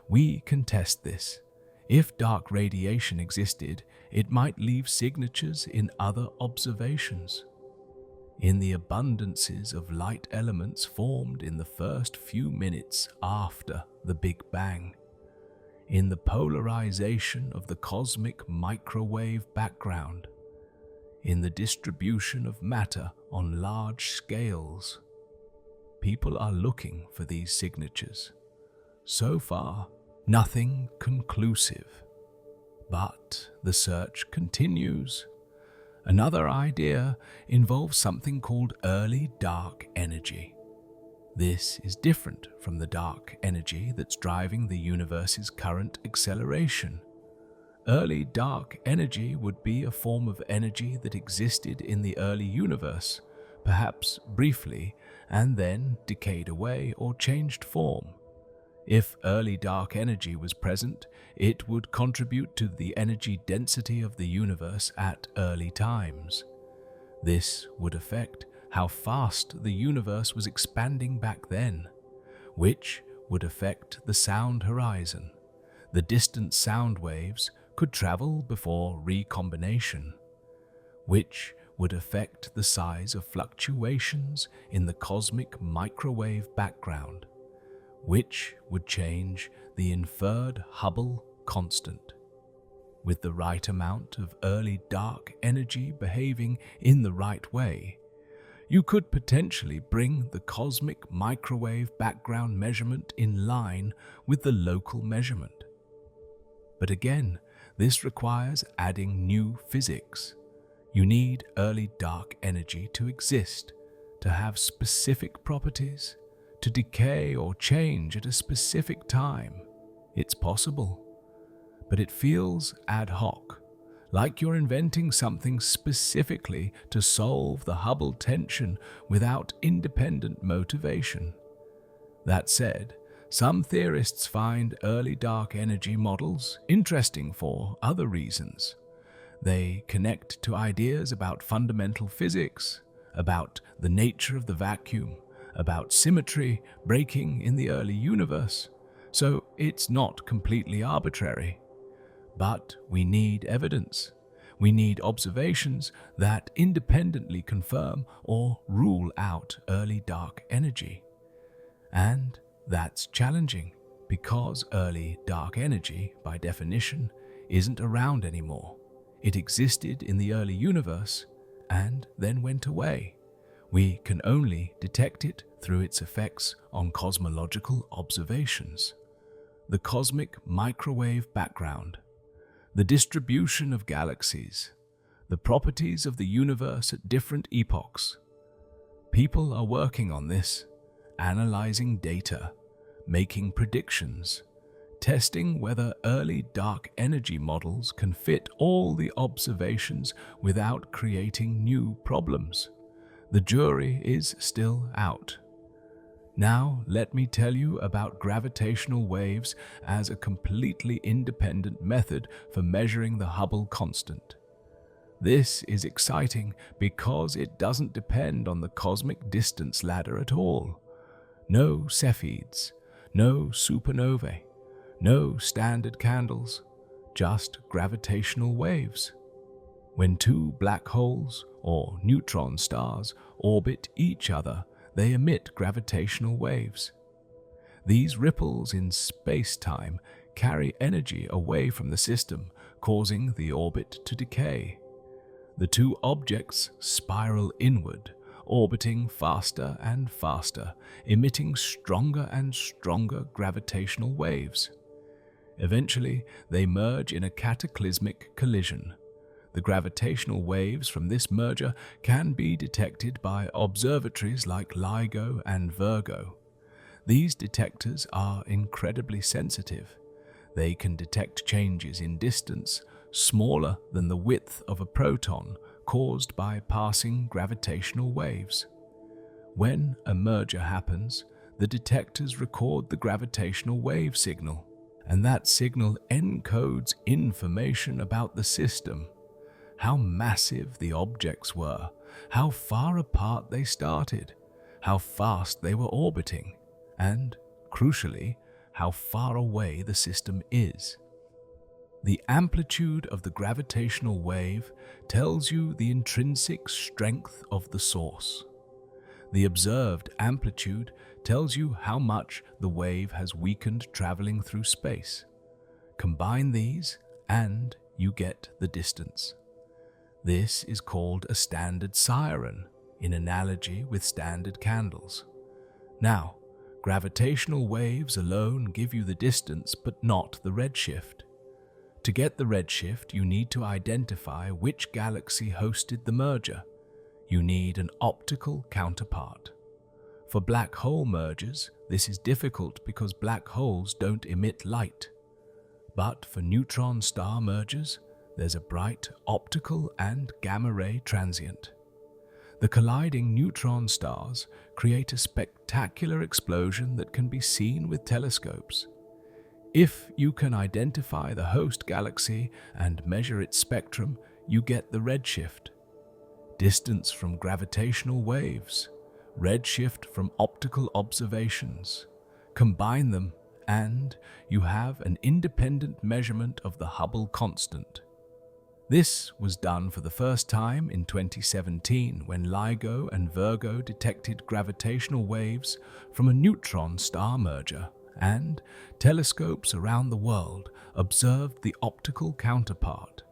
We can test this. If dark radiation existed, it might leave signatures in other observations. In the abundances of light elements formed in the first few minutes after the Big Bang. In the polarization of the cosmic microwave background. In the distribution of matter on large scales. People are looking for these signatures. So far, nothing conclusive. But the search continues. Another idea involves something called early dark energy. This is different from the dark energy that's driving the universe's current acceleration. Early dark energy would be a form of energy that existed in the early universe, perhaps briefly, and then decayed away or changed form. If early dark energy was present, it would contribute to the energy density of the universe at early times. This would affect how fast the universe was expanding back then, which would affect the sound horizon. The distant sound waves could travel before recombination, which would affect the size of fluctuations in the cosmic microwave background, which would change the inferred Hubble constant. With the right amount of early dark energy behaving in the right way, you could potentially bring the cosmic microwave background measurement in line with the local measurement. But again, this requires adding new physics. You need early dark energy to exist, to have specific properties, to decay or change at a specific time. It's possible, but it feels ad hoc, like you're inventing something specifically to solve the Hubble tension without independent motivation. That said, some theorists find early dark energy models interesting for other reasons. They connect to ideas about fundamental physics, about the nature of the vacuum, about symmetry breaking in the early universe, so it's not completely arbitrary. But we need evidence. We need observations that independently confirm or rule out early dark energy. And that's challenging because early dark energy, by definition, isn't around anymore. It existed in the early universe and then went away. We can only detect it through its effects on cosmological observations. The cosmic microwave background, the distribution of galaxies, the properties of the universe at different epochs. People are working on this, analyzing data, making predictions, testing whether early dark energy models can fit all the observations without creating new problems. The jury is still out. Now let me tell you about gravitational waves as a completely independent method for measuring the Hubble constant. This is exciting because it doesn't depend on the cosmic distance ladder at all. No Cepheids, no supernovae, no standard candles, just gravitational waves. When two black holes or neutron stars orbit each other, they emit gravitational waves. These ripples in space-time carry energy away from the system, causing the orbit to decay. The two objects spiral inward, orbiting faster and faster, emitting stronger and stronger gravitational waves. Eventually, they merge in a cataclysmic collision. The gravitational waves from this merger can be detected by observatories like LIGO and Virgo. These detectors are incredibly sensitive. They can detect changes in distance smaller than the width of a proton caused by passing gravitational waves. When a merger happens, the detectors record the gravitational wave signal, and that signal encodes information about the system: how massive the objects were, how far apart they started, how fast they were orbiting, and, crucially, how far away the system is. The amplitude of the gravitational wave tells you the intrinsic strength of the source. The observed amplitude tells you how much the wave has weakened traveling through space. Combine these and you get the distance. This is called a standard siren, in analogy with standard candles. Now, gravitational waves alone give you the distance but not the redshift. To get the redshift, you need to identify which galaxy hosted the merger. You need an optical counterpart. For black hole mergers, this is difficult because black holes don't emit light. But for neutron star mergers, there's a bright optical and gamma-ray transient. The colliding neutron stars create a spectacular explosion that can be seen with telescopes. If you can identify the host galaxy and measure its spectrum, you get the redshift. Distance from gravitational waves, redshift from optical observations. Combine them and you have an independent measurement of the Hubble constant. This was done for the first time in 2017 when LIGO and Virgo detected gravitational waves from a neutron star merger, and telescopes around the world observed the optical counterpart.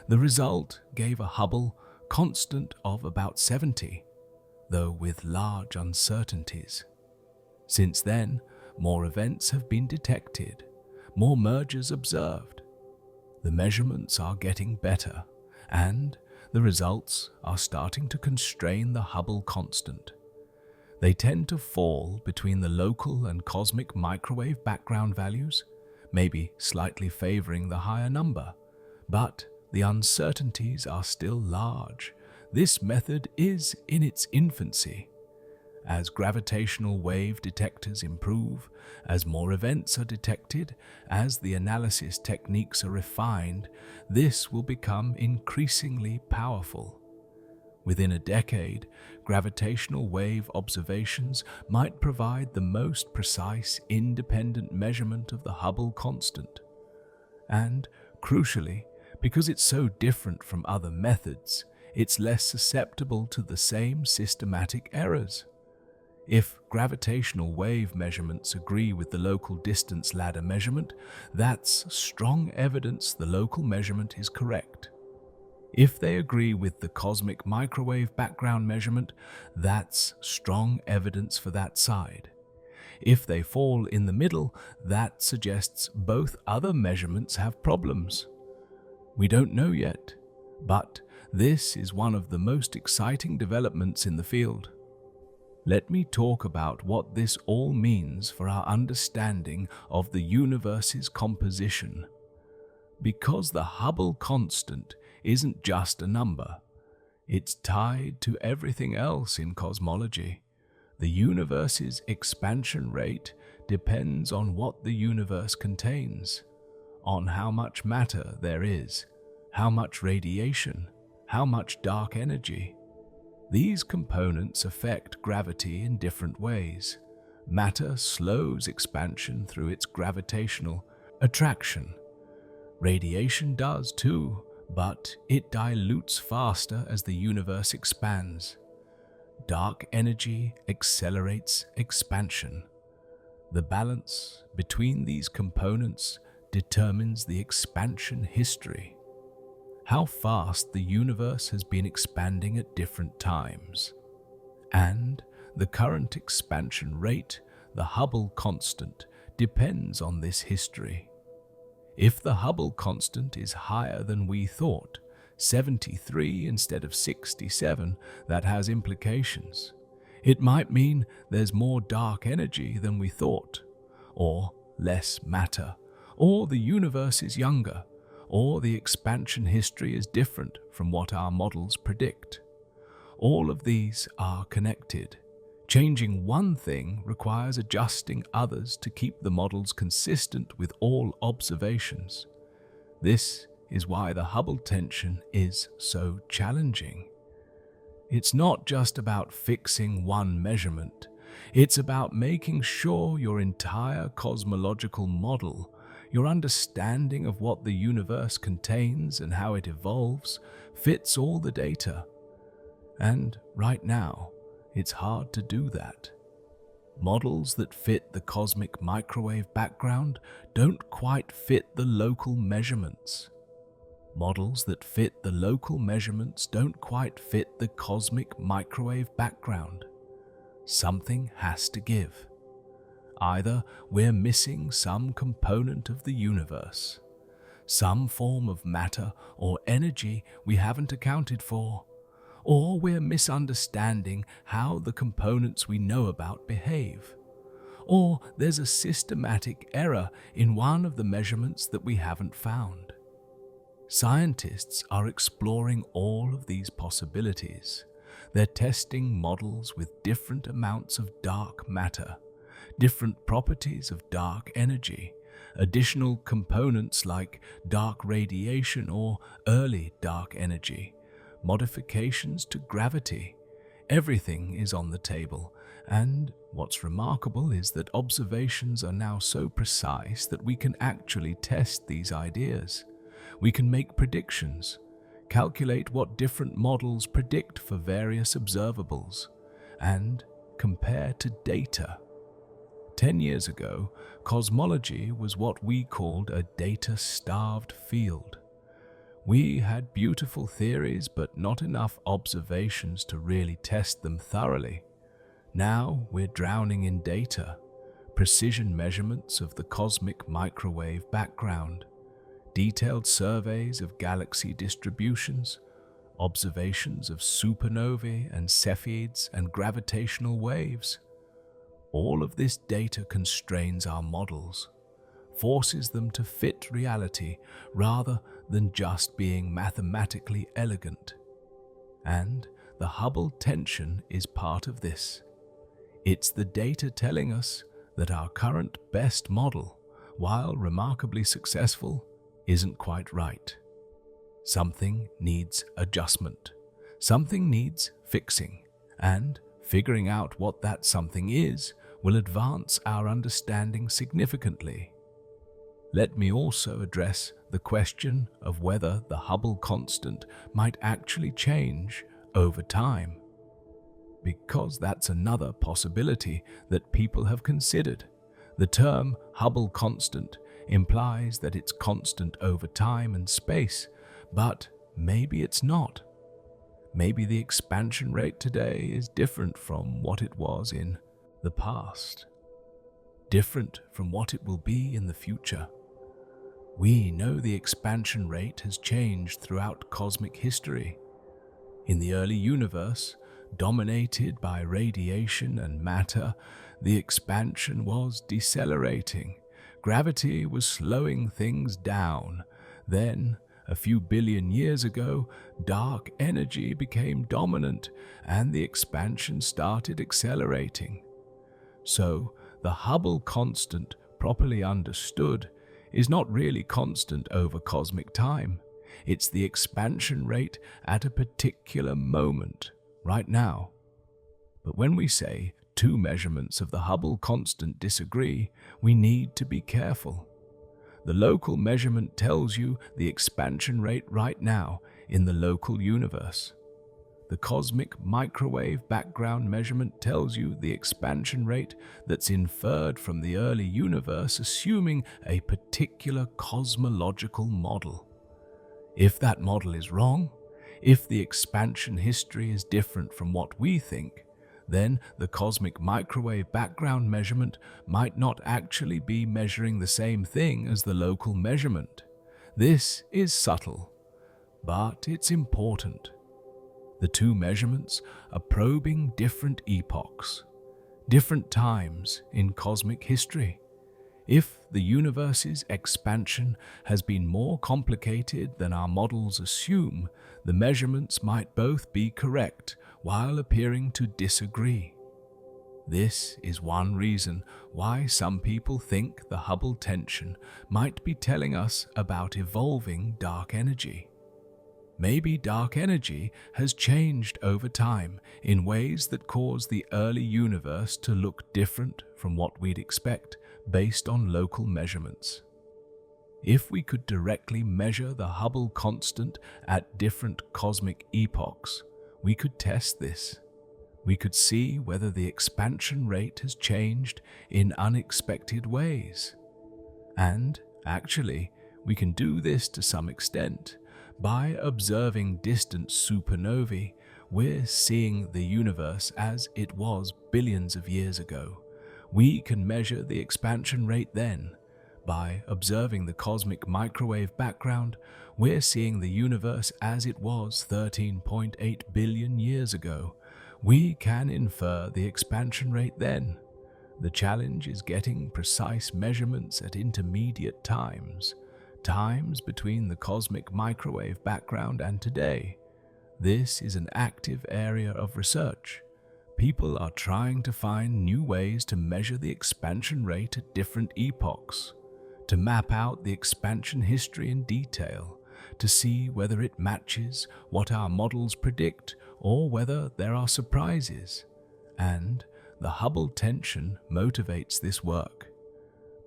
The result gave a Hubble constant of about 70, though with large uncertainties. Since then, more events have been detected, more mergers observed. The measurements are getting better, and the results are starting to constrain the Hubble constant. They tend to fall between the local and cosmic microwave background values, maybe slightly favoring the higher number, but the uncertainties are still large. This method is in its infancy. As gravitational wave detectors improve, as more events are detected, as the analysis techniques are refined, this will become increasingly powerful. Within a decade, gravitational wave observations might provide the most precise, independent measurement of the Hubble constant. And, crucially, because it's so different from other methods, it's less susceptible to the same systematic errors. If gravitational wave measurements agree with the local distance ladder measurement, that's strong evidence the local measurement is correct. If they agree with the cosmic microwave background measurement, that's strong evidence for that side. If they fall in the middle, that suggests both other measurements have problems. We don't know yet, but this is one of the most exciting developments in the field. Let me talk about what this all means for our understanding of the universe's composition. Because the Hubble constant isn't just a number, it's tied to everything else in cosmology. The universe's expansion rate depends on what the universe contains, on how much matter there is, how much radiation, how much dark energy. These components affect gravity in different ways. Matter slows expansion through its gravitational attraction. Radiation does too, but it dilutes faster as the universe expands. Dark energy accelerates expansion. The balance between these components determines the expansion history. How fast the universe has been expanding at different times, and the current expansion rate, the Hubble constant, depends on this history. If the Hubble constant is higher than we thought, 73 instead of 67, that has implications. It might mean there's more dark energy than we thought, or less matter, or the universe is younger, or the expansion history is different from what our models predict. All of these are connected. Changing one thing requires adjusting others to keep the models consistent with all observations. This is why the Hubble tension is so challenging. It's not just about fixing one measurement. It's about making sure your entire cosmological model, your understanding of what the universe contains and how it evolves, fits all the data. And right now, it's hard to do that. Models that fit the cosmic microwave background don't quite fit the local measurements. Models that fit the local measurements don't quite fit the cosmic microwave background. Something has to give. Either we're missing some component of the universe, some form of matter or energy we haven't accounted for, or we're misunderstanding how the components we know about behave, or there's a systematic error in one of the measurements that we haven't found. Scientists are exploring all of these possibilities. They're testing models with different amounts of dark matter, different properties of dark energy, additional components like dark radiation or early dark energy, modifications to gravity. Everything is on the table, and what's remarkable is that observations are now so precise that we can actually test these ideas. We can make predictions, calculate what different models predict for various observables, and compare to data. 10 years ago, cosmology was what we called a data-starved field. We had beautiful theories, but not enough observations to really test them thoroughly. Now we're drowning in data, precision measurements of the cosmic microwave background, detailed surveys of galaxy distributions, observations of supernovae and cepheids and gravitational waves. All of this data constrains our models, forces them to fit reality rather than just being mathematically elegant. And the Hubble tension is part of this. It's the data telling us that our current best model, while remarkably successful, isn't quite right. Something needs adjustment. Something needs fixing. And figuring out what that something is will advance our understanding significantly. Let me also address the question of whether the Hubble constant might actually change over time, because that's another possibility that people have considered. The term Hubble constant implies that it's constant over time and space, but maybe it's not. Maybe the expansion rate today is different from what it was in the past, different from what it will be in the future. We know the expansion rate has changed throughout cosmic history. In the early universe, dominated by radiation and matter, the expansion was decelerating. Gravity was slowing things down. Then, a few billion years ago, dark energy became dominant and the expansion started accelerating. So, the Hubble constant, properly understood, is not really constant over cosmic time. It's the expansion rate at a particular moment, right now. But when we say two measurements of the Hubble constant disagree, we need to be careful. The local measurement tells you the expansion rate right now in the local universe. The cosmic microwave background measurement tells you the expansion rate that's inferred from the early universe, assuming a particular cosmological model. If that model is wrong, if the expansion history is different from what we think, then the cosmic microwave background measurement might not actually be measuring the same thing as the local measurement. This is subtle, but it's important. The two measurements are probing different epochs, different times in cosmic history. If the universe's expansion has been more complicated than our models assume, the measurements might both be correct while appearing to disagree. This is one reason why some people think the Hubble tension might be telling us about evolving dark energy. Maybe dark energy has changed over time in ways that cause the early universe to look different from what we'd expect based on local measurements. If we could directly measure the Hubble constant at different cosmic epochs, we could test this. We could see whether the expansion rate has changed in unexpected ways. And, actually, we can do this to some extent. By observing distant supernovae, we're seeing the universe as it was billions of years ago. We can measure the expansion rate then. By observing the cosmic microwave background, we're seeing the universe as it was 13.8 billion years ago. We can infer the expansion rate then. The challenge is getting precise measurements at intermediate times between the cosmic microwave background and today. This is an active area of research. People are trying to find new ways to measure the expansion rate at different epochs, to map out the expansion history in detail, to see whether it matches what our models predict or whether there are surprises. And the Hubble tension motivates this work.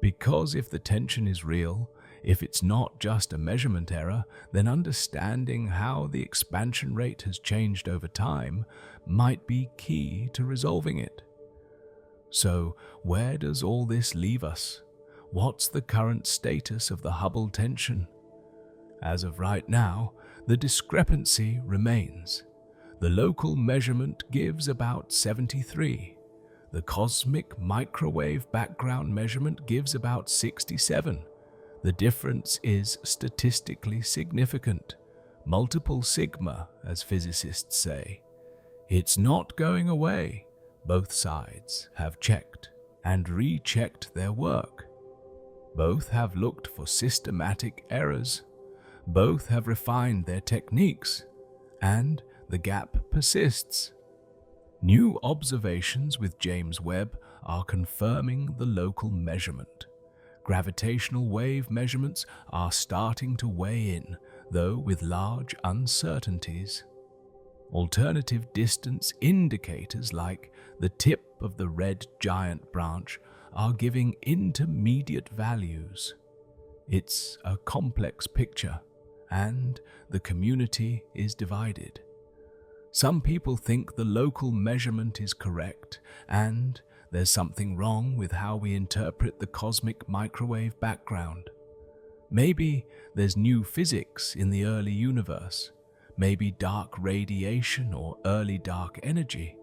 Because if the tension is real, if it's not just a measurement error, then understanding how the expansion rate has changed over time might be key to resolving it. So, where does all this leave us? What's the current status of the Hubble tension? As of right now, the discrepancy remains. The local measurement gives about 73. The cosmic microwave background measurement gives about 67. The difference is statistically significant, multiple sigma, as physicists say. It's not going away. Both sides have checked and rechecked their work. Both have looked for systematic errors. Both have refined their techniques, and the gap persists. New observations with James Webb are confirming the local measurement. Gravitational wave measurements are starting to weigh in, though with large uncertainties. Alternative distance indicators like the tip of the red giant branch are giving intermediate values. It's a complex picture, and the community is divided. Some people think the local measurement is correct, and there's something wrong with how we interpret the cosmic microwave background. Maybe there's new physics in the early universe, maybe dark radiation or early dark energy.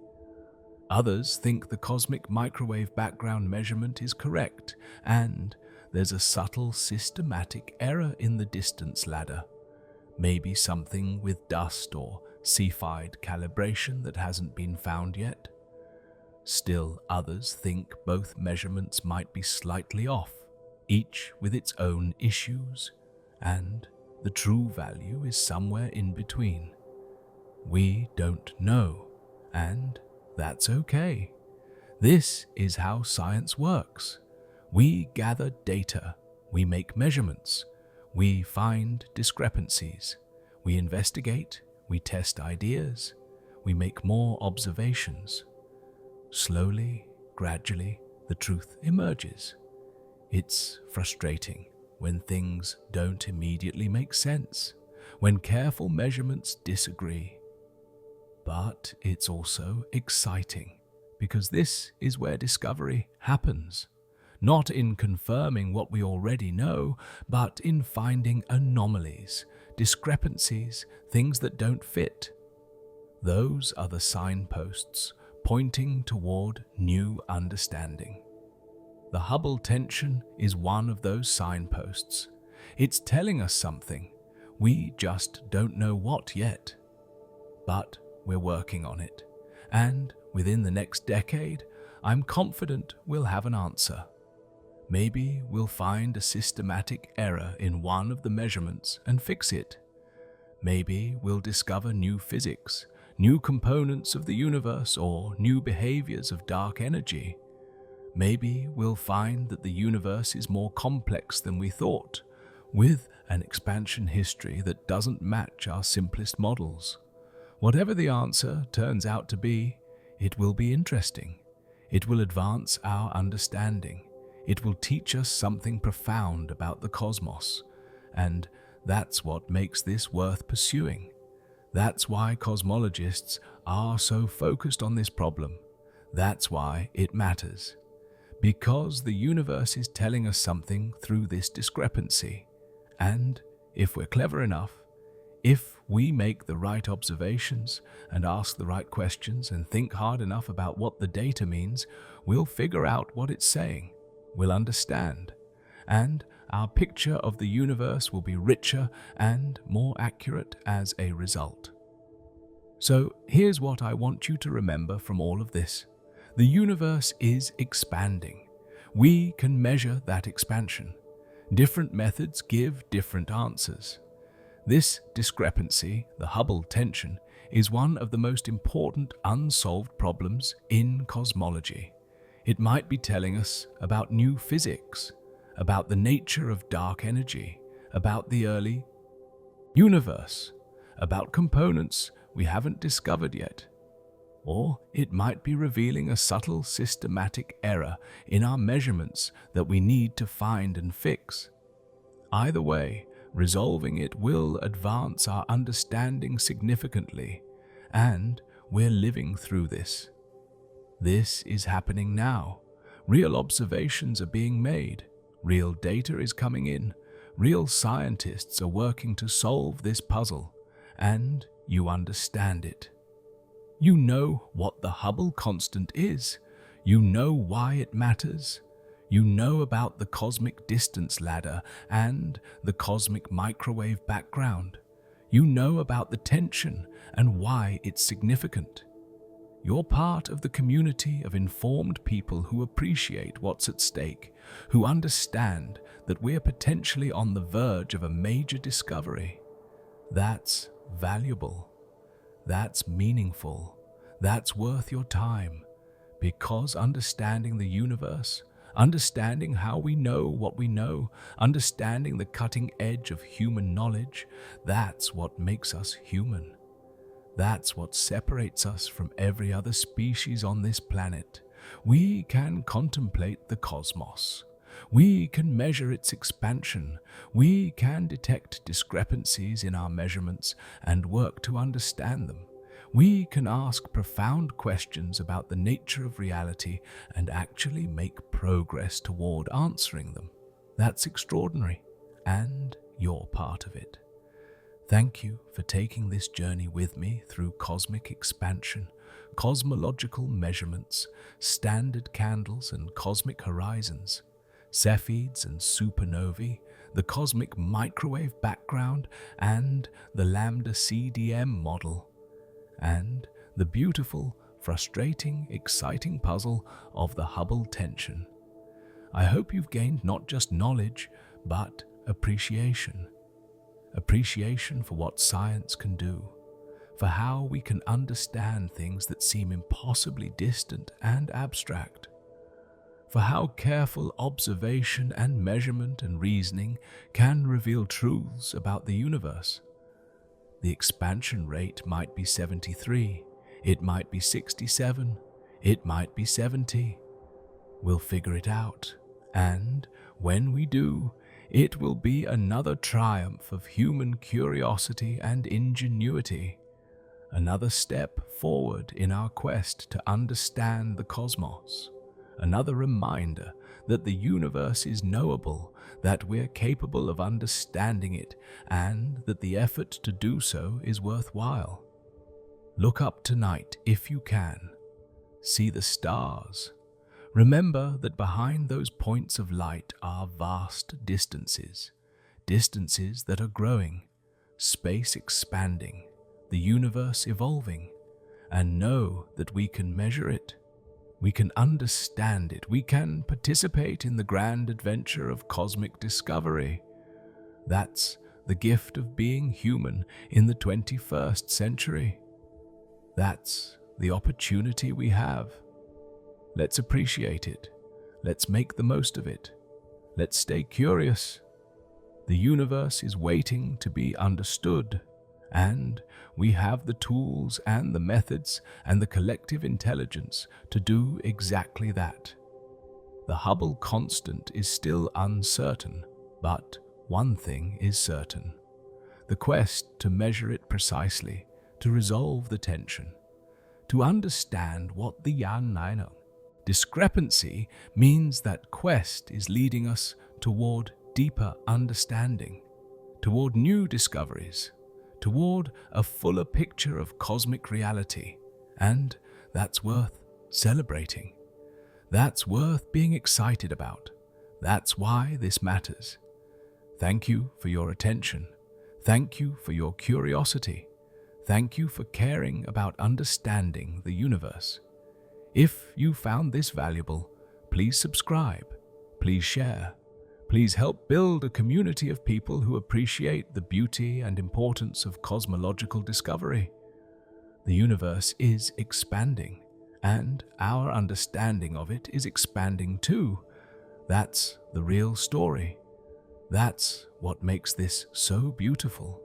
Others think the cosmic microwave background measurement is correct, and there's a subtle systematic error in the distance ladder. Maybe something with dust or Cepheid calibration that hasn't been found yet. Still others think both measurements might be slightly off, each with its own issues, and the true value is somewhere in between. We don't know, and that's okay. This is how science works. We gather data, we make measurements, we find discrepancies, we investigate, we test ideas, we make more observations. Slowly, gradually, the truth emerges. It's frustrating when things don't immediately make sense, when careful measurements disagree. But it's also exciting, because this is where discovery happens. Not in confirming what we already know, but in finding anomalies, discrepancies, things that don't fit. Those are the signposts pointing toward new understanding. The Hubble tension is one of those signposts. It's telling us something. We just don't know what yet. But we're working on it. And within the next decade, I'm confident we'll have an answer. Maybe we'll find a systematic error in one of the measurements and fix it. Maybe we'll discover new physics, new components of the universe, or new behaviors of dark energy. Maybe we'll find that the universe is more complex than we thought, with an expansion history that doesn't match our simplest models. Whatever the answer turns out to be, it will be interesting. It will advance our understanding. It will teach us something profound about the cosmos, and that's what makes this worth pursuing. That's why cosmologists are so focused on this problem. That's why it matters. Because the universe is telling us something through this discrepancy. And if we're clever enough, if we make the right observations and ask the right questions and think hard enough about what the data means, we'll figure out what it's saying. We'll understand. And our picture of the universe will be richer and more accurate as a result. So here's what I want you to remember from all of this. The universe is expanding. We can measure that expansion. Different methods give different answers. This discrepancy, the Hubble tension, is one of the most important unsolved problems in cosmology. It might be telling us about new physics, about the nature of dark energy, about the early universe, about components we haven't discovered yet. Or it might be revealing a subtle systematic error in our measurements that we need to find and fix. Either way, resolving it will advance our understanding significantly, and we're living through this. This is happening now. Real observations are being made. Real data is coming in. Real scientists are working to solve this puzzle, and you understand it. You know what the Hubble constant is. You know why it matters. You know about the cosmic distance ladder and the cosmic microwave background. You know about the tension and why it's significant. You're part of the community of informed people who appreciate what's at stake, who understand that we're potentially on the verge of a major discovery. That's valuable. That's meaningful. That's worth your time. Because understanding the universe, understanding how we know what we know, understanding the cutting edge of human knowledge, that's what makes us human. That's what separates us from every other species on this planet. We can contemplate the cosmos. We can measure its expansion. We can detect discrepancies in our measurements and work to understand them. We can ask profound questions about the nature of reality and actually make progress toward answering them. That's extraordinary, and you're part of it. Thank you for taking this journey with me through cosmic expansion, cosmological measurements, standard candles and cosmic horizons, Cepheids and supernovae, the cosmic microwave background, and the lambda CDM model, and the beautiful, frustrating, exciting puzzle of the Hubble tension. I hope you've gained not just knowledge, but appreciation. Appreciation for what science can do, for how we can understand things that seem impossibly distant and abstract, for how careful observation and measurement and reasoning can reveal truths about the universe. The expansion rate might be 73, it might be 67, it might be 70. We'll figure it out, and when we do, it will be another triumph of human curiosity and ingenuity, another step forward in our quest to understand the cosmos, another reminder that the universe is knowable, that we're capable of understanding it, and that the effort to do so is worthwhile. Look up tonight if you can. See the stars. Remember that behind those points of light are vast distances, distances that are growing, space expanding, the universe evolving, and know that we can measure it. We can understand it. We can participate in the grand adventure of cosmic discovery. That's the gift of being human in the 21st century. That's the opportunity we have. Let's appreciate it. Let's make the most of it. Let's stay curious. The universe is waiting to be understood, and we have the tools and the methods and the collective intelligence to do exactly that. The Hubble constant is still uncertain, but one thing is certain: the quest to measure it precisely, to resolve the tension, to understand what the unknown. Discrepancy means that quest is leading us toward deeper understanding, toward new discoveries, toward a fuller picture of cosmic reality, and that's worth celebrating. That's worth being excited about. That's why this matters. Thank you for your attention. Thank you for your curiosity. Thank you for caring about understanding the universe. If you found this valuable, please subscribe, please share, please help build a community of people who appreciate the beauty and importance of cosmological discovery. The universe is expanding, and our understanding of it is expanding too. That's the real story. That's what makes this so beautiful.